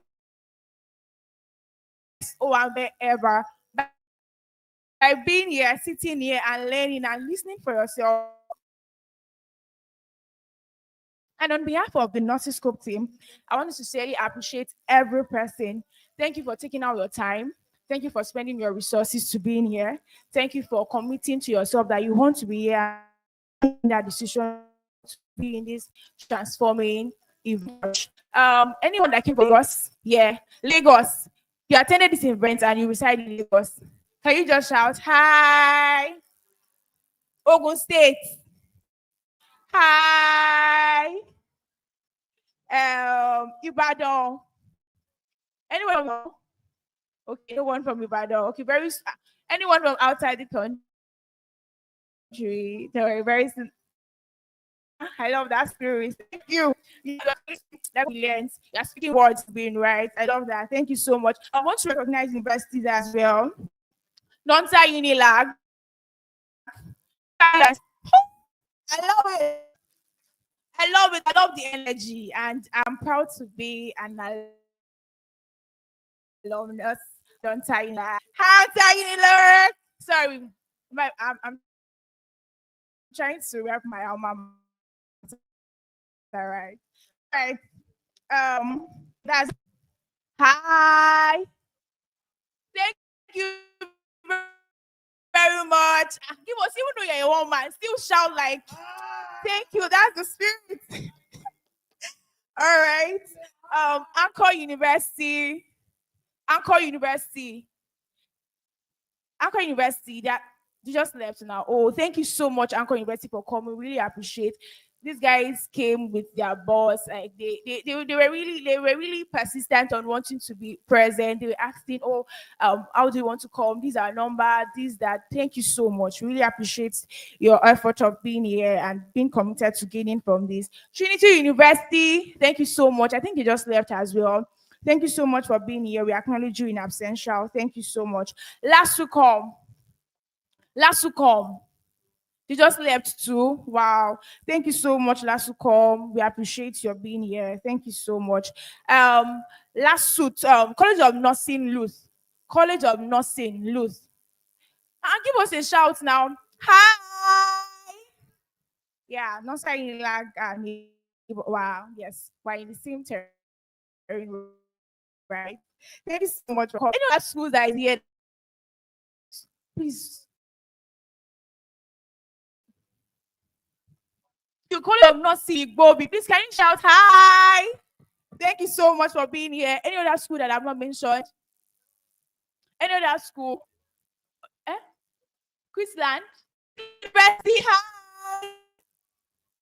Owambe ever by being here, sitting here, and learning and listening for yourself. And on behalf of the Nursiscope team, I want to sincerely appreciate every person. Thank you for taking out your time. Thank you for spending your resources to being here. Thank you for committing to yourself that you want to be here and making that decision to be in this transforming event. Anyone that came from Lagos, yeah, Lagos, you attended this event and you reside in Lagos. Can you just shout, hi, Ogun State, hi, Ibadan. Anyone from, okay, no one from Ibadan. Okay, anyone from outside the country. They were very I love that spirit. Thank you. That we learned. You're speaking words being right. I love that. Thank you so much. I want to recognize universities as well. NUNSA Unilag. I love it. I love it. I love the energy. And I'm proud to be an alumnus. NUNSA Unilag. Hi, Unilag. Sorry. I'm trying to rep my alma mater. All right. All right. That's hi. Thank you very much. Give us, even though you're a woman, still shout like, thank you. That's the spirit. All right. Anchor University. Anchor University. Anchor University. That you just left now. Oh, thank you so much, Anchor University, for coming. Really appreciate. These guys came with their boss. Like they were really persistent on wanting to be present. They were asking, "Oh, how do you want to come? These are number. These that." Thank you so much. Really appreciate your effort of being here and being committed to gaining from this. Trinity University. Thank you so much. I think they just left as well. Thank you so much for being here. We acknowledge you in absentia. Thank you so much. Last to come. Last to come. You just left too. Wow. Thank you so much, Lasukom. We appreciate your being here. Thank you so much. Last suit, College of Nursing Luth. College of Nursing Luth. And give us a shout now. Hi. Yeah, not saying like wow, yes. We're in the same territory, right? Thank you so much for coming. Any other schools that is here, please. You call it not see Bobby. Please can you shout hi? Thank you so much for being here. Any other school that I've not mentioned? Any other school? Eh? Queensland? University, hi.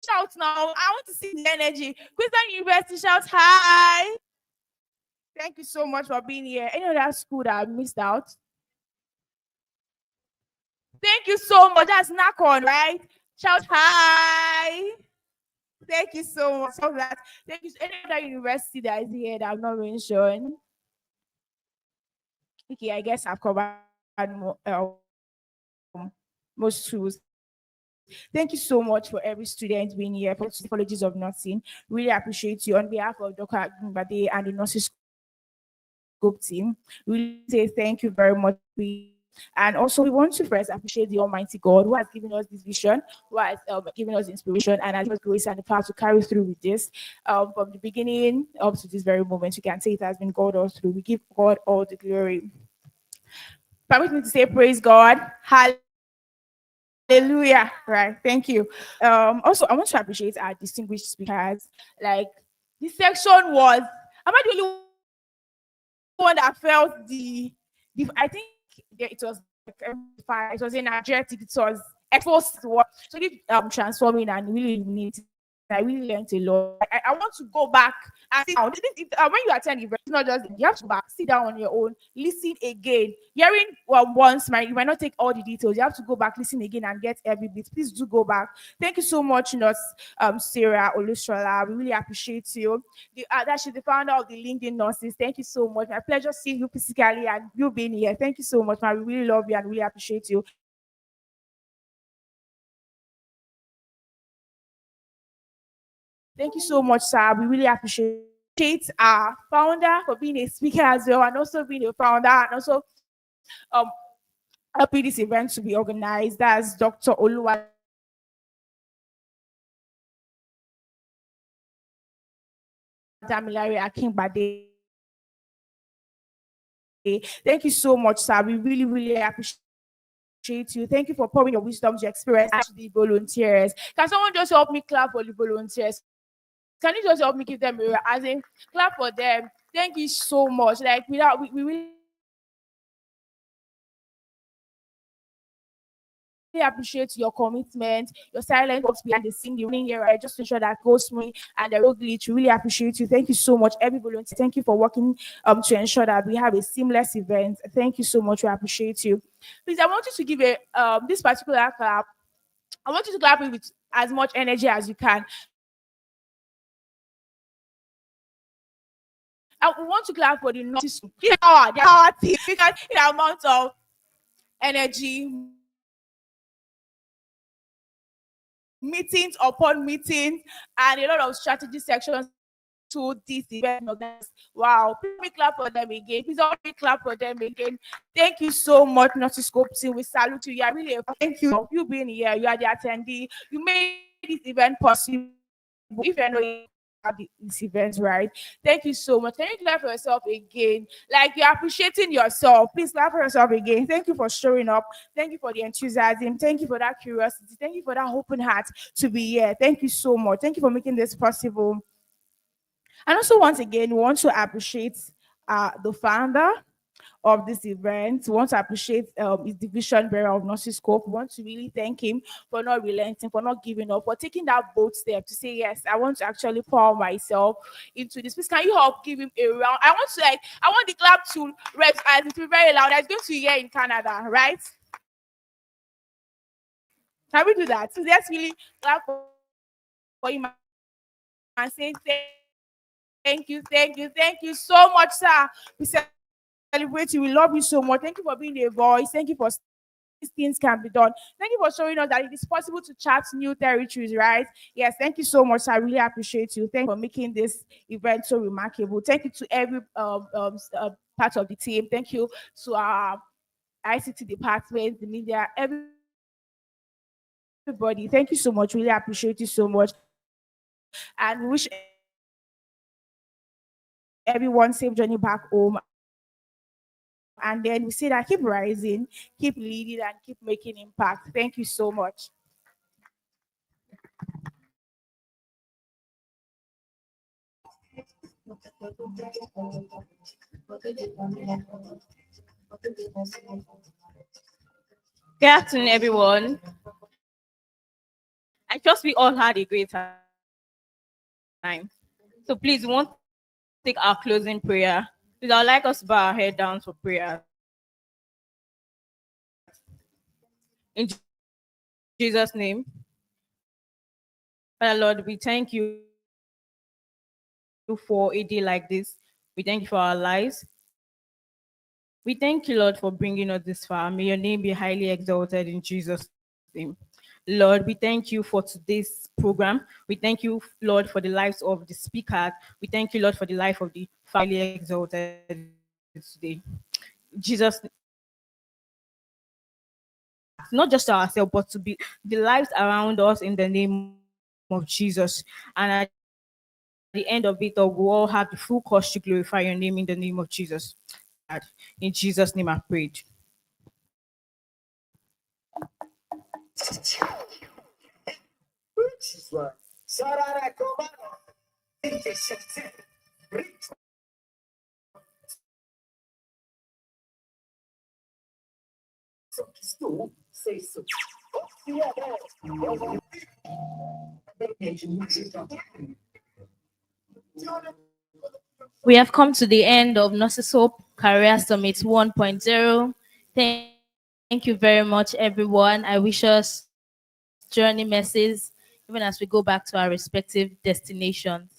Shout now. I want to see the energy. Queensland University, shout hi. Thank you so much for being here. Any other school that I missed out? Thank you so much. That's knock on, right? Shout hi. Thank you so much for that. Thank you. Any other university that is here that I've not mentioned? Okay, I guess I've covered most schools. Thank you so much for every student being here for the colleges of nursing. Really appreciate you on behalf of Dr. Agbade and the Nursiscope team. We say thank you very much. And also, we want to first appreciate the Almighty God who has given us this vision, who has given us inspiration, and has given us grace and the power to carry through with this. From the beginning up to this very moment, you can say it has been God all through. We give God all the glory. Permit me to say, praise God. Hallelujah. Right. Thank you. Also, I want to appreciate our distinguished speakers. Like, this section was, am I the only one that felt the I think it was like, it was energetic, it was exposed to what so keep transforming and really illuminating. I really learned a lot. I want to go back and sit down. When you attend events, it's not just you have to go back, sit down on your own, listen again. Hearing once, you might not take all the details. You have to go back, listen again, and get every bit. Please do go back. Thank you so much, Nurse Sarah Olushola. We really appreciate you. That she's the founder of the LinkedIn Nurses. Thank you so much. My pleasure seeing you physically and you being here. Thank you so much, man. We really love you and really appreciate you. Thank you so much, sir. We really appreciate our founder for being a speaker as well, and also being a founder, and also um helping this event to be organized. That's Dr. Oluwa Damilare Akingbade. Thank you so much, sir. We really, really appreciate you. Thank you for pouring your wisdom, your experience to the volunteers. Can someone just help me clap for the volunteers? Can you just help me give them a as in clap for them? Thank you so much. Like without we really appreciate your commitment, your silent works behind the scene, the running here, right? Just to ensure that goes smoothly and the road glitch. We really appreciate you. Thank you so much, every volunteer. Thank you for working to ensure that we have a seamless event. Thank you so much. We appreciate you. Please, I want you to give a this particular clap. I want you to clap it with as much energy as you can. I want to clap for the nurses. Our team because the amount of energy, meetings upon meetings, and a lot of strategy sections to this event. Wow, please let me clap for them again. Please help me clap for them again. Thank you so much, Nursiscope team. We salute you. You are really thank you for you being here. You are the attendee. You made this event possible. If you're not at this event, right? Thank you so much. Can you clap for yourself again? Like you're appreciating yourself. Please clap for yourself again. Thank you for showing up. Thank you for the enthusiasm. Thank you for that curiosity. Thank you for that open heart to be here. Thank you so much. Thank you for making this possible. And also, once again, we want to appreciate the founder of this event. We want to appreciate his division bearer of Nursiscope. We want to really thank him for not relenting, for not giving up, for taking that bold step to say, yes, I want to actually pour myself into this. Please, can you help give him a round? I want the clap to reps as it will be very loud. It's going to hear in Canada, right? Can we do that? So let's really clap for him and say thank you so much, sir. We celebrate you. We love you so much. Thank you for being a voice. Thank you for these things can be done. Thank you for showing us that it is possible to chart new territories, right? Yes, thank you so much. I really appreciate you. Thank you for making this event so remarkable. Thank you to every part of the team. Thank you to our ICT department, the media, everybody. Thank you so much. Really appreciate you so much. And we wish everyone safe journey back home. And then we say that keep rising, keep leading, and keep making impact. Thank you so much. Good afternoon, everyone. I trust we all had a great time. So please, we want to take our closing prayer. Please, I would like us to bow our head down for prayer. In Jesus' name, Father Lord, we thank you for a day like this. We thank you for our lives. We thank you, Lord, for bringing us this far. May your name be highly exalted in Jesus' name. Lord, we thank you for today's program. We thank you, Lord, for the lives of the speakers. We thank you, Lord, for the life of the highly exalted today. Jesus, not just ourselves, but to be the lives around us in the name of Jesus. And at the end of it all, we all have the full cause to glorify your name in the name of Jesus. In Jesus' name I prayed. We have come to the end of Nursiscope Career Summit 1.0. Thank you very much, everyone. I wish us journey messes even as we go back to our respective destinations.